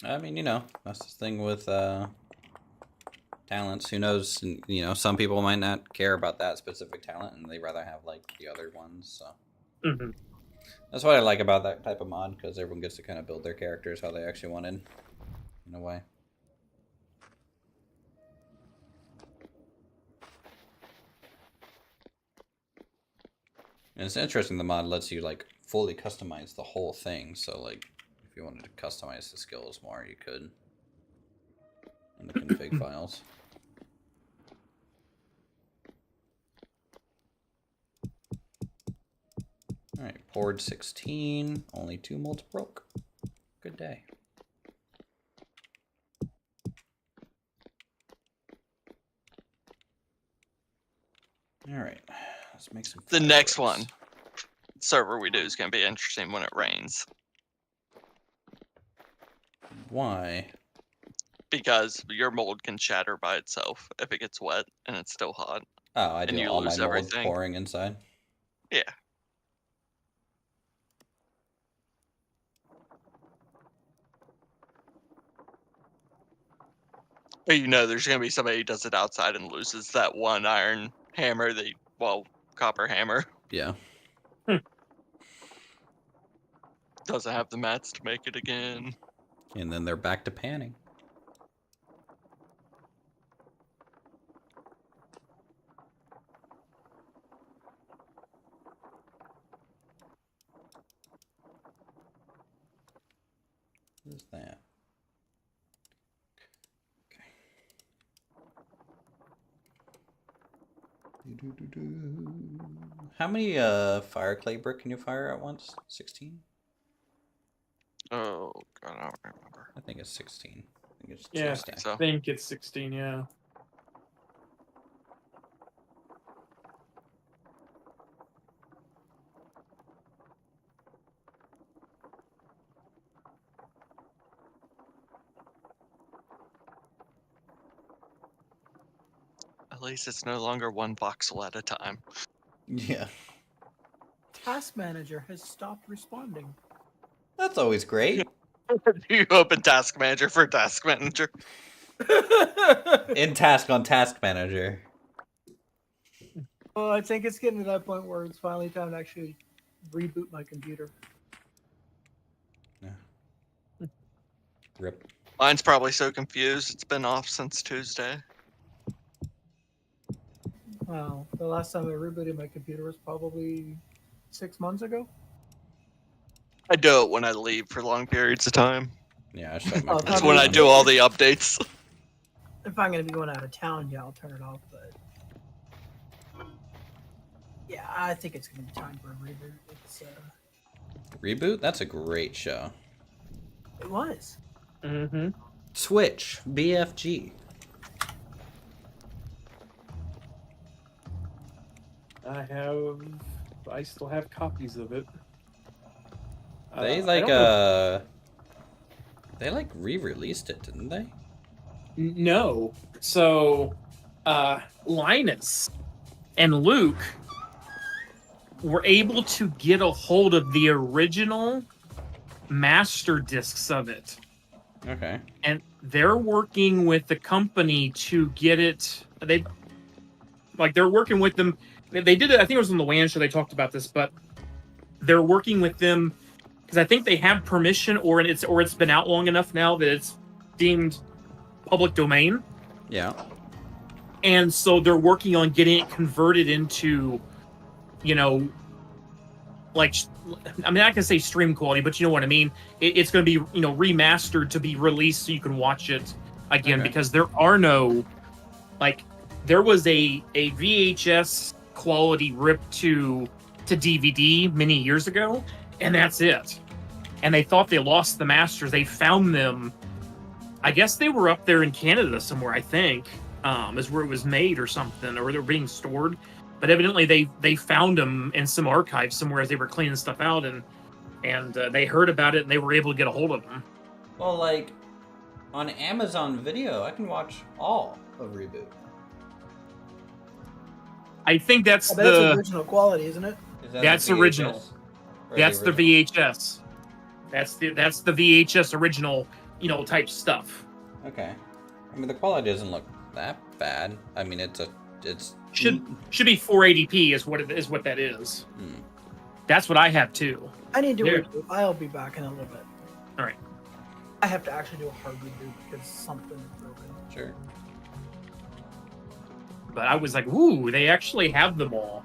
I mean, that's the thing with talents. Who knows? And, some people might not care about that specific talent, and they rather have, like, the other ones, so. Mm-hmm. That's what I like about that type of mod, because everyone gets to kind of build their characters how they actually wanted, in a way. And it's interesting, the mod lets you, like, fully customize the whole thing, so, like, if you wanted to customize the skills more, you could in the config files. Alright, poured 16, only 2 molds broke. Good day. Alright, let's make some The next fireworks. one server we do is going to be interesting when it rains. Why? Because your mold can shatter by itself if it gets wet and it's still hot. Oh, I And do you all my lose mold everything. pouring inside. Yeah. But there's going to be somebody who does it outside and loses that one iron hammer, copper hammer. Yeah. Doesn't have the mats to make it again. And then they're back to panning. What is that? Okay. How many fire clay brick can you fire at once? 16? Oh, God, I don't remember. I think it's 16. I think it's Yeah, two stack. So. I think it's 16, yeah. At least it's no longer one voxel at a time. Yeah. Task Manager has stopped responding. That's always great. You open Task Manager for Task Manager. In task on Task Manager. Well, I think it's getting to that point where it's finally time to actually reboot my computer. Yeah. Rip. Mine's probably so confused. It's been off since Tuesday. Wow, the last time I rebooted my computer was probably 6 months ago. I do it when I leave for long periods of time. Yeah, I shut my Oh, That's computer when I down. do all the updates. If I'm going to be going out of town, yeah, I'll turn it off, but... Yeah, I think it's going to be time for a reboot. It's, Reboot? That's a great show. it was. Mm-hmm. Switch. BFG. I still have copies of it. They I don't know they re-released it, didn't they? No. So, Linus and Luke were able to get a hold of the original master discs of it. Okay. And they're working with the company to get it. They're working with them. They did it. I think it was on the WAN show. They talked about this, but they're working with them because I think they have permission, or it's been out long enough now that it's deemed public domain. Yeah. And so they're working on getting it converted into, like, I mean, I can say stream quality, but you know what I mean? It's going to be, remastered to be released so you can watch it again, Okay. because there are no, like, there was a VHS quality rip to DVD many years ago, and that's it. And they thought they lost the masters. They found them, I guess they were up there in Canada somewhere, I think, is where it was made or something, or they're being stored. But evidently they found them in some archives somewhere as they were cleaning stuff out, and they heard about it and they were able to get a hold of them. Well, like on Amazon Video, I can watch all of Reboot. I think that's But that's original quality, isn't it? Is that That's the VHS? original. Or That's the original? VHS. That's the VHS original, type stuff. Okay. I mean, the quality doesn't look that bad. I mean, it's Should be 480p is what that is. Hmm. That's what I have too. I need to There. reboot. I'll be back in a little bit. All right. I have to actually do a hard reboot because something is broken. Sure. But I was like, ooh, they actually have them all.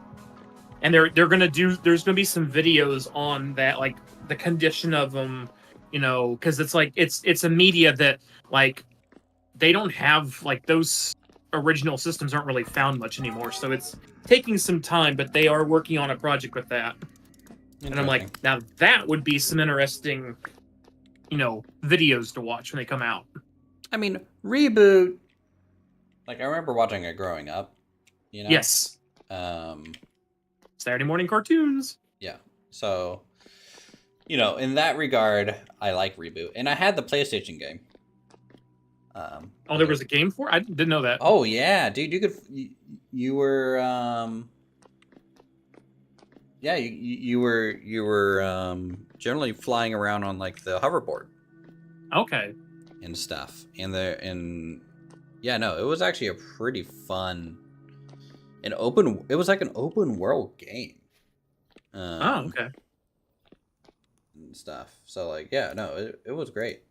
And there's gonna be some videos on that, like the condition of them, because it's like it's a media that like they don't have, like those original systems aren't really found much anymore. So it's taking some time, but they are working on a project with that. And I'm like, now that would be some interesting, videos to watch when they come out. I mean, Reboot. Like, I remember watching it growing up. Yes. Saturday morning cartoons. Yeah. So, in that regard, I like Reboot, and I had the PlayStation game. There was a game for it? I didn't know that. Oh yeah, dude, you could. You were. Yeah, you were generally flying around on like the hoverboard. Okay. And stuff, yeah, no, it was actually a pretty fun. It was like an open world game. Okay. And stuff. So like, yeah, no, it was great.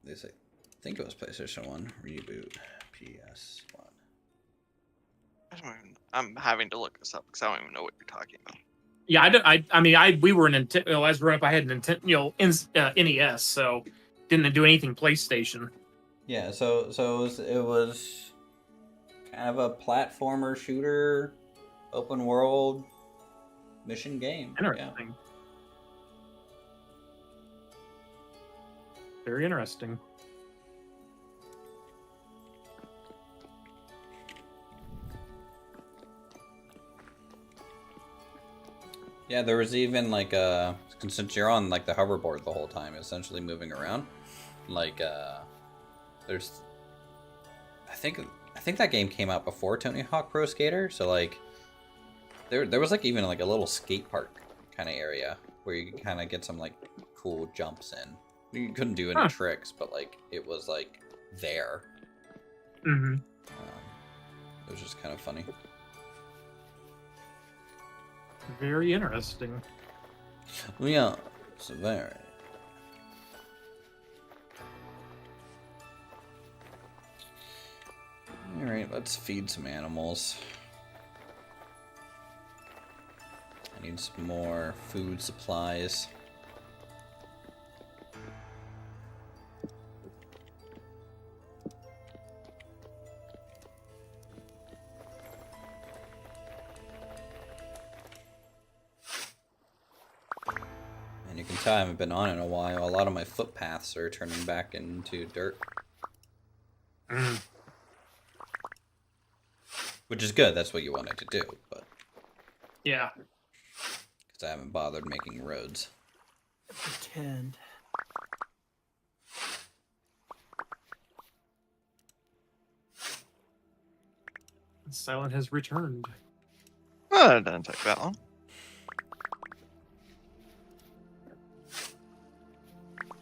I think it was PlayStation 1 Reboot PS1. I'm having to look this up because I don't even know what you're talking about. Yeah, we were in Nintendo. As growing up, I had Nintendo, NES, so didn't do anything PlayStation. Yeah, so it was kind of a platformer shooter, open world mission game. Interesting. Yeah. Very interesting. Yeah, there was even like since you're on like the hoverboard the whole time, essentially moving around, like there's I think that game came out before Tony Hawk Pro Skater, so like there was like even like a little skate park kind of area where you could kind of get some like cool jumps in. You couldn't do any tricks, but like it was like there. Mm-hmm. It was just kind of funny. Very interesting. Yeah, so very. All right, let's feed some animals. I need some more food supplies. And you can tell I haven't been on in a while. A lot of my footpaths are turning back into dirt. Which is good, that's what you wanted to do, but... Yeah. Because I haven't bothered making roads. Pretend. Silent has returned. Oh, it doesn't take that long.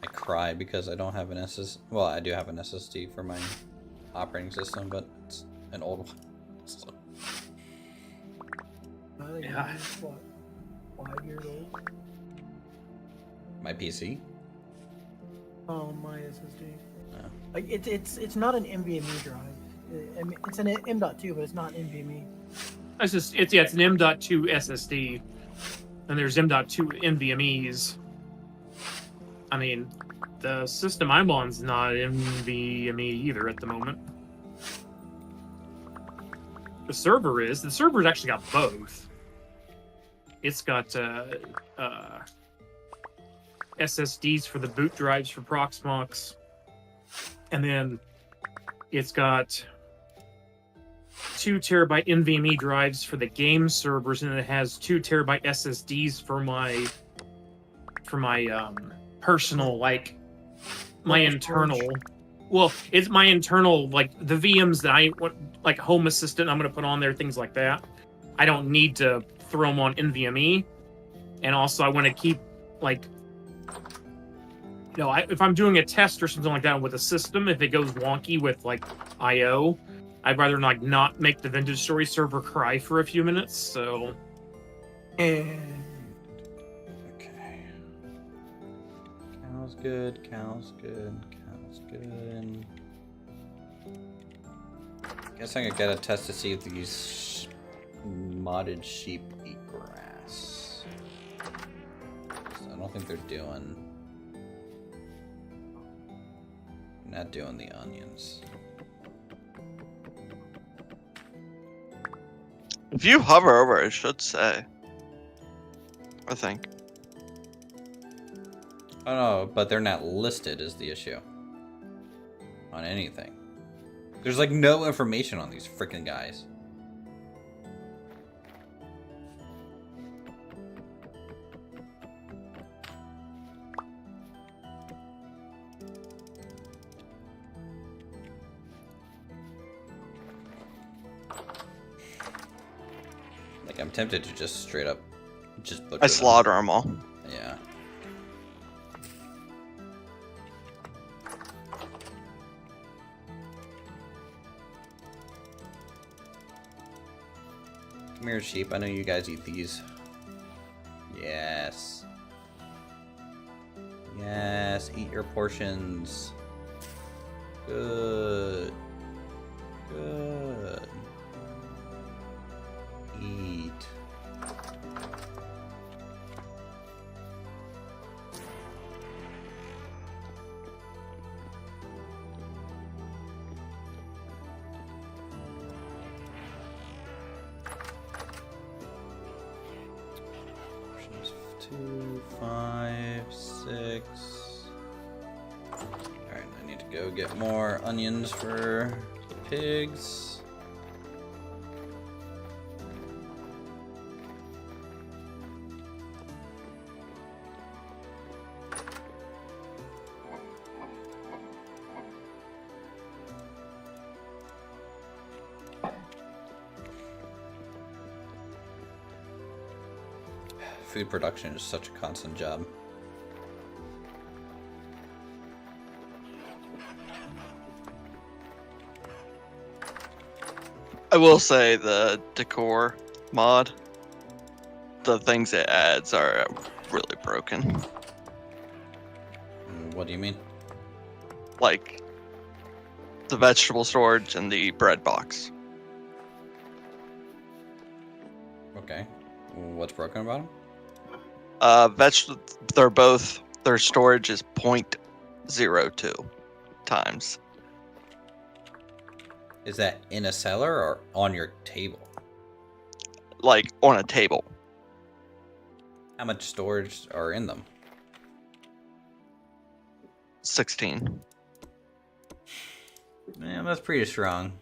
I cry because I don't have an SSD. Well, I do have an SSD for my operating system, but it's an old one. So. I think Yeah. it's, what, 5 years old? My PC? Oh, my SSD. Oh. Like it's not an NVMe drive. It's an M.2, but it's not NVMe. It's an M.2 SSD, and there's M.2 NVMe's. I mean, the system I'm on's not NVMe either at the moment. The server is. The server's actually got both. It's got SSDs for the boot drives for Proxmox. And then it's got 2 terabyte NVMe drives for the game servers, and it has 2 terabyte SSDs for my personal, like my internal. Well, it's my internal, like the VMs that I want, like Home Assistant. I'm gonna put on there, things like that. I don't need to throw them on NVMe, and also I want to keep like. If I'm doing a test or something like that with a system, if it goes wonky with like I/O, I'd rather not make the Vintage Story server cry for a few minutes. So, And Okay. Cow's good. Cow's good. Cow's good. Guess I could get a test to see if these modded sheep eat grass. So I don't think they're doing. Not doing the onions. If you hover over, it should say. I think. Oh no, but they're not listed is the issue. On anything. There's like no information on these freaking guys. Like I'm tempted to just straight up just butcher I them. slaughter them all. Yeah. Come here, sheep. I know you guys eat these. Yes. Yes, eat your portions. Good. Good. Eat. Portions 2, 5, 6. Alright, I need to go get more onions for the pigs. Food production is such a constant job. I will say the decor mod, the things it adds are really broken. What do you mean? Like the vegetable storage and the bread box. Okay. What's broken about them? Their storage is 0.02 times. Is that in a cellar or on your table? Like on a table. How much storage are in them? 16. Man, that's pretty strong.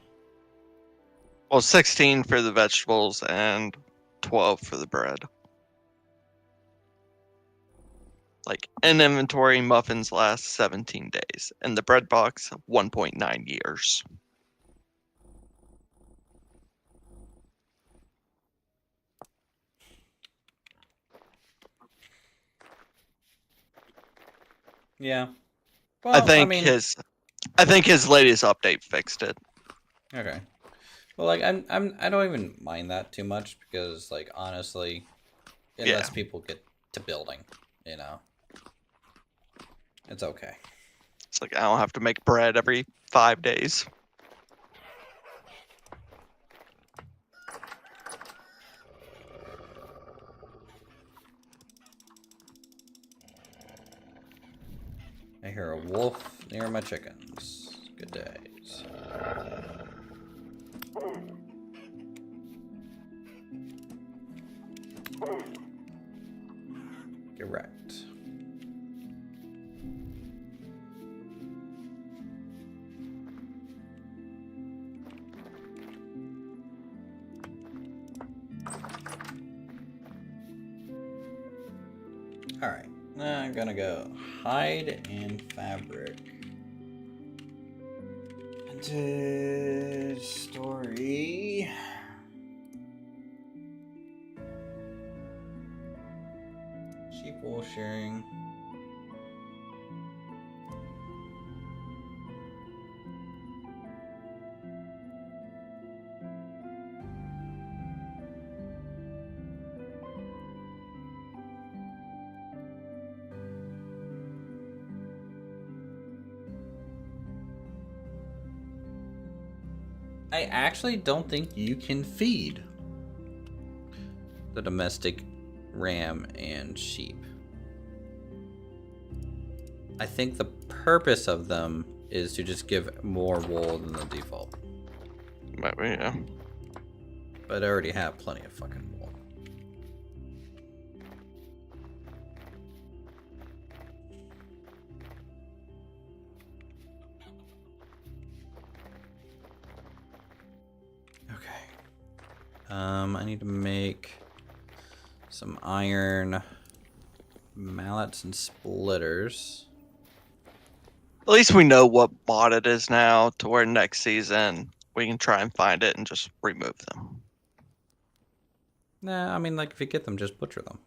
Well, 16 for the vegetables and 12 for the bread. Like, in inventory, muffins last 17 days, and the bread box, 1.9 years. Yeah. I Well, think mean, his latest update fixed it. Okay. Well, like I don't even mind that too much because, like, honestly, it lets people get to building. You know, it's okay. It's like I don't have to make bread every 5 days. I hear a wolf near my chickens. Good days. Get wrecked. Alright, now I'm gonna go hide and fabric. Into story. Sheep wool sharing. I actually don't think you can feed the domestic ram and sheep. I think the purpose of them is to just give more wool than the default. But yeah. But I already have plenty of fucking wool. I need to make some iron mallets and splitters. At least we know what bot it is now, to where next season we can try and find it and just remove them. Nah, I mean, like, if you get them, just butcher them.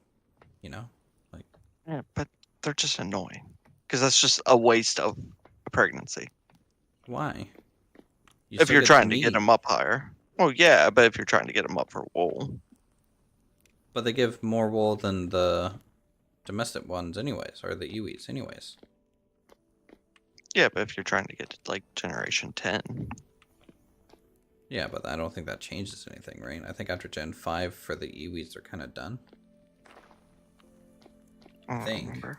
You know? Like, Yeah, but they're just annoying. Because that's just a waste of a pregnancy. why? You If still you're get trying the to get meat, them up higher. Well, yeah, but if you're trying to get them up for wool. But they give more wool than the domestic ones anyways, or the Iwis anyways. Yeah, but if you're trying to get to, like, generation 10. Yeah, but I don't think that changes anything, right? I think after Gen 5 for the Iwis, they're kind of done. I don't Think. remember.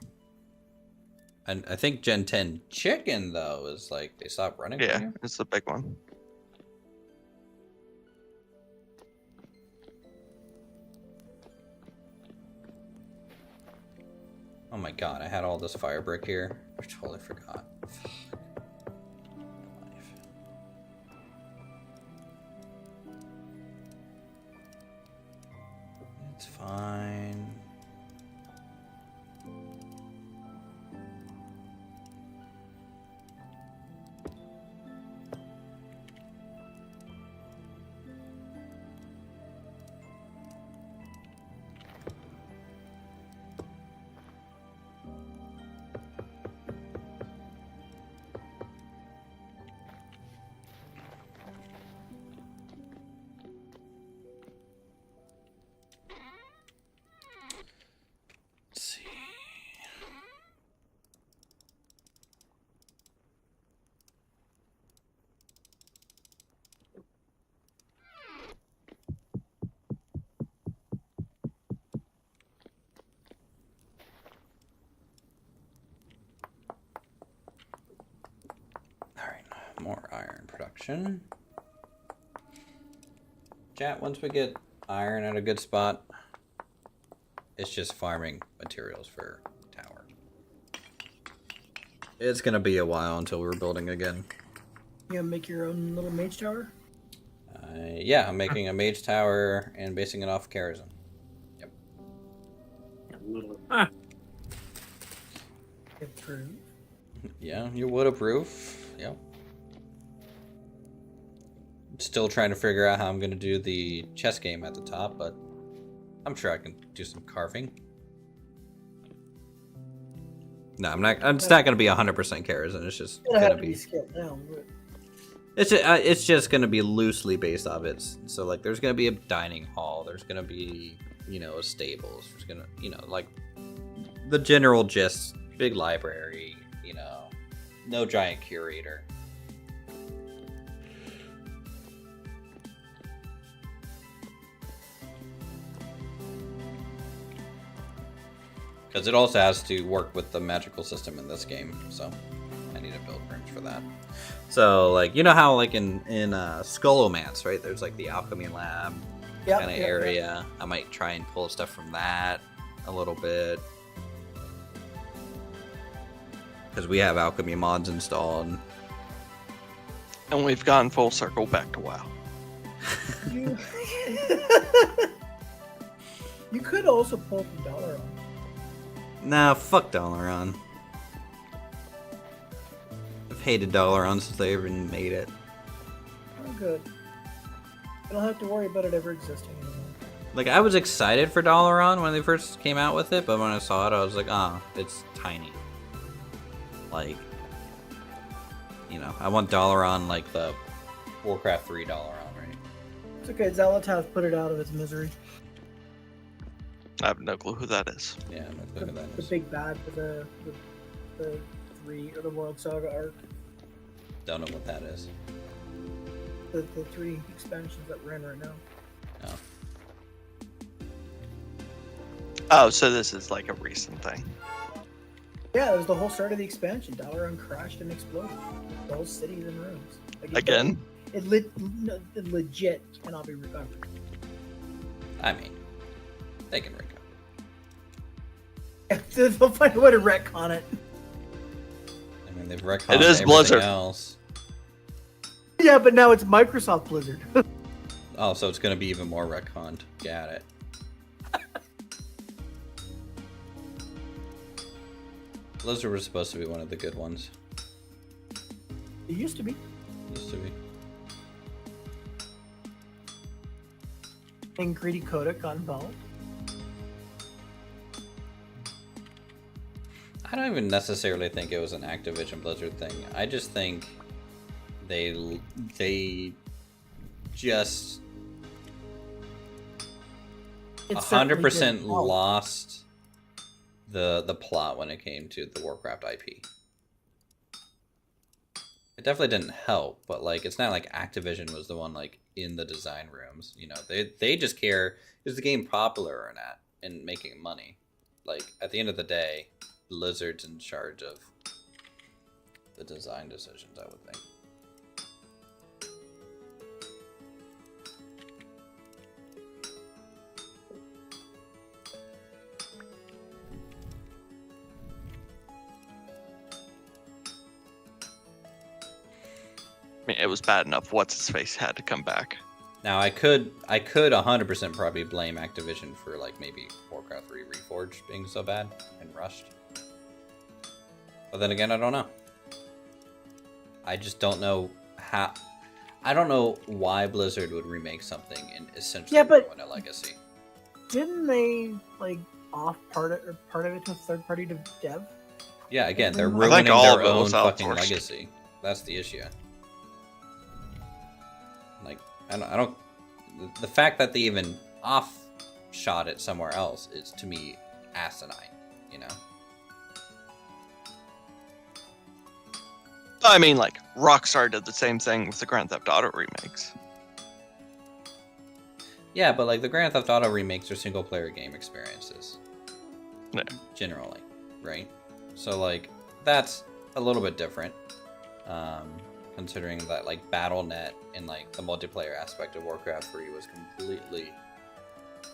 And I think Gen 10 chicken, though, is like, they stop running for Yeah, you. it's the big one. Oh my god, I had all this fire brick here. I totally forgot. Fuck. Life. It's fine. Let's see. Alright, more iron production. Chat, once we get iron at a good spot, it's just farming materials for tower. It's gonna be a while until we're building again. You gonna make your own little mage tower? Yeah, I'm making a mage tower and basing it off Karazhan. Yep. Approve. Yeah, you would approve. Yep. Still trying to figure out how I'm gonna do the chess game at the top, but I'm sure I can do some carving. No, I'm not. It's not gonna be 100% Karazhan. It's just It'll have gonna to be be. scaled down. But... It's just gonna be loosely based off it. So like, there's gonna be a dining hall. There's gonna be, you know, a stables. There's gonna, you know, like the general gist. Big library. You know, no giant curator. Because it also has to work with the magical system in this game, so I need to build rooms for that. So, like, you know how, like, in Skullomance, right? There's, like, the alchemy lab kind of area. I might try and pull stuff from that a little bit. Because we have alchemy mods installed. And we've gone full circle back to WoW. You could also pull from Dalaran. Nah, fuck Dalaran. I've hated Dalaran since they even made it. Oh, good. I don't have to worry about it ever existing anymore. Like, I was excited for Dalaran when they first came out with it, but when I saw it, I was like, it's tiny. Like, you know, I want Dalaran like the Warcraft 3 Dalaran, right? It's okay, Xalatath put it out of its misery. I have no clue who that is. Yeah, I'm not looking at The that. big bad for the 3 or the World Saga arc. Don't know what that is. The 3 expansions that we're in right now. Oh. Oh, so this is like a recent thing. Yeah, it was the whole start of the expansion. Dalaran crashed and exploded. The whole city is in ruins. Like, Again? It legit cannot be recovered. I mean, they can recover. They'll find a way to retcon it. I mean, they've retconned It is everything Blizzard. else. Yeah, but now it's Microsoft Blizzard. Oh, so it's gonna be even more retconned. Got it. Blizzard was supposed to be one of the good ones. It used to be. Used to be. And Greedy Kodak got involved. I don't even necessarily think it was an Activision Blizzard thing. I just think they just It certainly 100% didn't help. lost the plot when it came to the Warcraft IP. It definitely didn't help, but like it's not like Activision was the one like in the design rooms. You know, they just care, is the game popular or not and making money. Like at the end of the day, Blizzard's in charge of the design decisions, I would think. I mean, it was bad enough. What's his face had to come back. Now I could 100% probably blame Activision for like maybe Warcraft 3 Reforged being so bad and rushed. But then again, I don't know. I just don't know how. I don't know why Blizzard would remake something and essentially ruin a legacy. Didn't they like off part of it to a third party to dev? Yeah, again, they're I think ruining all their of it own was fucking outsourced. legacy. That's the issue. Like, I don't. The fact that they even shot it somewhere else is to me asinine. You know. I mean, like, Rockstar did the same thing with the Grand Theft Auto remakes. Yeah, but like the Grand Theft Auto remakes are single player game experiences. Yeah. Generally, right? So like that's a little bit different. Considering that like BattleNet and like the multiplayer aspect of Warcraft 3 was completely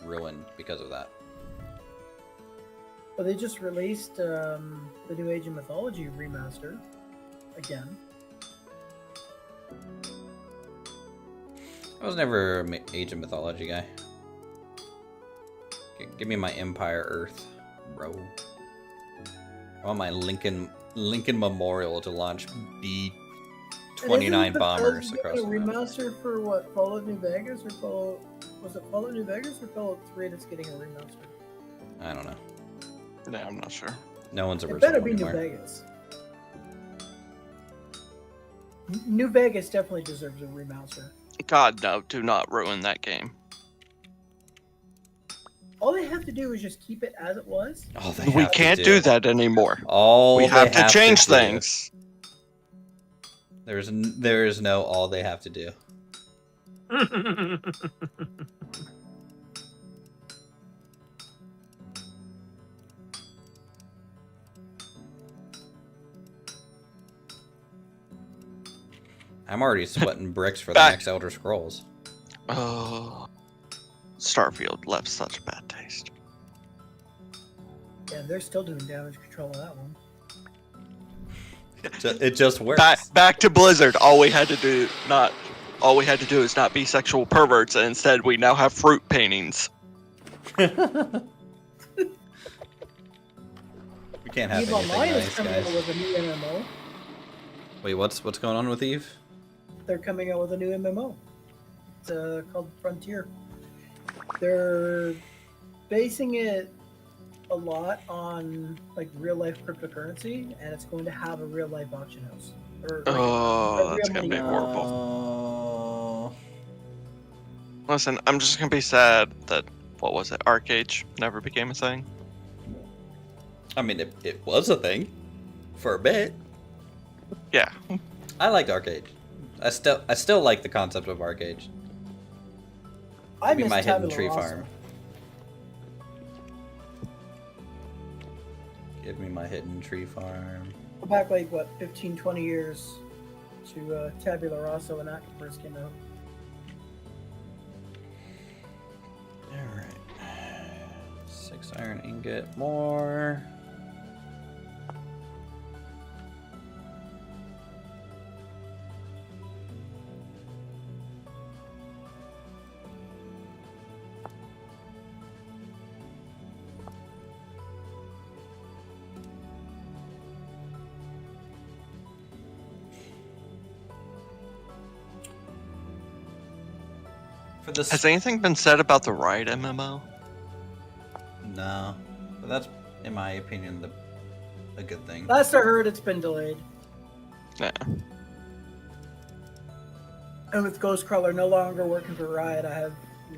ruined because of that. But they just released the New Age of Mythology remaster again. I was never an Age of Mythology guy. Give me my Empire Earth, bro. I want my Lincoln Memorial to launch B-29 bombers across the map. Remaster for what? Fallout New Vegas or Fallout? Was it Fallout New Vegas or Fallout 3 that's getting a remaster? I don't know. Yeah, I'm not sure. No one's It original better be anymore. New Vegas. New Vegas definitely deserves a remaster. God, no, do not ruin that game. All they have to do is just keep it as it was. All they We have to can't do that anymore. All We they have to change do- things. There is no all they have to do. I'm already sweating bricks for the Back- next Elder Scrolls. Oh, Starfield left such a bad taste. Yeah, they're still doing damage control on that one. It just works. Back to Blizzard. All we had to do is not be sexual perverts, and instead we now have fruit paintings. Can't have Eve anything Online is nice, coming out guys. with a new MMO. Wait, what's going on with Eve? They're coming out with a new MMO. It's called Frontier. They're basing it a lot on like real life cryptocurrency, and it's going to have a real life auction house. Or, like, Oh, a that's real gonna be money- horrible. Oh. Listen, I'm just gonna be sad that what was it? Arcade never became a thing. I mean, it was a thing for a bit. Yeah. I liked Arcade. I still like the concept of Arcade. I Be miss my hidden Tabula tree Rasa. farm. Give me my hidden tree farm. Go back like what 15, 20 years to Tabula Rasa when that first came out. Alright. 6 iron ingot more. For this, Has anything been said about the Riot MMO? no, but that's, in my opinion, a good thing. Last I heard, it's been delayed. Yeah. And with Ghostcrawler no longer working for Riot, I have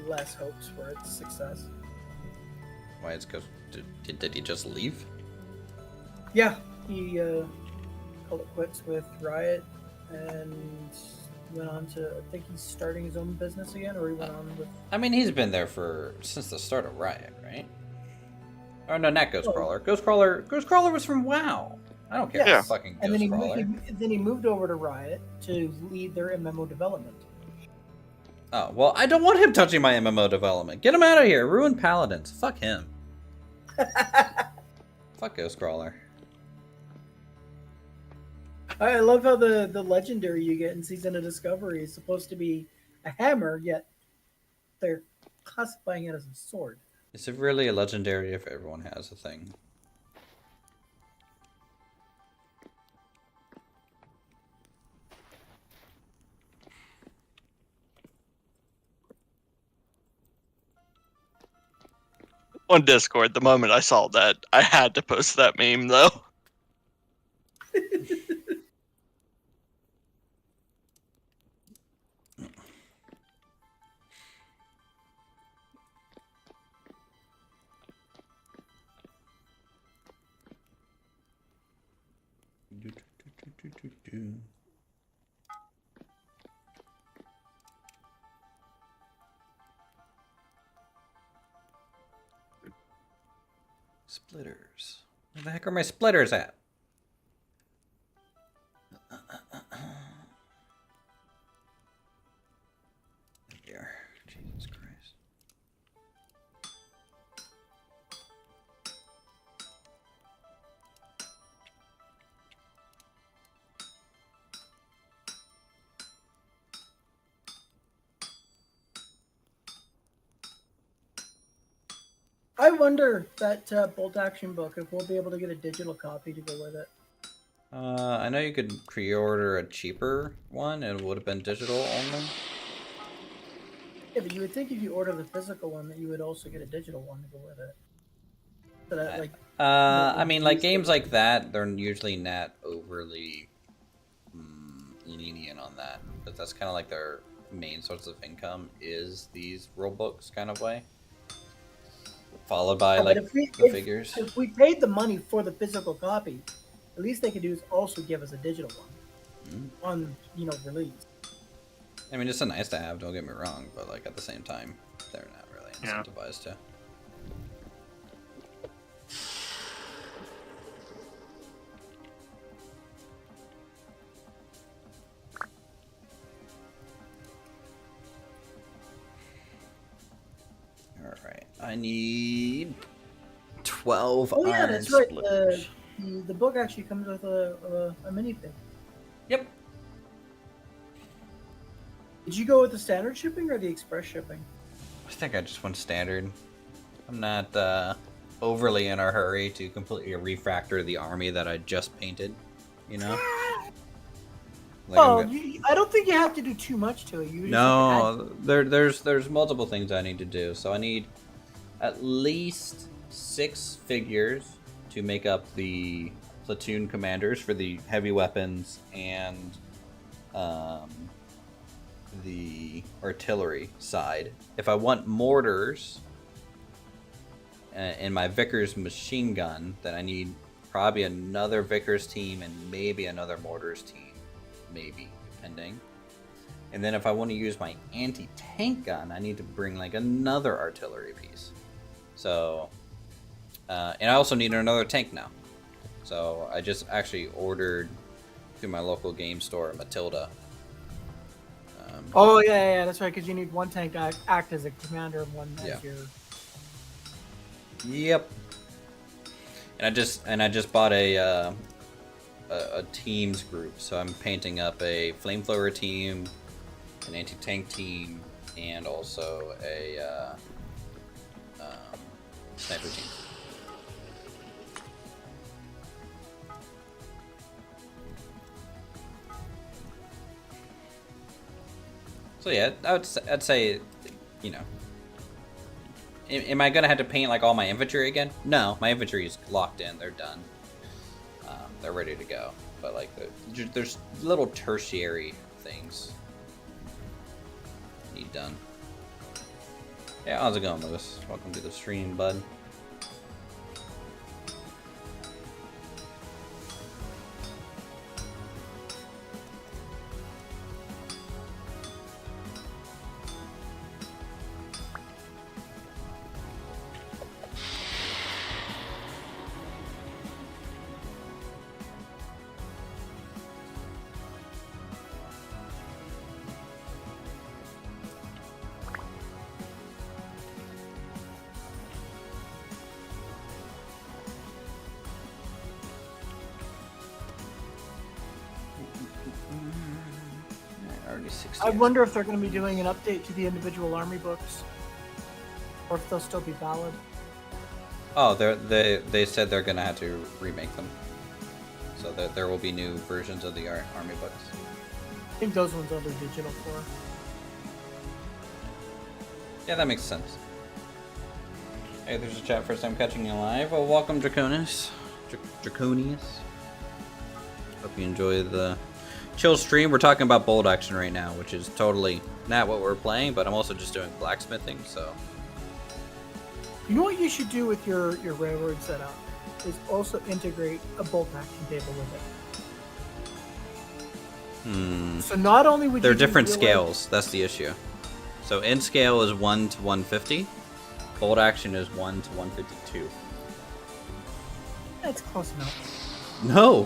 less hopes for its success. Why it's because did he just leave? Yeah, he called it quits with Riot and went on to, I think he's starting his own business again, or he went on with... I mean, he's been there since the start of Riot, right? Oh no, not Ghostcrawler. Ghostcrawler was from WoW. I don't care Yes. about fucking And then Ghostcrawler. he moved over to Riot to lead their MMO development. Oh well, I don't want him touching my MMO development. Get him out of here. Ruin Paladins. Fuck him. Fuck Ghostcrawler. I love how the legendary you get in Season of Discovery is supposed to be a hammer, yet they're classifying it as a sword. Is it really a legendary if everyone has a thing? On Discord, the moment I saw that, I had to post that meme though. Splitters. Where the heck are my splitters at? There. Jesus Christ. I wonder that bolt action book, if we'll be able to get a digital copy to go with it. I know you could pre-order a cheaper one. It would have been digital only. Yeah, but you would think if you order the physical one that you would also get a digital one to go with it. So that, like, I mean, like games like that, they're usually not overly lenient on that, but that's kind of like their main source of income is these rule books kind of way, followed by but like if we, the figures. If we paid the money for the physical copy, at least they could do is also give us a digital one on, release. I mean, it's a nice to have. Don't get me wrong, but like at the same time, they're not really Yeah. incentivized to. All right, I need 12 Oh yeah, iron that's right. splitters. The book actually comes with a minifig. Yep. Did you go with the standard shipping or the express shipping? I think I just went standard. I'm not overly in a hurry to completely refactor the army that I just painted. You know. Like Well, I don't think you have to do too much to it. You just have to No, there's multiple things I need to do. So I need at least 6 figures to make up the platoon commanders for the heavy weapons and the artillery side. If I want mortars in my Vickers machine gun, then I need probably another Vickers team and maybe another mortars team. Maybe, depending. And then if I want to use my anti-tank gun, I need to bring like another artillery piece. So, and I also need another tank now. So I just actually ordered through my local game store Matilda. Oh yeah, that's right. Because you need one tank to act as a commander and one as your. Yep. And I just bought a teams group, so I'm painting up a flamethrower team, an anti-tank team, and also a sniper team. So yeah, I'd say, you know, am I gonna have to paint like all my infantry again? No, my infantry is locked in; they're done. They're ready to go. But like, there's little tertiary things need done. Yeah, how's it going, Lewis? Welcome to the stream, bud. I wonder if they're going to be doing an update to the individual army books, or if they'll still be valid. Oh, they said they're gonna have to remake them, so that there will be new versions of the army books. I think those ones are digital for. Yeah, that makes sense. Hey, there's a chat. First time catching you live. Well, welcome, Draconius. Draconius. Hope you enjoy the chill stream. We're talking about bolt action right now, which is totally not what we're playing, but I'm also just doing blacksmithing, so. You know what you should do with your railroad setup is also integrate a bolt action table with it. So not only would they're you do different real scales. That's the issue. So in scale is 1 to 150. Bolt action is 1 to 152. That's close enough. No,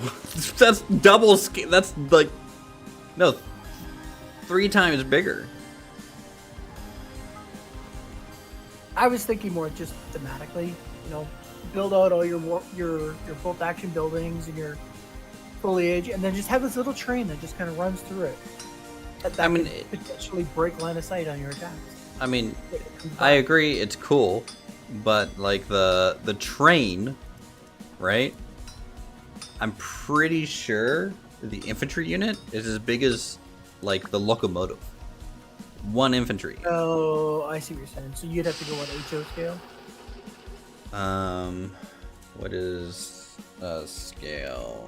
that's double scale. That's like, no, 3 times bigger. I was thinking more just thematically, you know, build out all your bolt action buildings and your foliage, and then just have this little train that just kind of runs through it. That I mean, could potentially break line of sight on your attacks. I mean, I agree, it's cool, but like the train, right? I'm pretty sure the infantry unit is as big as like the locomotive. 1 infantry. Oh, I see what you're saying. So you'd have to go on HO scale? What is scale?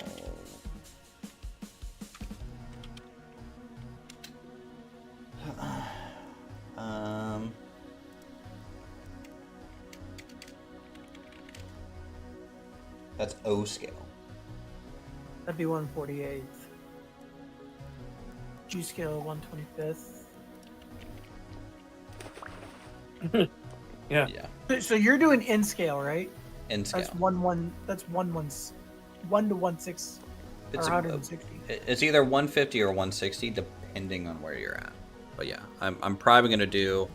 That's O scale. That'd be 148th. G scale 125th. Yeah. So you're doing in scale, right? In scale. That's 1 to 1/6 or 160. It's either 150 or 160, depending on where you're at. But yeah, I'm probably gonna do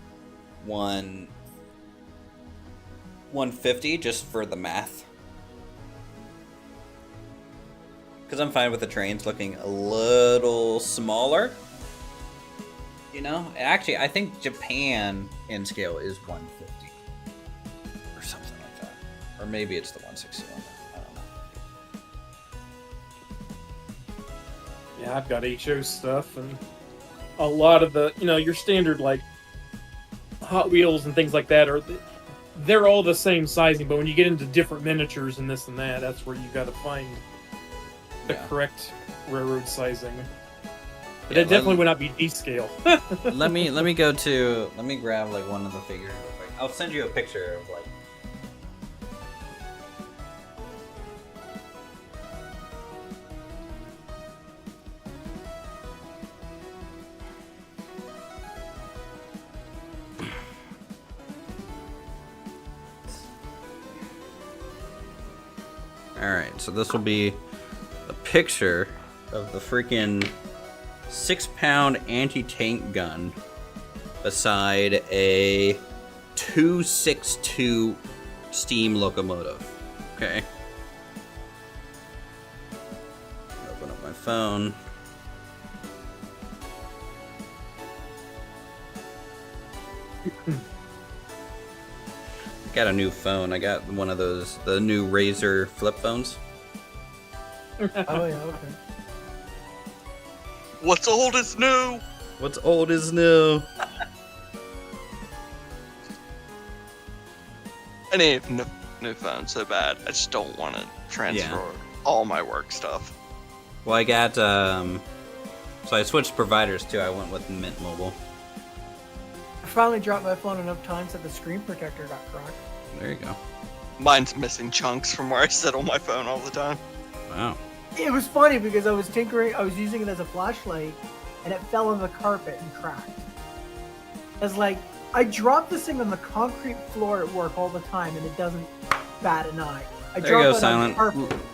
150 just for the math, because I'm fine with the trains looking a little smaller. You know, actually, I think Japan in scale is 150 or something like that. Or maybe it's the 161. I don't know. Yeah, I've got HO stuff and a lot of the, your standard like Hot Wheels and things like that they're all the same sizing, but when you get into different miniatures and this and that, that's where you got to find the correct railroad sizing. But it definitely would not be D-scale. let me grab like one of the figures real quick. I'll send you a picture of like. Alright, so this will be a picture of the freaking 6-pound anti-tank gun beside a 262 steam locomotive. Okay. Open up my phone. Got a new phone. I got one of those, the new Razer flip phones. Oh yeah, okay. What's old is new. What's old is new. I need a new phone so bad. I just don't want to transfer all my work stuff. Well, I got, so I switched providers too. I went with Mint Mobile. I finally dropped my phone enough times that the screen protector got cracked. There you go. Mine's missing chunks from where I sit on my phone all the time. Wow. It was funny because I was tinkering, I was using it as a flashlight, and it fell on the carpet and cracked. It's like, I drop this thing on the concrete floor at work all the time, and it doesn't bat an eye. There you go, Silent.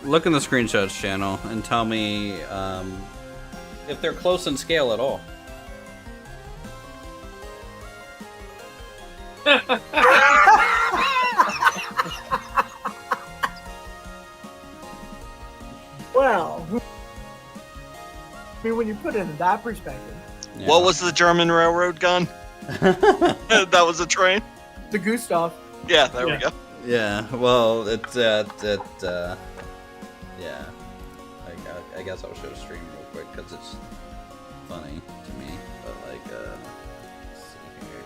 Look in the screenshots channel and tell me if they're close in scale at all. Well, I mean, when you put it in that perspective. Yeah. What was the German railroad gun? That was a train? The Gustav. Yeah, there we go. Yeah, well, it's yeah. I guess I'll show stream real quick because it's funny to me. But like, let's see here.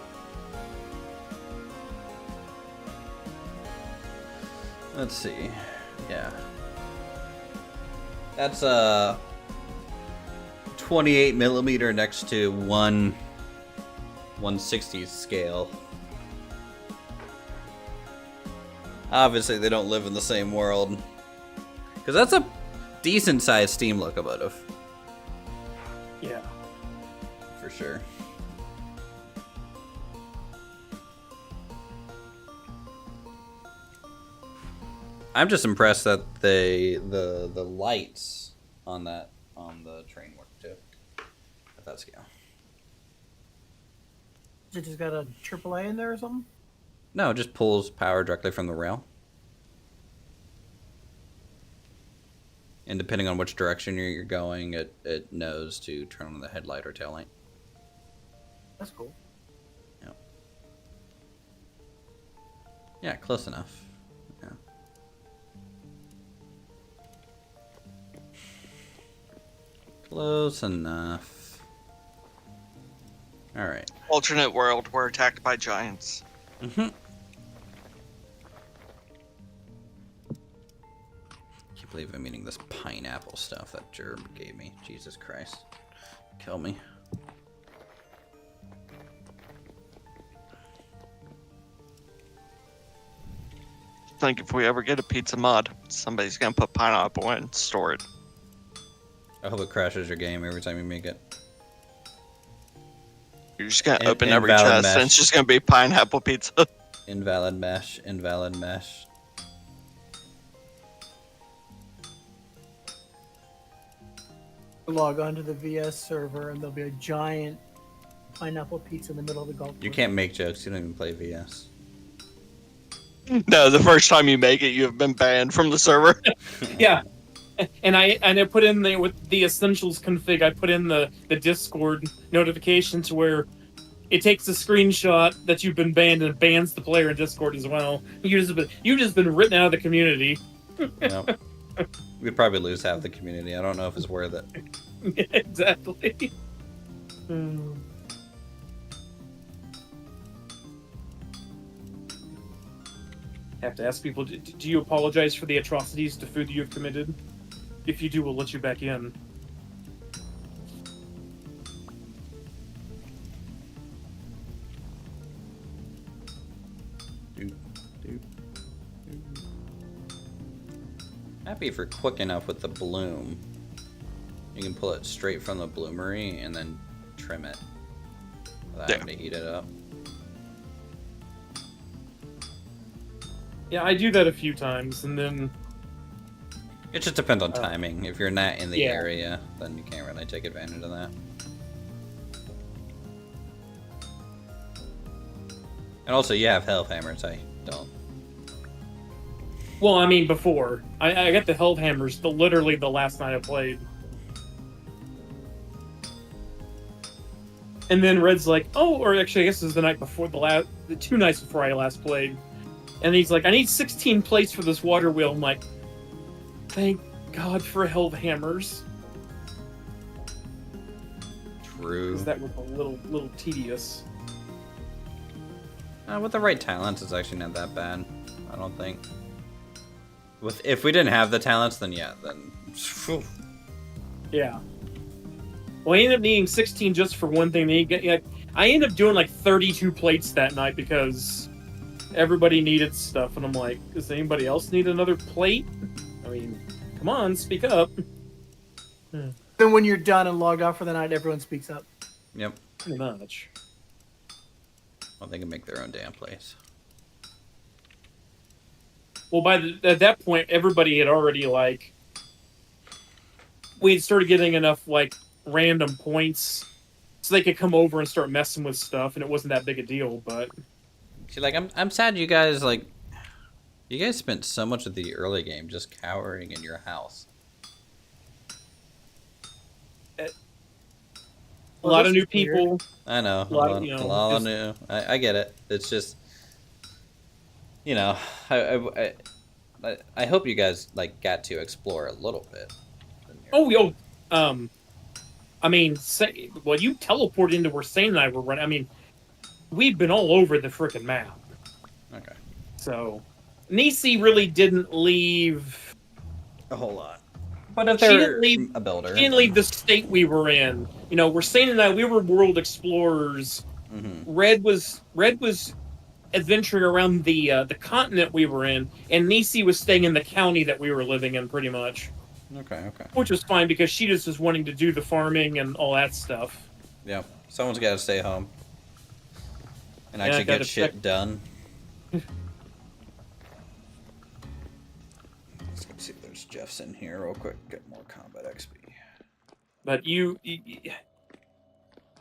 Let's see. Yeah, that's 28 millimeter next to 1/160 scale. Obviously, they don't live in the same world. Because that's a decent-sized steam locomotive. Yeah. For sure. I'm just impressed that the lights on the train work too. At that scale. Is it just got a AAA in there or something? No, it just pulls power directly from the rail. And depending on which direction you're going, it knows to turn on the headlight or tail light. That's cool. Yeah. Yeah, close enough. Yeah. Close enough. Alright. Alternate world, we're attacked by giants. Mm-hmm. Can't believe I'm eating this pineapple stuff that Gerb gave me. Jesus Christ. Kill me. I think if we ever get a pizza mod, somebody's gonna put pineapple in and store it. I hope it crashes your game every time you make it. You're just gonna open every chest and it's just gonna be pineapple pizza. Invalid mesh, invalid mesh. Log on to the VS server and there'll be a giant pineapple pizza in the middle of the golf course. You can't make jokes, you don't even play VS. No, the first time you make it, you have been banned from the server. Yeah. And I put in there with the essentials config, I put in the Discord notification to where it takes a screenshot that you've been banned and it bans the player in Discord as well. You've just been written out of the community. Yep. We'd probably lose half the community. I don't know if it's worth it. Exactly. Have to ask people, do you apologize for the atrocities to food that you have committed? If you do, we'll let you back in. Happy if you're quick enough with the bloom. You can pull it straight from the bloomery and then trim it without having to heat it up. Yeah, I do that a few times, and then... It just depends on timing. If you're not in the yeah. area, then you can't really take advantage of that. And also, you have health hammers. I don't. Well, I mean, before. I got the Held Hammers literally the last night I played. And then Red's like, oh, or actually I guess it was the night before, the 2 nights before I last played. And he's like, I need 16 plates for this water wheel. I'm like, thank God for Held Hammers. True. Because that was a little tedious. With the right talents, it's actually not that bad. I don't think. If we didn't have the talents, then yeah, then. Whew. Yeah. Well, I ended up needing 16 just for one thing. I ended up doing like 32 plates that night because everybody needed stuff, and I'm like, does anybody else need another plate? I mean, come on, speak up. Then when you're done and logged off for the night, everyone speaks up. Yep. Pretty much. Well, they can make their own damn place. Well, at that point, everybody had already, like... We had started getting enough, like, random points so they could come over and start messing with stuff, and it wasn't that big a deal, but... See, like, I'm sad you guys, like... You guys spent so much of the early game just cowering in your house. A lot of new people. I know. A lot of new. I get it. It's just... You know, I hope you guys, like, got to explore a little bit. I mean, you teleported into where Sane and I were running. I mean, we've been all over the frickin' map. Okay. So, Nisi really didn't leave a whole lot. But if they're a builder. She didn't leave the state we were in. You know, where Sane and I, we were world explorers. Mm-hmm. Red was adventuring around the continent we were in, and Nisi was staying in the county that we were living in, pretty much. Okay. Which was fine because she just was wanting to do the farming and all that stuff. Yeah, someone's got to stay home and actually get shit done. Let's see if there's Jeff's in here real quick. Get more combat XP. But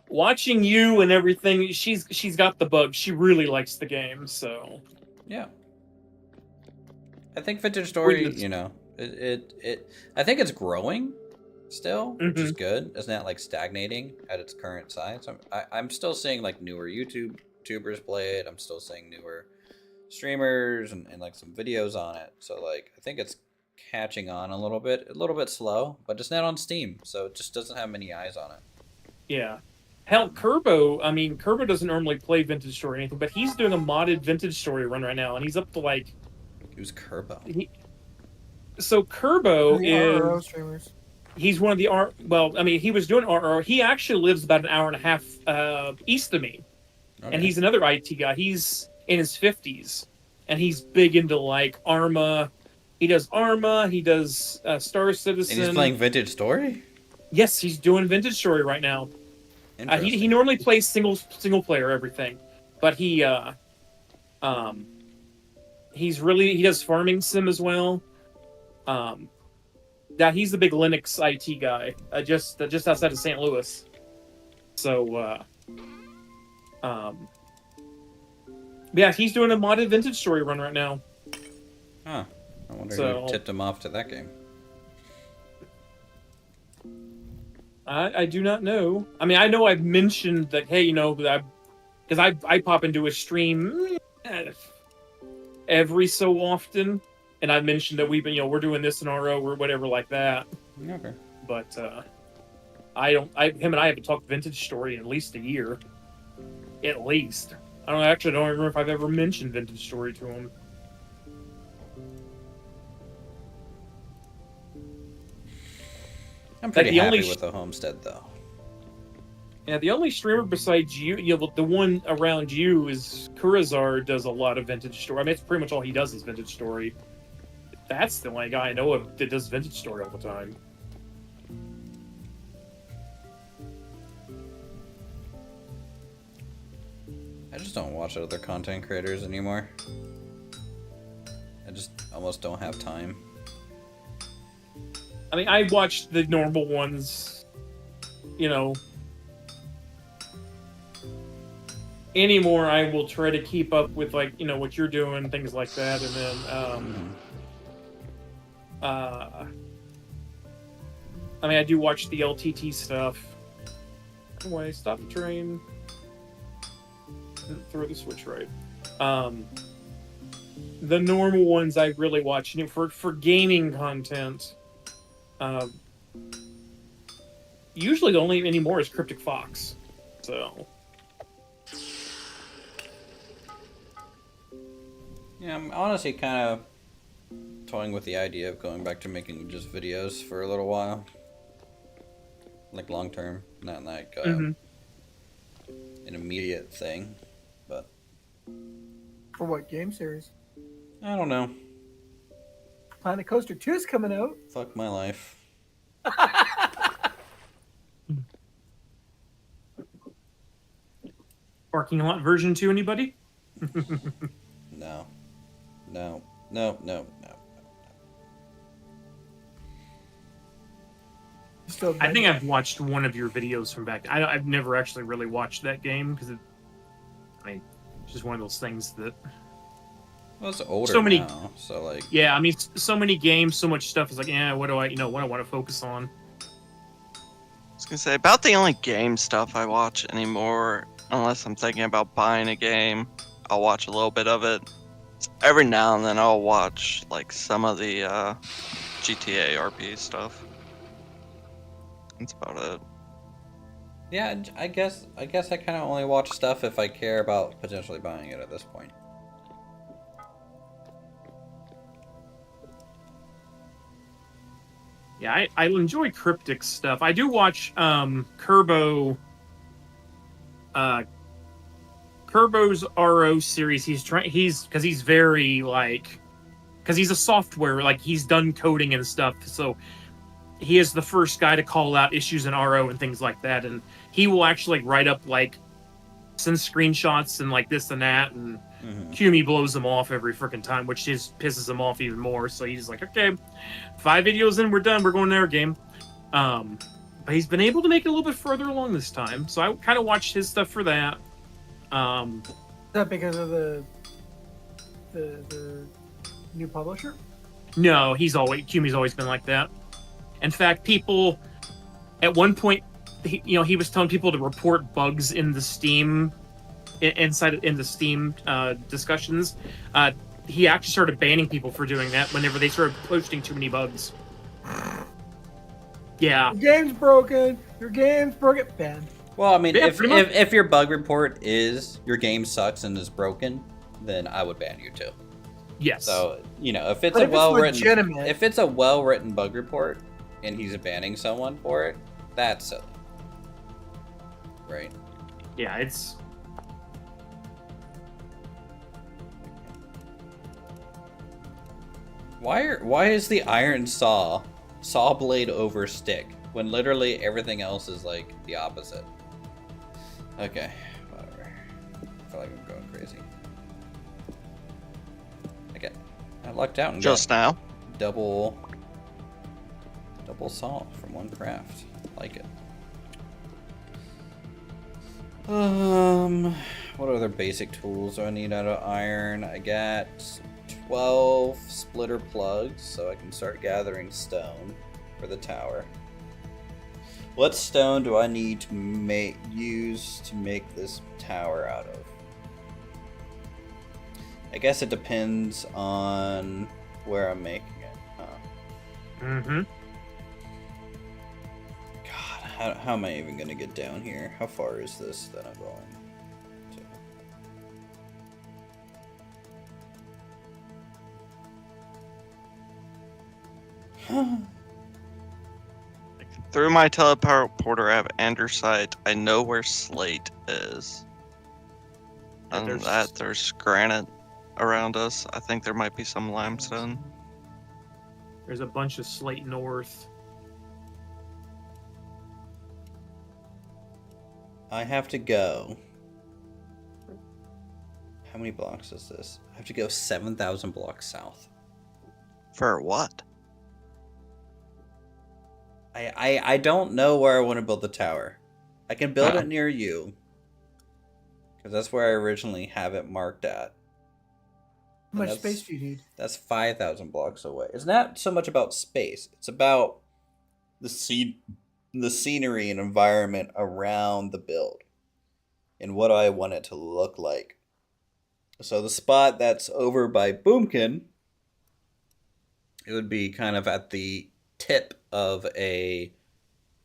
watching you and everything, she's got the bug. She really likes the game, so yeah. I think Vintage Story, you know, I think it's growing still, which is good. It's not like stagnating at its current size. I'm still seeing like newer YouTubers play it. I'm still seeing newer streamers and like some videos on it. So like I think it's catching on a little bit slow, but it's not on Steam, so it just doesn't have many eyes on it. Yeah. Hell, Kerbo doesn't normally play Vintage Story or anything, but he's doing a modded Vintage Story run right now, and he's up to like... Who's Kerbo? So Kerbo is... RRO streamers. He's one of the... he was doing RRO. He actually lives about an hour and a half east of me. Okay. And he's another IT guy. He's in his 50s, and he's big into, like, Arma. He does Arma, he does Star Citizen. And he's playing Vintage Story? Yes, he's doing Vintage Story right now. He normally plays single player everything, but he does farming sim as well. He's the big Linux IT guy, just outside of St. Louis. So yeah, he's doing a modded Vintage Story run right now. Huh. I wonder who tipped him off to that game. I do not know. I mean, I know I've mentioned that, hey, you know, that because I pop into a stream every so often, and I mentioned that we've been we're doing this in RO or whatever like that. Okay. But him and I haven't talked Vintage Story in at least a year, at least. I don't remember if I've ever mentioned Vintage Story to him. I'm pretty the happy only with the homestead, though. Yeah, the only streamer besides you, the one around you is Kurazar does a lot of Vintage Story. I mean, it's pretty much all he does is Vintage Story. That's the only guy I know of that does Vintage Story all the time. I just don't watch other content creators anymore. I just almost don't have time. I mean, I watched the normal ones, Anymore, I will try to keep up with, like, what you're doing, things like that, and then, I mean, I do watch the LTT stuff. Anyway, stop the train. Throw the switch right. The normal ones I really watch, for gaming content. Usually the only anymore is Cryptic Fox. So. Yeah, I'm honestly kind of toying with the idea of going back to making just videos for a little while. Like long term, not like an immediate thing, but. For what game series? I don't know. Planet Coaster 2 is coming out. Fuck my life. Parking Lot version 2, anybody? No. I think I've watched one of your videos from back. I've never actually really watched that game because it's just one of those things that. Well, it's older so many, now, so like. Yeah, I mean, so many games, so much stuff is like, what do I want to focus on? I was gonna say, about the only game stuff I watch anymore, unless I'm thinking about buying a game, I'll watch a little bit of it. Every now and then I'll watch like some of the GTA RP stuff. That's about it. Yeah, I guess I kind of only watch stuff if I care about potentially buying it at this point. Yeah, I enjoy Cryptic stuff. I do watch Kerbo's RO series. Because he's very because he's a software, like he's done coding and stuff. So he is the first guy to call out issues in RO and things like that. And he will actually write up send screenshots and this and that. And Kumi blows him off every freaking time, which just pisses him off even more. So he's like, okay, 5 videos in, we're done. We're going to our game. But he's been able to make it a little bit further along this time. So I kind of watched his stuff for that. Is that because of the new publisher? No, Kumi's always been like that. In fact, people at one point, he was telling people to report bugs in the Steam discussions. He actually started banning people for doing that whenever they started posting too many bugs. Yeah. Your game's broken. Ban. Well, I mean, Yeah, if your bug report is your game sucks and is broken, then I would ban you too. Yes. So if it's But a if it's well-written, legitimate- if it's a well-written bug report, and he's banning someone for it, that's silly, right? Yeah, it's. Why is the iron saw blade over stick when literally everything else is like the opposite? Okay, whatever. I feel like I'm going crazy. Okay, I lucked out and Just now. double saw from one craft. Like it. What other basic tools do I need out of iron? I got 12 splitter plugs, so I can start gathering stone for the tower. What stone do I need to use to make this tower out of? I guess it depends on where I'm making it. Huh? Mm-hmm. God, how am I even gonna get down here? How far is this that I'm going to? Through my teleporter app Andesite, I know where slate is. Yeah, And there's granite around us. I think there might be some limestone. There's a bunch of slate north. I have to go. How many blocks is this? I have to go 7,000 blocks south. For what? I don't know where I want to build the tower. I can build it near you. Because that's where I originally have it marked at. How much space do you need? That's 5,000 blocks away. It's not so much about space. It's about the scenery and environment around the build. And what I want it to look like. So the spot that's over by Boomkin, it would be kind of at the tip of a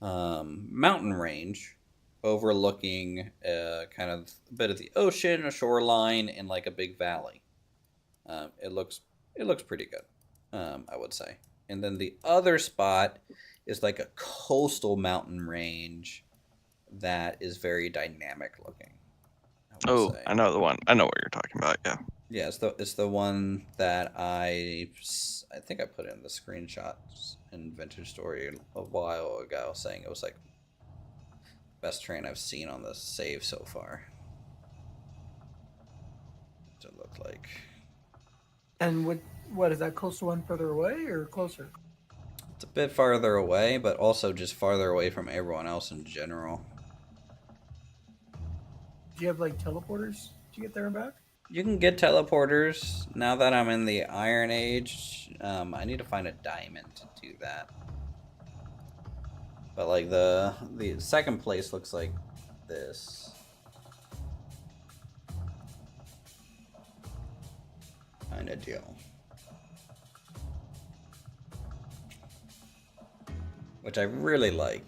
mountain range overlooking kind of a bit of the ocean, a shoreline, and like a big valley. It looks pretty good, I would say. And then the other spot is like a coastal mountain range that is very dynamic looking. I know the one. I know what you're talking about. Yeah. Yeah, it's the one that I think I put in the screenshots in Vintage Story a while ago, saying it was like best terrain I've seen on the save so far. What's it look like? And what is that coastal one further away or closer? It's a bit farther away, but also just farther away from everyone else in general. Do you have like teleporters to get there and back? You can get teleporters. Now that I'm in the Iron Age, I need to find a diamond to do that. But like the second place looks like this. Kind of deal. Which I really like.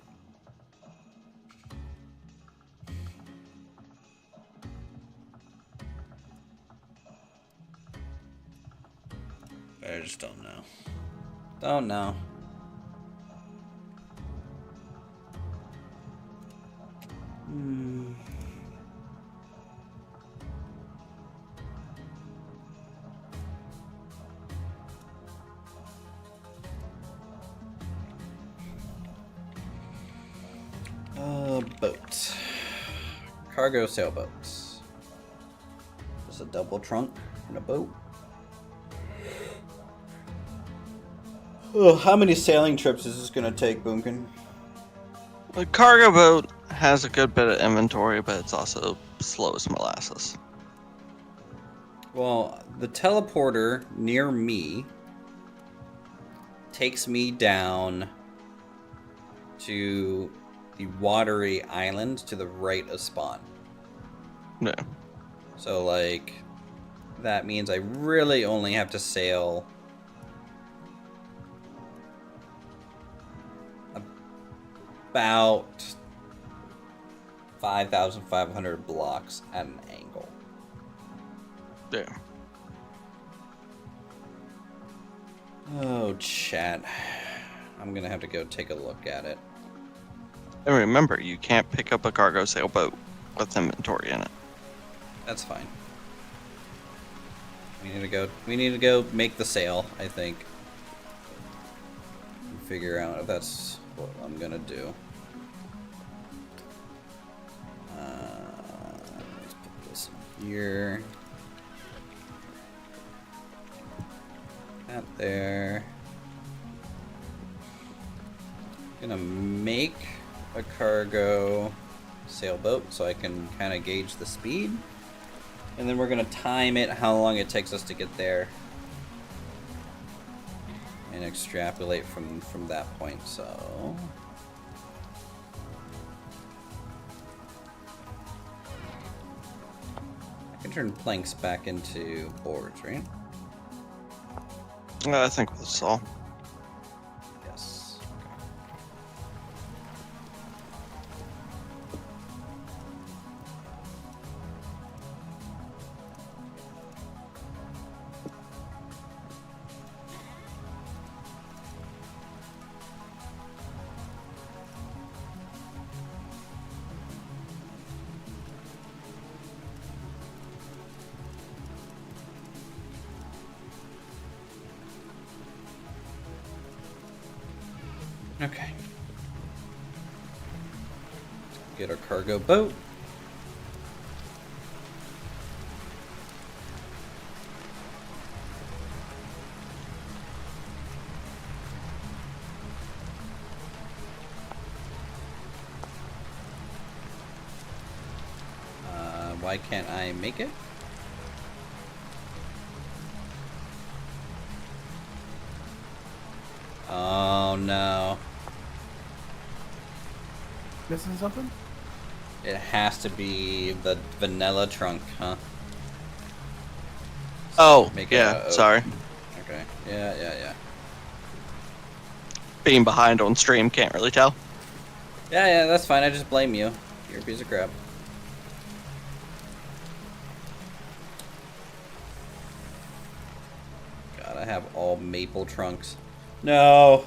I just don't know. Don't know. Boat. Cargo sailboats. Just a double trunk and a boat. Oh, how many sailing trips is this gonna take, Boomkin? The cargo boat has a good bit of inventory, but it's also slow as molasses. Well, the teleporter near me takes me down to the watery island to the right of spawn. No. So, like, that means I really only have to sail about 5,500 blocks at an angle. Yeah. Oh, chat. I'm gonna have to go take a look at it. And remember, you can't pick up a cargo sailboat with inventory in it. That's fine. We need to go make the sail, I think. And figure out if that's what I'm gonna do. Let's put this here. That there. Gonna make a cargo sailboat so I can kind of gauge the speed, and then we're gonna time it how long it takes us to get there and extrapolate from that point. So turn planks back into boards, right? I think with saw. Yes. Okay. Get our cargo boat. Why can't I make it? Oh no. Missing something? It has to be the vanilla trunk, huh? Oh, Make it yeah, out of oak. sorry. Okay. Yeah. Being behind on stream, can't really tell. Yeah, that's fine. I just blame you. You're a piece of crap. God, I have all maple trunks. No!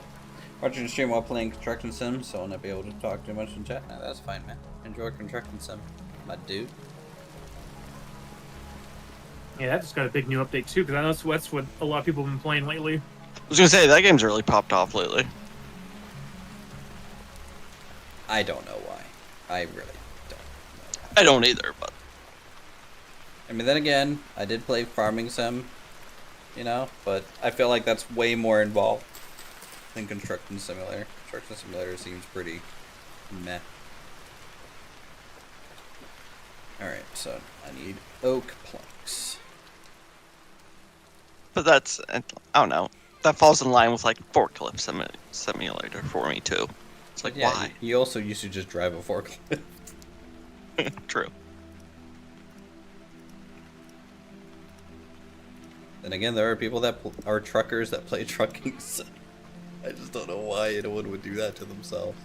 Watching the stream while playing Construction Sim, so I'll not be able to talk too much in chat. No, that's fine, man. Enjoy Construction Sim, my dude. Yeah, that just got a big new update too, because I know that's what a lot of people have been playing lately. I was gonna say, that game's really popped off lately. I don't know why. I really don't know. I don't either, but... I mean, then again, I did play Farming Sim, you know, but I feel like that's way more involved than Construction Simulator. Construction Simulator seems pretty meh. Alright, so I need oak planks. But that's, I don't know, that falls in line with like forklift simulator for me too. It's like, Yeah, why? you also used to just drive a forklift. True. Then again, there are people that are truckers that play trucking sim. I just don't know why anyone would do that to themselves.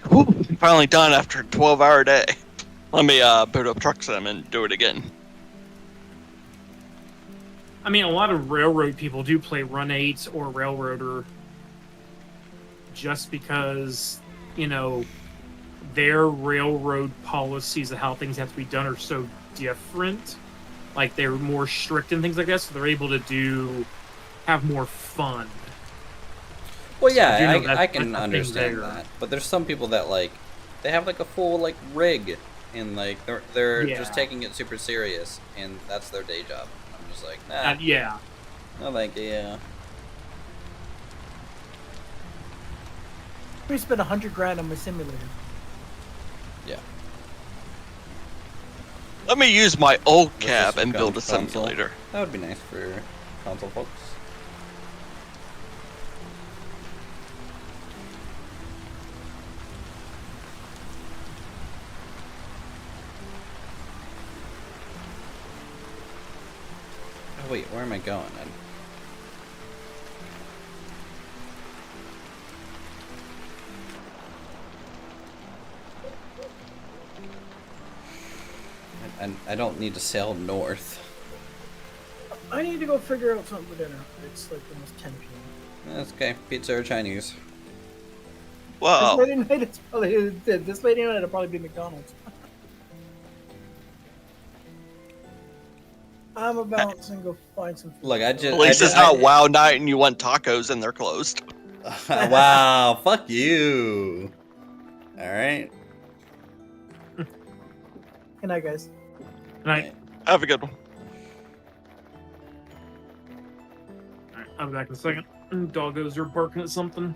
Whew, finally done after a 12-hour day. Let me boot up Truck Sim and do it again. I mean, a lot of railroad people do play Run 8 or Railroader just because, you know, their railroad policies of how things have to be done are so different. Like, they're more strict and things like that, so they're able to have more fun. Well, yeah, So, you know, I can that's a thing understand there. that. But there's some people that, like, they have, like, a full, like, rig. And, like, they're Yeah. just taking it super serious. And that's their day job. I'm just like, nah. Yeah. No, thank you. We spent $100,000 on my simulator. Yeah. Let me use my old This cab is and build a console. simulator. That would be nice for console folks. Oh wait, where am I going? I don't need to sail north. I need to go figure out something for dinner. It's like almost 10 p.m. That's okay. Pizza or Chinese? Whoa. This late night, it's probably this late night. It'll probably be McDonald's. I'm about to go find some food. Look, I just. At least it's not WoW night and you want tacos and they're closed. Wow, fuck you. Alright. Good night, guys. Alright, Have a good one. I'll be back in a second. Doggos are barking at something.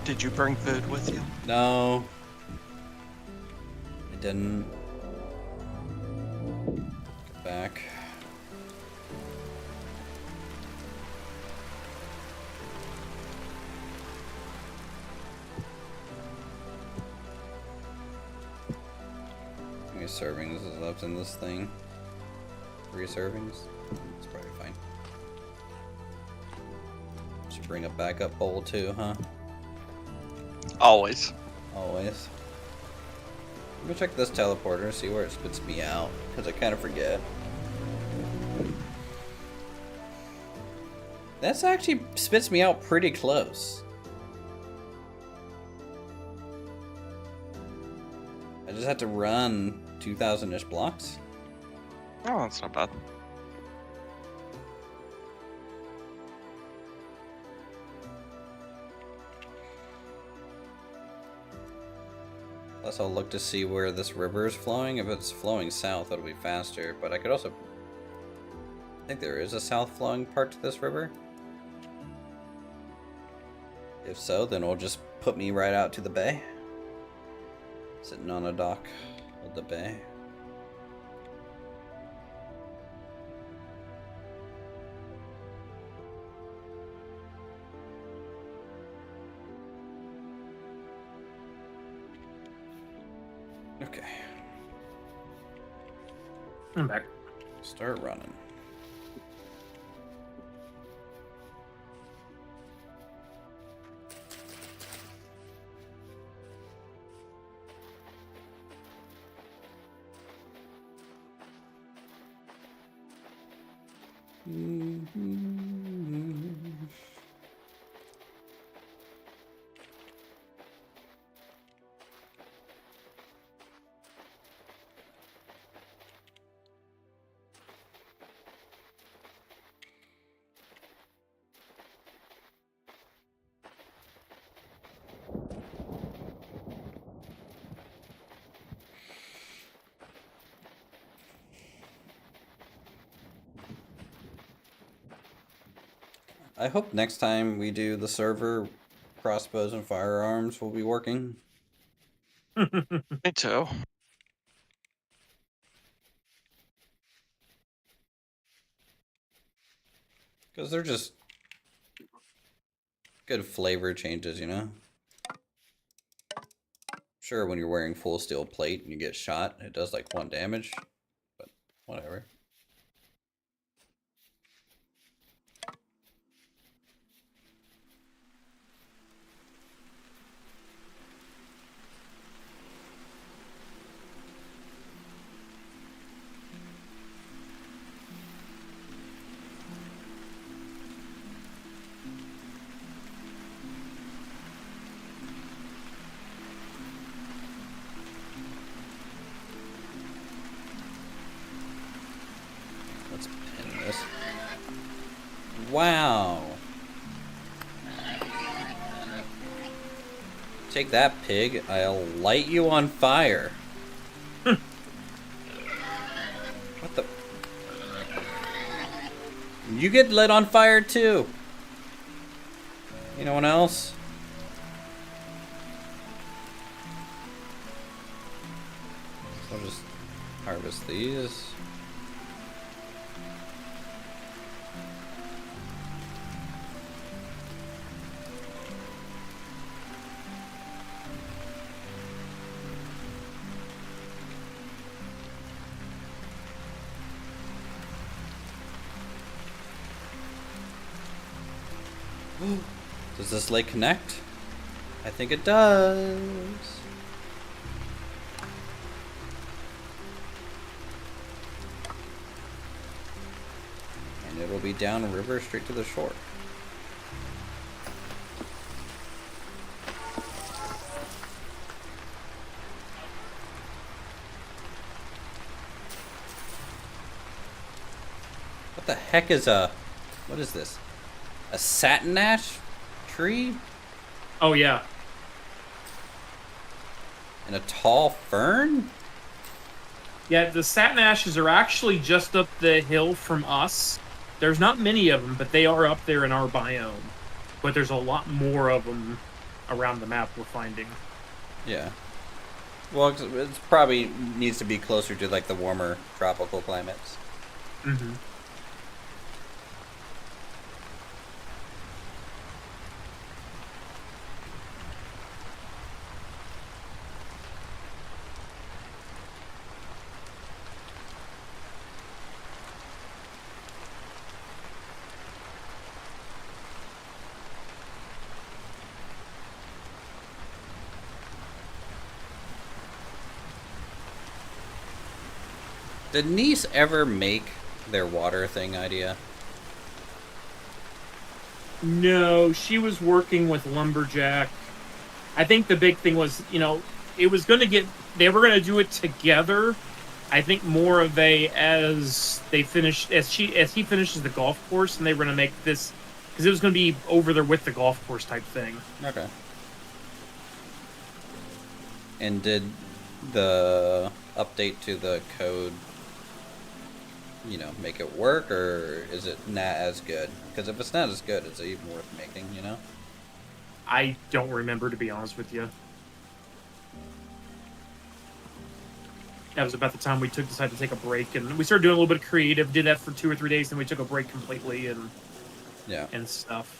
Did you bring food with you? No, Didn't. Get back. How many servings is left in this thing? 3 servings? It's probably fine. Should bring a backup bowl too, huh? Always. Always. Let me check this teleporter, see where it spits me out, because I kind of forget. That's actually spits me out pretty close. I just have to run 2,000-ish blocks. Oh, that's not bad. Plus, I'll look to see where this river is flowing. If it's flowing south, it'll be faster. But I could also... I think there is a south flowing part to this river. If so, then it'll just put me right out to the bay. Sitting on a dock of the bay. Okay. I'm back. Start running. I hope next time we do the server, crossbows and firearms will be working. Me too. Because they're just good flavor changes, you know? Sure, when you're wearing full steel plate and you get shot, it does like 1 damage, but whatever. Wow. Take that, pig. I'll light you on fire. What the? You get lit on fire too. Anyone else? So I'll just harvest these. Does this lake connect? I think it does. And it'll be down river straight to the shore. What the heck is what is this? A satin ash tree? Oh, yeah. And a tall fern? Yeah, the satin ashes are actually just up the hill from us. There's not many of them, but they are up there in our biome. But there's a lot more of them around the map we're finding. Yeah. Well, it's probably needs to be closer to like the warmer tropical climates. Mm-hmm. Did Nice ever make their water thing idea? No, she was working with Lumberjack. I think the big thing was, it was going to get. They were going to do it together. I think more of as he finishes the golf course, and they were going to make this because it was going to be over there with the golf course type thing. Okay. And did the update to the code, make it work, or is it not as good? Because if it's not as good, is it even worth making, I don't remember, to be honest with you. That was about the time we decided to take a break, and we started doing a little bit of creative. Did that for 2 or 3 days, then we took a break completely, and stuff.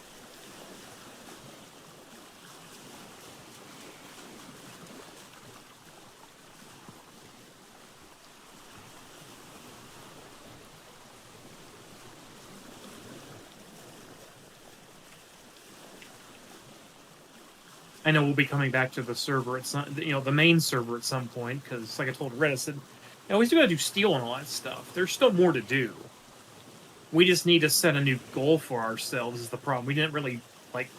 I know we'll be coming back to the server at the main server at some point, because like I told Red, I said, we still gotta do steel and all that stuff. There's still more to do. We just need to set a new goal for ourselves is the problem. We didn't really,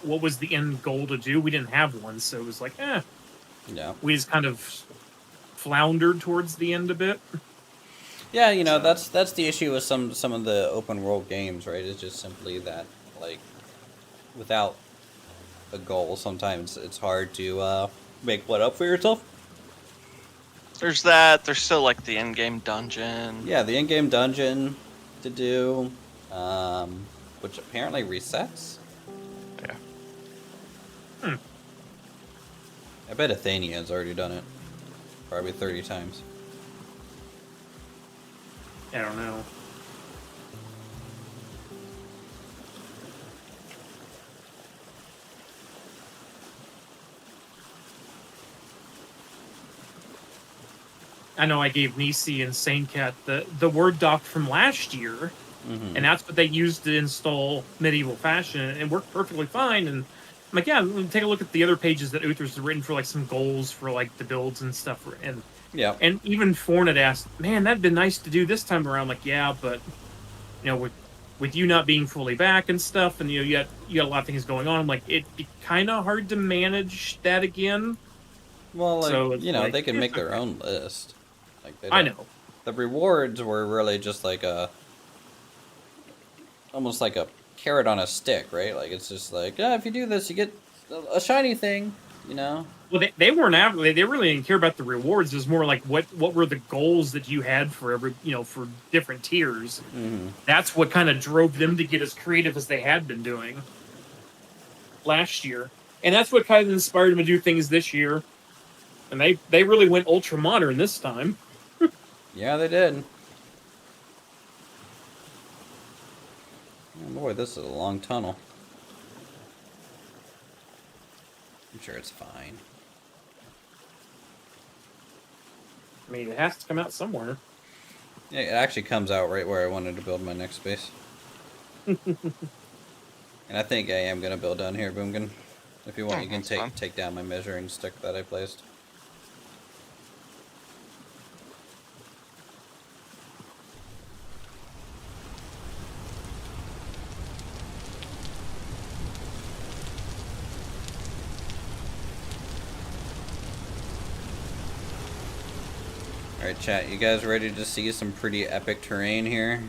what was the end goal to do? We didn't have one, so it was like, Yeah. We just kind of floundered towards the end a bit. Yeah, that's the issue with some of the open world games, right? It's just simply that, without a goal, sometimes it's hard to make one up for yourself. There's that. There's still the end game dungeon. Yeah, the end game dungeon to do, which apparently resets. Yeah. I bet Athenia has already done it, probably 30 times. I don't know. I know I gave Nisi and Sanecat the Word doc from last year, and that's what they used to install Medieval Fashion, and it worked perfectly fine. And I'm like, yeah, take a look at the other pages that Uthris has written for some goals for the builds and stuff. And and even Fornet asked, man, that'd been nice to do this time around. Like, yeah, but with you not being fully back and stuff, and you got a lot of things going on. I'm like, it'd be kind of hard to manage that again. Well, they can make their own list. I know. The rewards were really just almost like a carrot on a stick, right? It's just if you do this, you get a shiny thing, Well, they weren't they really didn't care about the rewards. It was more what were the goals that you had for every for different tiers. Mm-hmm. That's what kind of drove them to get as creative as they had been doing last year, and that's what kind of inspired them to do things this year. And they really went ultra modern this time. Yeah, they did. Oh boy, this is a long tunnel. I'm sure it's fine. I mean, it has to come out somewhere. Yeah, it actually comes out right where I wanted to build my next base. And I think I am going to build down here, Boomkin. If you want, you can take down my measuring stick that I placed. Alright, chat, you guys ready to see some pretty epic terrain here?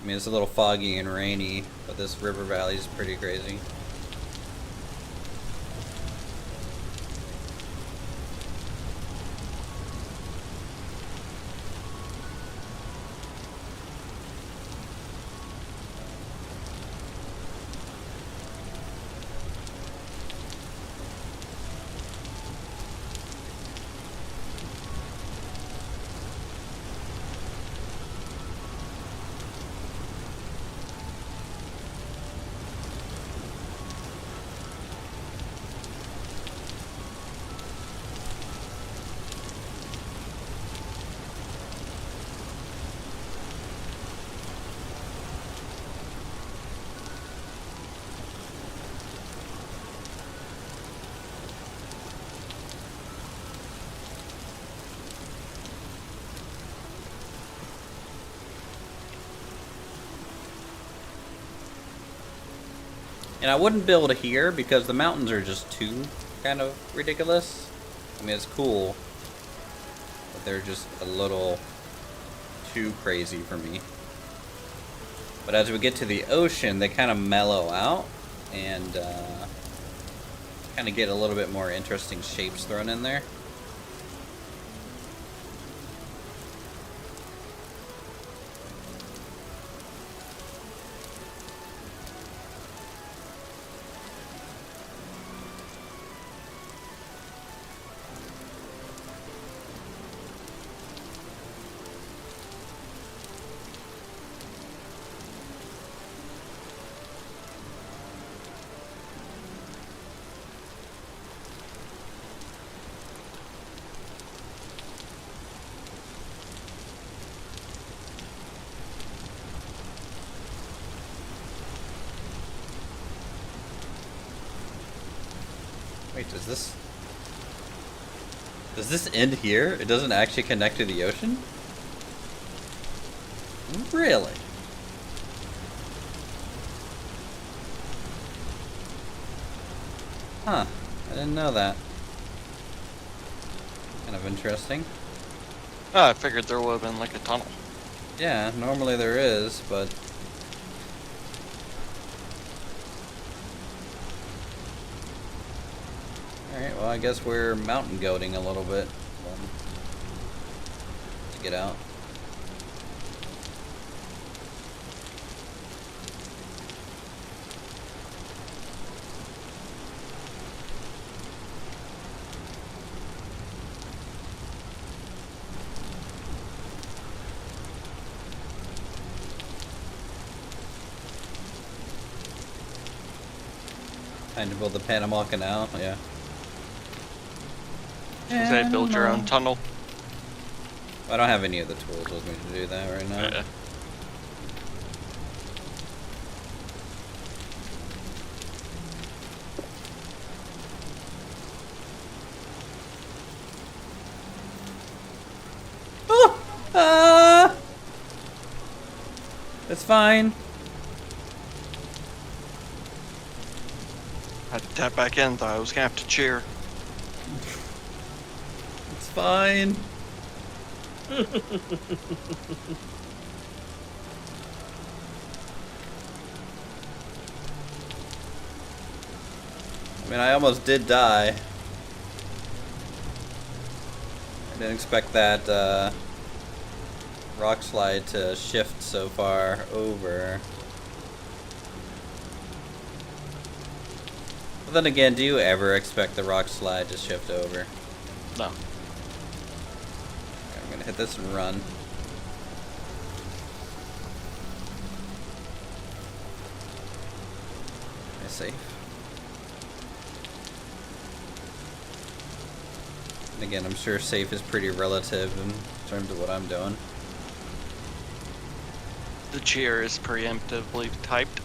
I mean, it's a little foggy and rainy, but this river valley is pretty crazy. And I wouldn't build here because the mountains are just too kind of ridiculous. I mean, it's cool, but they're just a little too crazy for me. But as we get to the ocean, they kind of mellow out and kind of get a little bit more interesting shapes thrown in there. Wait, does this end here? It doesn't actually connect to the ocean? Really? Huh, I didn't know that. Kind of interesting. Oh, I figured there would have been like a tunnel. Yeah, normally there is, but alright, well I guess we're mountain goating a little bit to get out. Time to build the Panama Canal, yeah. Say build your own tunnel. I don't have any of the tools with me to do that right now. Yeah. It's fine. I had to tap back in, thought I was gonna have to cheer. It's fine. I mean, I almost did die. I didn't expect that rock slide to shift so far over. But then again, do you ever expect the rock slide to shift over? No. Okay, I'm gonna hit this and run. Am I safe? And again, I'm sure safe is pretty relative in terms of what I'm doing. The cheer is preemptively typed.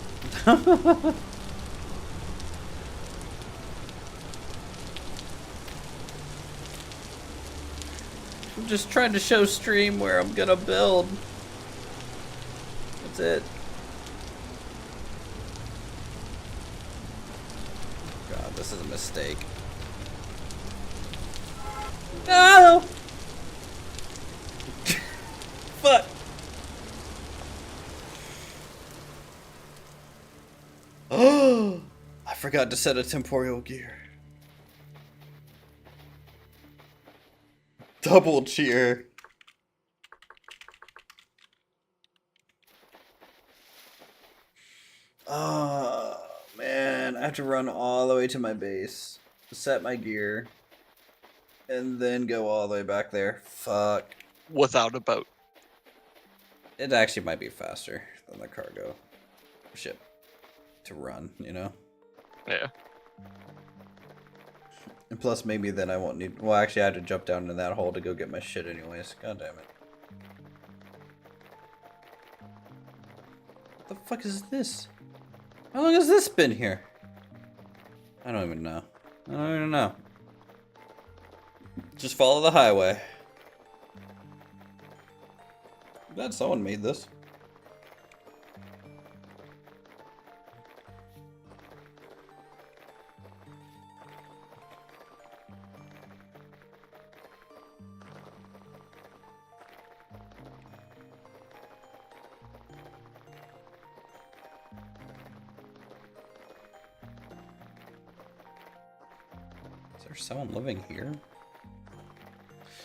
I'm just trying to show stream where I'm gonna build. That's it. God, this is a mistake. No! Fuck! Oh! I forgot to set a temporal gear. Double cheer. Oh, man. I have to run all the way to my base, set my gear, and then go all the way back there. Fuck. Without a boat. It actually might be faster than the cargo ship to run, you know? Yeah. And plus, maybe then I won't need... Well, actually, I had to jump down in that hole to go get my shit anyways. God damn it. What the fuck is this? How long has this been here? I don't even know. I don't even know. Just follow the highway. I'm glad someone made this. Is there someone living here?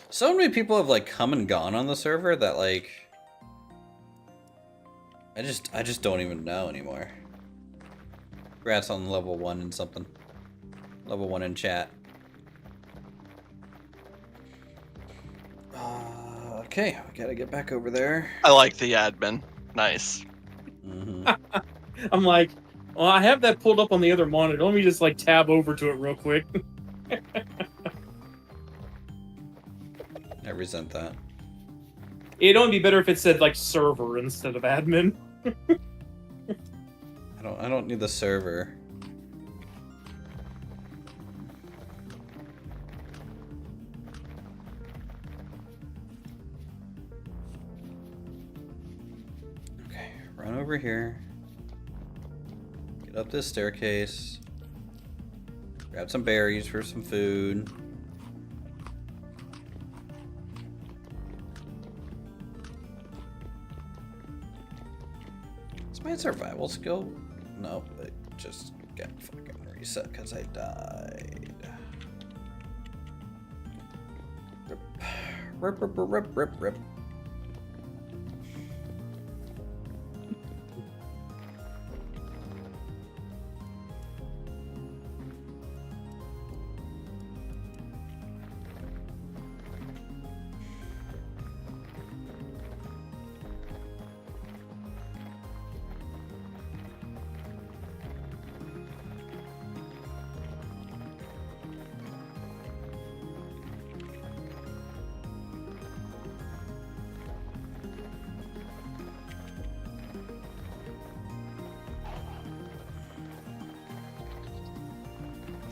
So many people have like come and gone on the server that like I just don't even know anymore. Congrats on level 1 and something. Level 1 in chat. Okay, we gotta get back over there. I like the admin. Nice. I'm like, well, I have that pulled up on the other monitor. Let me just like tab over to it real quick. I resent that. It'd only be better if it said like server instead of admin. I don't need the server. Okay, run over here. Get up this staircase. Grab some berries for some food. Is my survival skill? No, it just got fucking reset because I died. Rip, rip, rip, rip, rip, rip.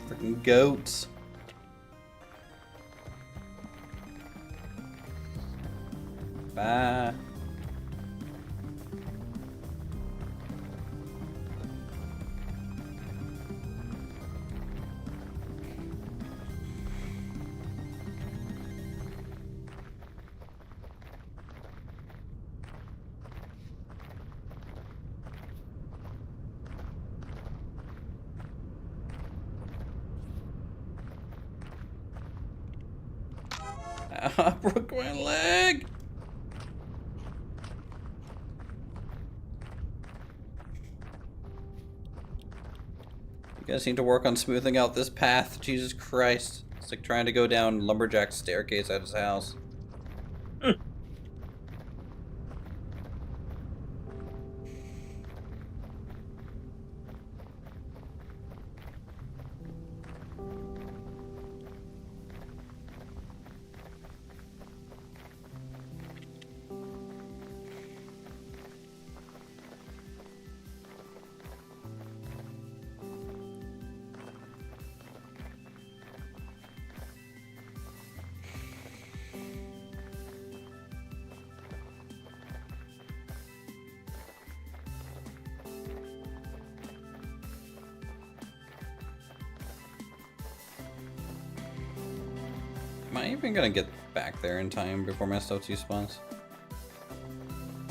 Freaking goats. Bye. I broke my leg. You guys need to work on smoothing out this path. Jesus Christ. It's like trying to go down Lumberjack's staircase at his house. Am I even gonna get back there in time before my stuff spawns?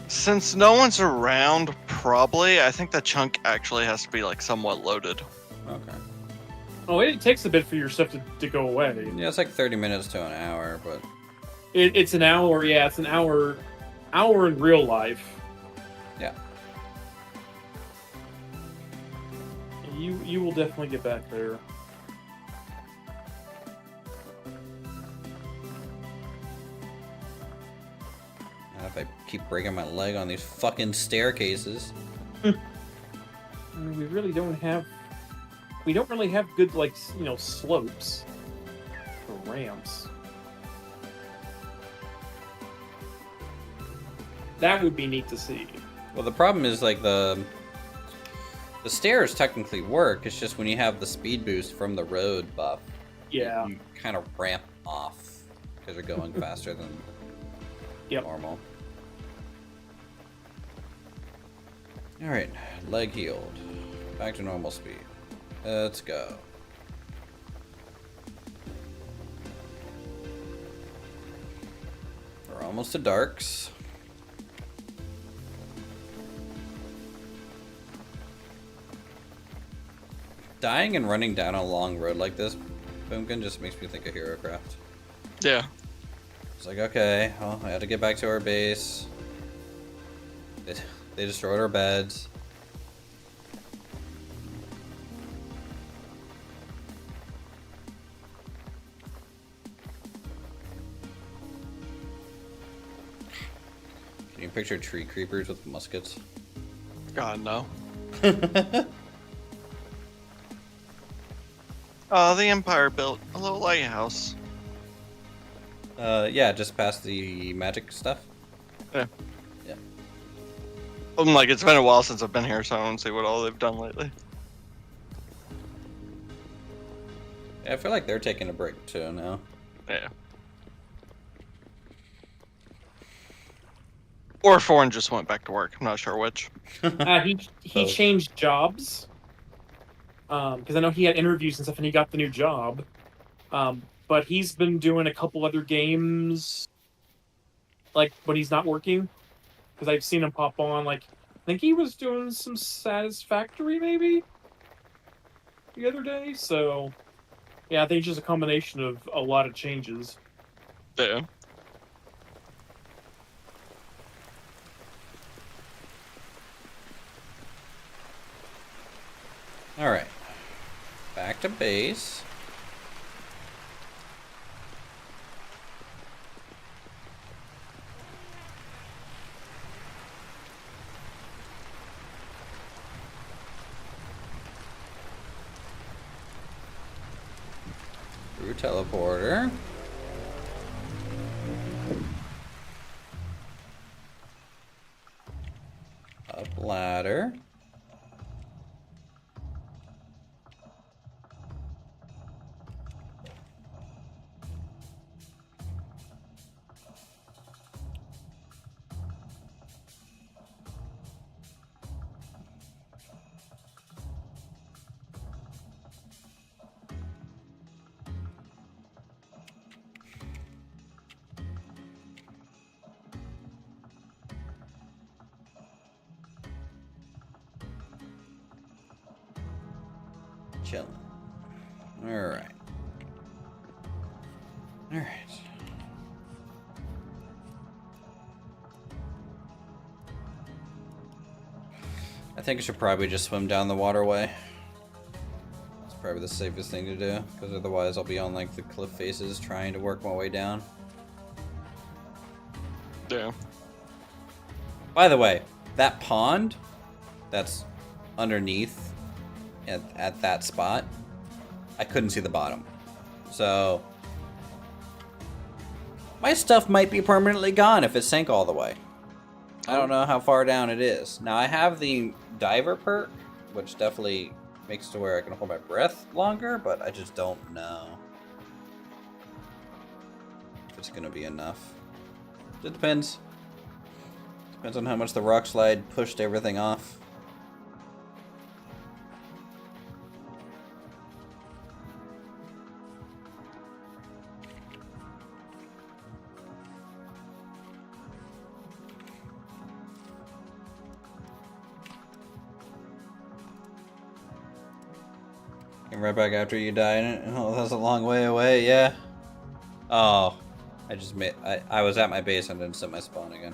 Since no one's around, probably. I think the chunk actually has to be like somewhat loaded. Okay. Oh, it takes a bit for your stuff to go away. Yeah, it's like 30 minutes to an hour, but It's an hour. Yeah, it's an hour. Hour in real life. yeah. You will definitely get back there. If I keep breaking my leg on these fucking staircases. I mean, we don't really have good, like, you know, slopes or ramps. That would be neat to see. Well, the problem is like the stairs technically work. It's just when you have the speed boost from the road buff, Yeah. you kind of ramp off because you're going faster than normal. All right, leg healed. Back to normal speed. Let's go. We're almost to Darks. Dying and running down a long road like this Boomkin just makes me think of HeroCraft. Yeah. It's like, okay, well, I had to get back to our base. They destroyed our beds. Can you picture tree creepers with muskets? God, no. Oh, the Empire built a little lighthouse. Yeah, just past the magic stuff. Yeah. Yeah. I'm like, it's been a while since I've been here, so I don't see what all they've done lately. Yeah, I feel like they're taking a break too now. Yeah. Or Foreign just went back to work. I'm not sure which. He changed jobs. Because I know he had interviews and stuff, and he got the new job. But he's been doing a couple other games, like when he's not working. Because I've seen him pop on. Like, I think he was doing some Satisfactory maybe the other day. So, yeah, I think it's just a combination of a lot of changes. Yeah. All right, back to base. Through teleporter. Up ladder. Chilling. Alright. Alright. I think I should probably just swim down the waterway. It's probably the safest thing to do, because otherwise I'll be on like the cliff faces trying to work my way down. Yeah. By the way, that pond that's underneath at that spot, I couldn't see the bottom. So my stuff might be permanently gone if it sank all the way. I don't know how far down it is. Now I have the diver perk, which definitely makes it to where I can hold my breath longer, but I just don't know if it's gonna be enough. It depends. Depends on how much the rock slide pushed everything off. Came right back after you died. Oh, that's a long way away, yeah. Oh, I just made. I was at my base and didn't set my spawn again.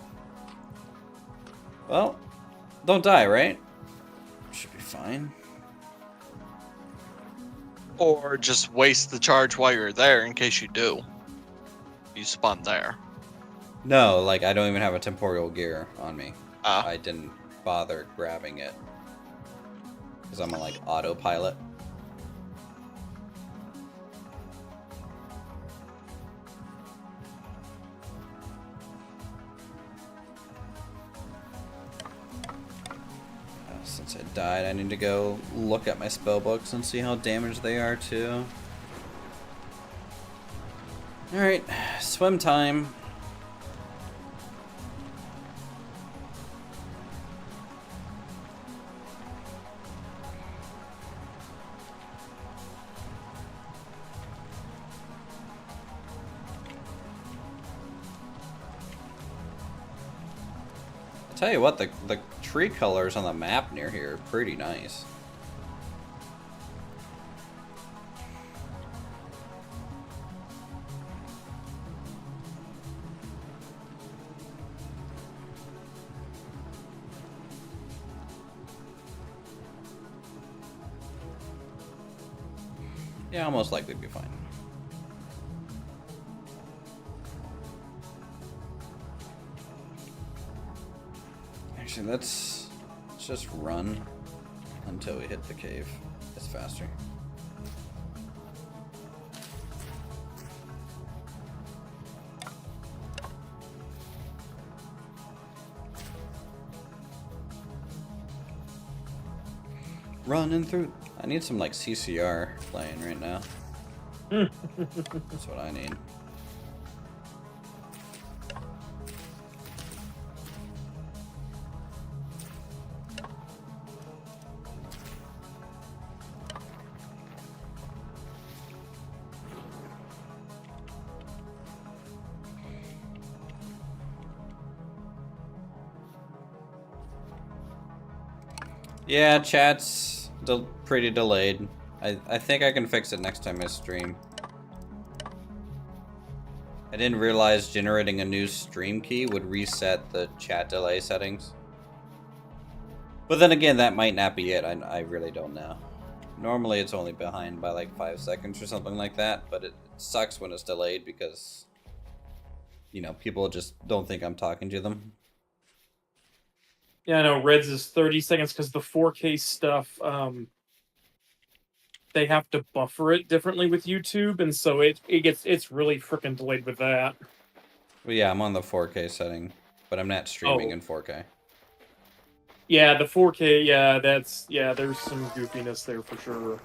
Well, don't die, right? Should be fine. Or just waste the charge while you're there in case you do. You spawn there. No, like I don't even have a temporal gear on me. Ah. I didn't bother grabbing it because I'm on like autopilot. Since I died, I need to go look at my spell books and see how damaged they are too. Alright, swim time. I tell you what, the tree colors on the map near here are pretty nice. Yeah, I'll most likely be fine. Actually, let's just run until we hit the cave. It's faster. Running through. I need some like CCR playing right now. That's what I need. Yeah, chat's pretty delayed. I think I can fix it next time I stream. I didn't realize generating a new stream key would reset the chat delay settings. But then again, that might not be it. I really don't know. Normally it's only behind by like 5 seconds or something like that, but it sucks when it's delayed because, you know, people just don't think I'm talking to them. Yeah, I know Reds is 30 seconds because the 4K stuff, they have to buffer it differently with YouTube, and so it's really freaking delayed with that. Well, yeah, I'm on the 4K setting, but I'm not streaming in 4K. Yeah, the 4K, there's some goofiness there for sure.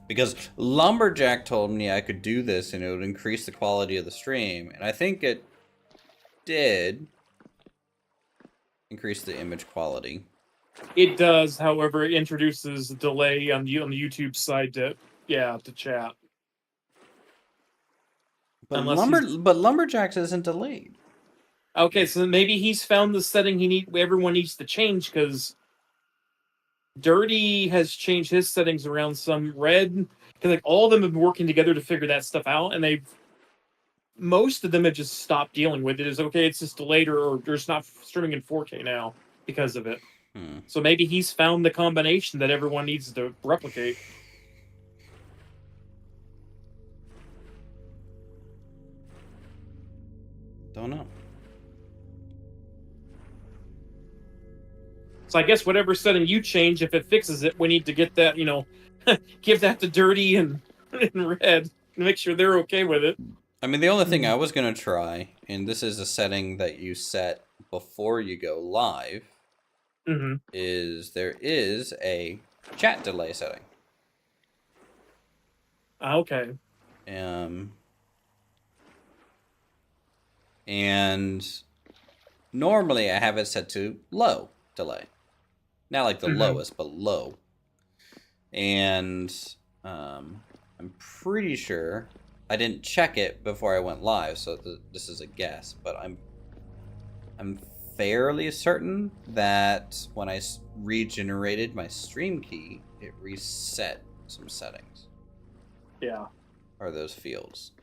Because Lumberjack told me I could do this and it would increase the quality of the stream, and I think it did increase the image quality. It does, however, it introduces a delay on the YouTube side to chat. But Lumberjacks isn't delayed. Okay, so maybe he's found the setting everyone needs to change, because Dirty has changed his settings around some. Red, because like all of them have been working together to figure that stuff out, and most of them have just stopped dealing with it. It's okay, it's just delayed, or just not streaming in 4K now because of it. So maybe he's found the combination that everyone needs to replicate. Don't know. So I guess whatever setting you change, if it fixes it, we need to get that, give that to Dirty and Red and make sure they're okay with it. I mean, the only thing I was going to try, and this is a setting that you set before you go live, is there is a chat delay setting. Okay. And normally I have it set to low delay. Not like the lowest, but low. And I'm pretty sure I didn't check it before I went live, so this is a guess, but I'm fairly certain that when I regenerated my stream key, it reset some settings. Yeah. Or those fields.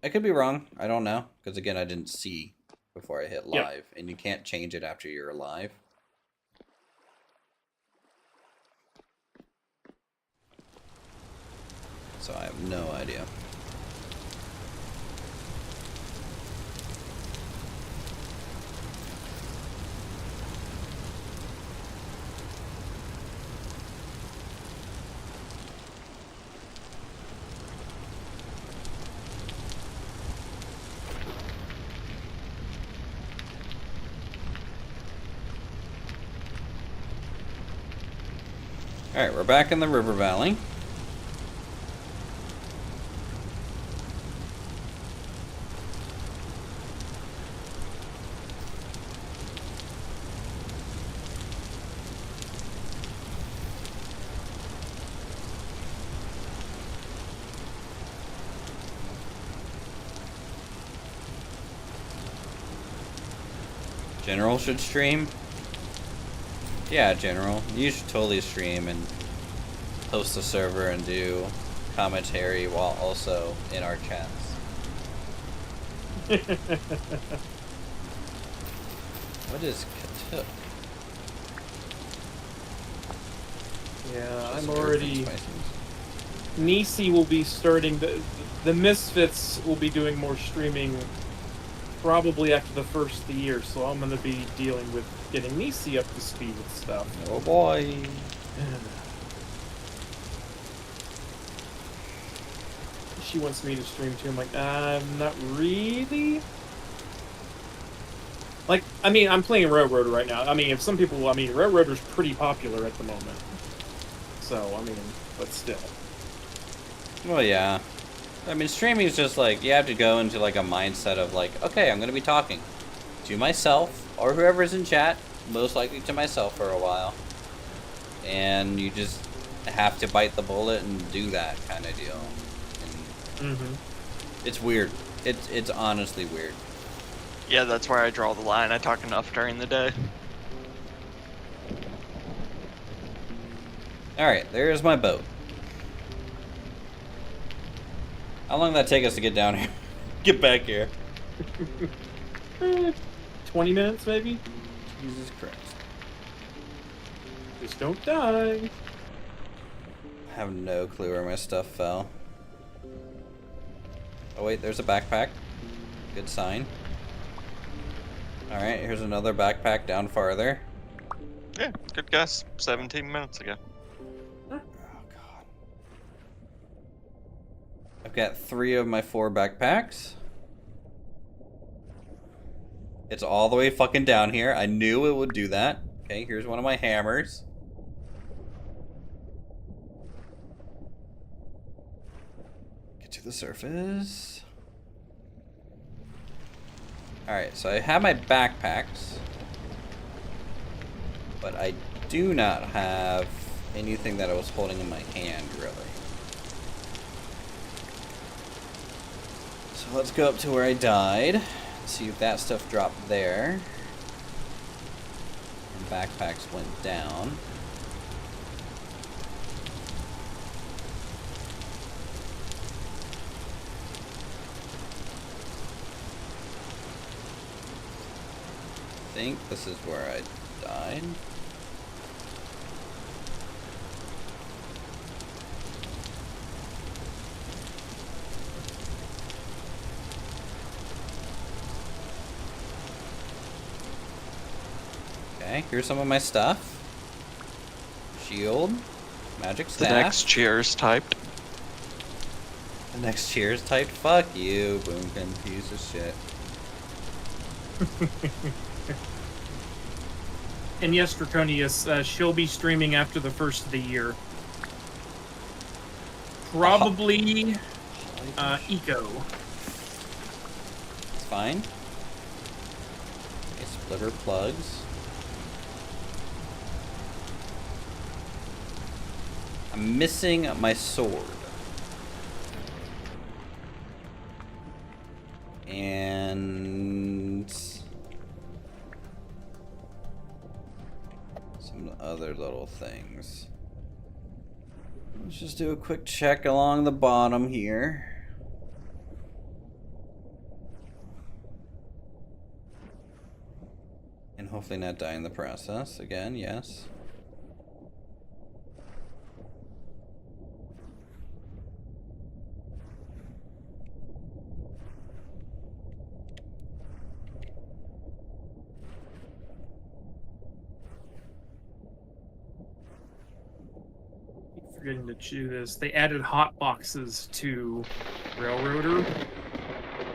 I could be wrong. I don't know, because again, I didn't see before I hit live, and you can't change it after you're live. So I have no idea. Alright, we're back in the river valley. General should stream. Yeah, General. You should totally stream and host the server and do commentary while also in our chats. What is Katuk? Yeah, Just I'm weird already. from Spices. Nisi will be starting the Misfits will be doing more streaming probably after the first of the year, so I'm gonna be dealing with getting Nisi up to speed with stuff. Oh boy. She wants me to stream too. I'm like, not really. Like, I mean, I'm playing Railroader right now. I mean, if some people, I mean, Railroader's pretty popular at the moment. So, I mean, but still. Well, yeah. I mean, streaming is just like, you have to go into like a mindset of like, okay, I'm going to be talking to myself or whoever's in chat, most likely to myself for a while. And you just have to bite the bullet and do that kind of deal. And it's weird. It's honestly weird. Yeah, that's where I draw the line. I talk enough during the day. Alright, there's my boat. How long did that take us to get down here? Get back here. 20 minutes, maybe? Jesus Christ. Just don't die. I have no clue where my stuff fell. Oh wait, there's a backpack. Good sign. Alright, here's another backpack down farther. Yeah, good guess. 17 minutes ago. Oh god. I've got 3 of my 4 backpacks. It's all the way fucking down here. I knew it would do that. Okay, here's one of my hammers. Get to the surface. Alright, so I have my backpacks. But I do not have anything that I was holding in my hand, really. So let's go up to where I died. See if that stuff dropped there. And backpacks went down. I think this is where I died. Okay, here's some of my stuff. Shield, magic staff. The next cheers typed. The next cheers typed. Fuck you, Boomkin, piece of shit. And yes, Draconius, she'll be streaming after the first of the year. Probably Eco. It's fine. Okay, splitter plugs. I'm missing my sword. And some other little things. Let's just do a quick check along the bottom here. And hopefully not die in the process. Again, yes. Forgetting to do this. They added hot boxes to Railroader,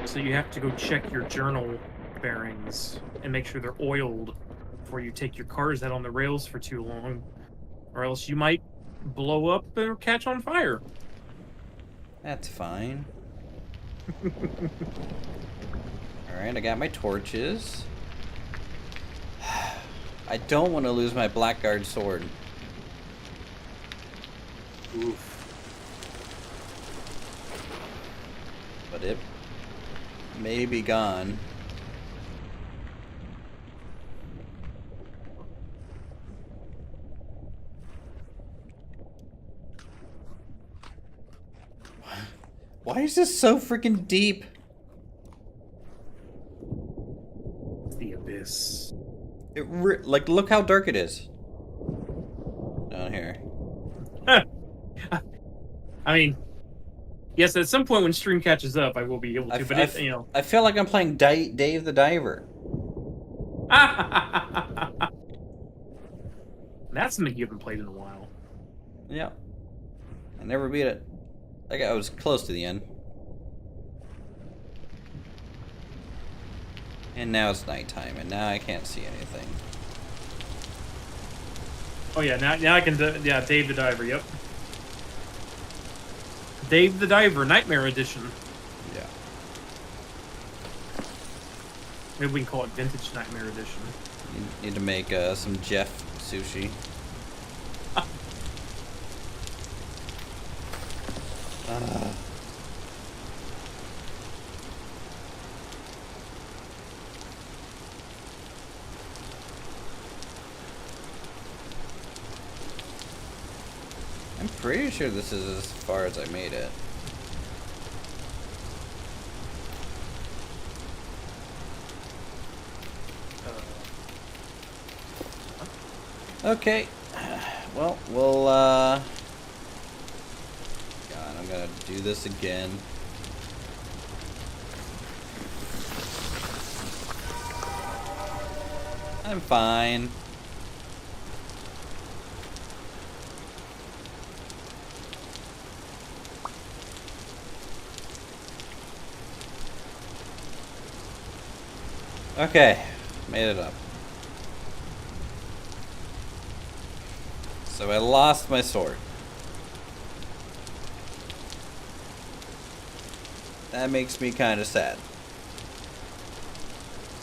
so you have to go check your journal bearings and make sure they're oiled before you take your cars out on the rails for too long, or else you might blow up or catch on fire. That's fine. Alright, I got my torches. I don't want to lose my Blackguard sword. Oof. But it may be gone. Why is this so freaking deep? The abyss. Like, look how dark it is. Down here. I mean, yes, at some point when stream catches up, I will be able to. But it, you know, I feel like I'm playing Dave the Diver. that's something you haven't played in a while. Yeah. I never beat it. I was close to the end. And now it's nighttime, and now I can't see anything. Oh yeah, now I can. Yeah, Dave the Diver. Yep. Dave the Diver Nightmare Edition. Yeah. Maybe we can call it Vintage Nightmare Edition. You need to make some Jeff sushi. I'm pretty sure this is as far as I made it. Okay. Well, God, I'm gonna do this again. I'm fine. Okay, made it up. So I lost my sword. That makes me kind of sad.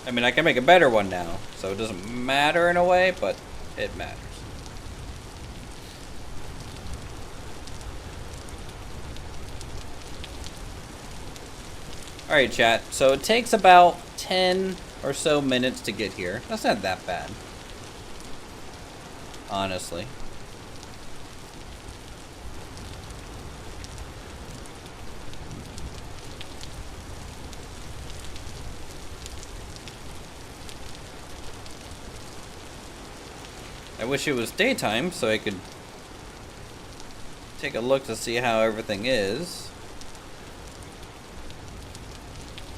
I mean, I can make a better one now, so it doesn't matter in a way, but it matters. Alright, chat. So it takes about 10 or so minutes to get here. That's not that bad. Honestly. I wish it was daytime so I could take a look to see how everything is.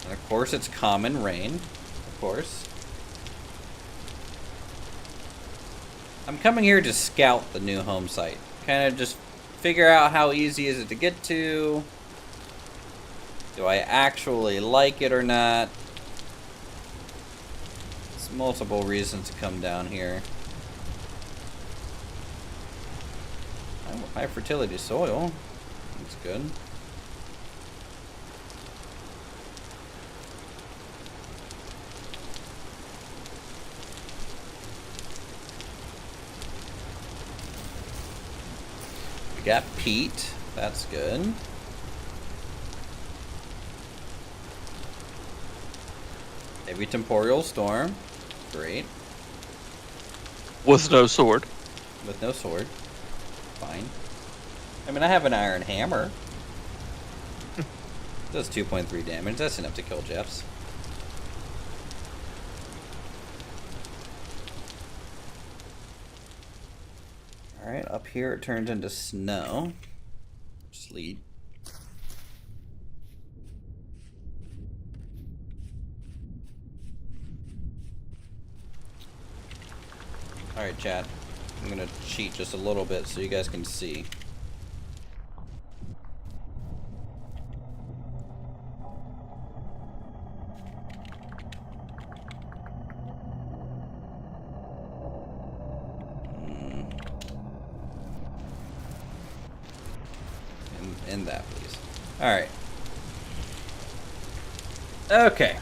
And of course it's common rain, of course. I'm coming here to scout the new home site. Kind of just figure out how easy is it to get to. Do I actually like it or not? There's multiple reasons to come down here. High fertility soil. That's good. We got peat. That's good. Heavy temporal storm. Great. With no sword. With no sword. Fine. I mean, I have an iron hammer. Does 2.3 damage. That's enough to kill Jeffs. Alright, up here it turns into snow. Sleet. Alright, chat. I'm gonna cheat just a little bit so you guys can see. In that, please. Alright. Okay.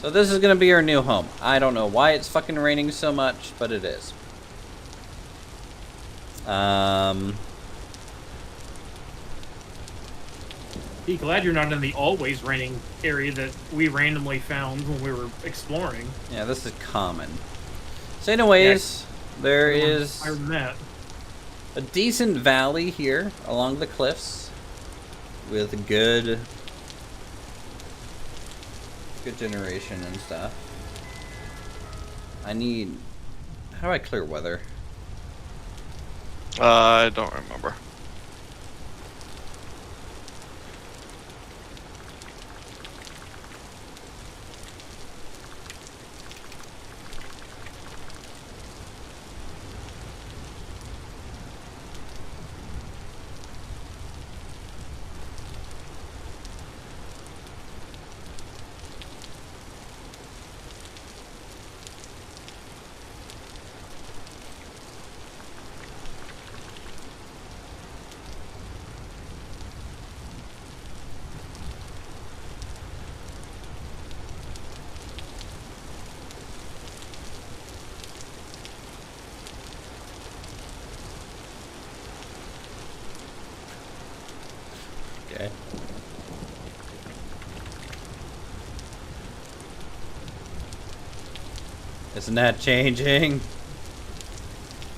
So this is gonna be our new home. I don't know why it's fucking raining so much, but it is. Be glad you're not in the always raining area that we randomly found when we were exploring. Yeah, this is common. So anyways, there is Higher than that. a decent valley here along the cliffs with good generation and stuff. I need... How do I clear weather? I don't remember. Okay. Isn't that changing?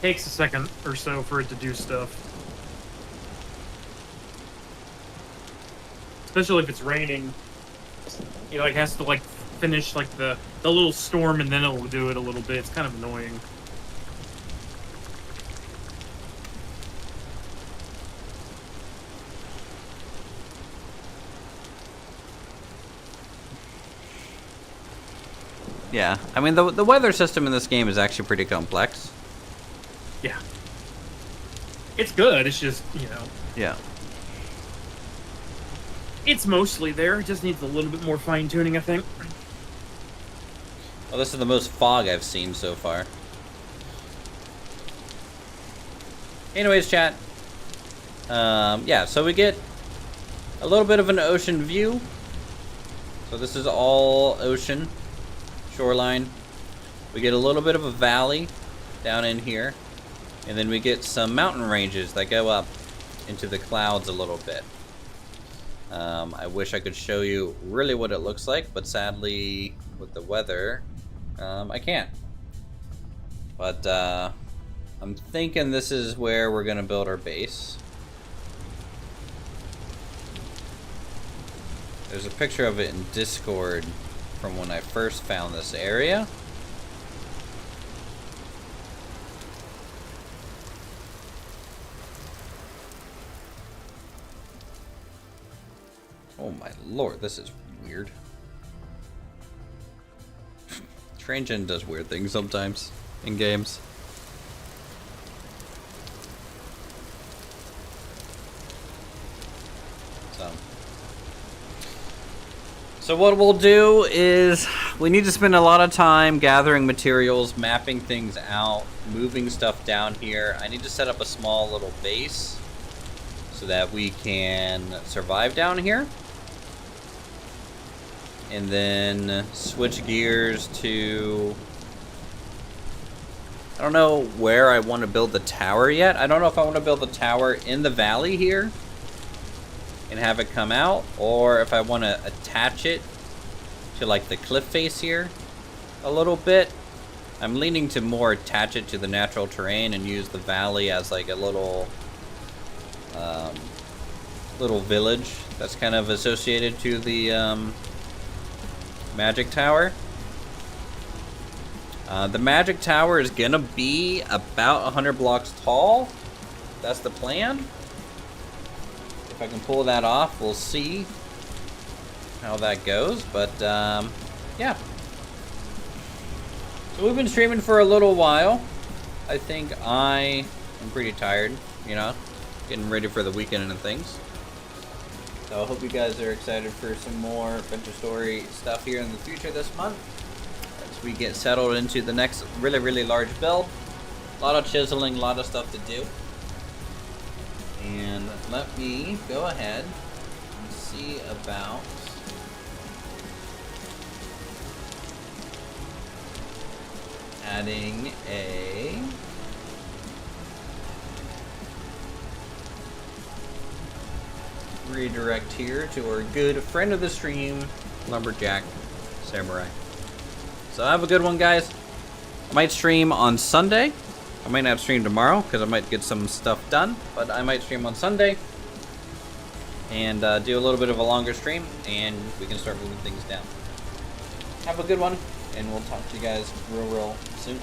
Takes a second or so for it to do stuff. Especially if it's raining. You know, it has to like finish like the little storm and then it'll do it a little bit. It's kind of annoying. Yeah, I mean the weather system in this game is actually pretty complex. Yeah. It's good, it's just, you know, Yeah. it's mostly there. It just needs a little bit more fine tuning, I think. Well, this is the most fog I've seen so far. Anyways, chat. Yeah, so we get a little bit of an ocean view. So this is all ocean, shoreline. We get a little bit of a valley down in here. And then we get some mountain ranges that go up into the clouds a little bit. I wish I could show you really what it looks like, but sadly, with the weather, I can't. But I'm thinking this is where we're gonna build our base. There's a picture of it in Discord from when I first found this area. Oh my lord, this is weird. CryEngine does weird things sometimes in games. So what we'll do is we need to spend a lot of time gathering materials, mapping things out, moving stuff down here. I need to set up a small little base so that we can survive down here. And then switch gears to... I don't know where I want to build the tower yet. I don't know if I want to build the tower in the valley here and have it come out, or if I want to attach it to like the cliff face here a little bit. I'm leaning to more attach it to the natural terrain and use the valley as like a little little village that's kind of associated to the magic tower. The magic tower is gonna be about 100 blocks tall. That's the plan. If I can pull that off, we'll see how that goes. But yeah. So we've been streaming for a little while. I think I am pretty tired, you know, getting ready for the weekend and things. So I hope you guys are excited for some more Adventure Story stuff here in the future this month, as we get settled into the next really, really large build. A lot of chiseling, a lot of stuff to do. And let me go ahead and see about adding a redirect here to our good friend of the stream, Lumberjack Samurai. So have a good one, guys. I might stream on Sunday. I might not stream tomorrow because I might get some stuff done, but I might stream on Sunday and do a little bit of a longer stream, and we can start moving things down. Have a good one, and we'll talk to you guys real soon.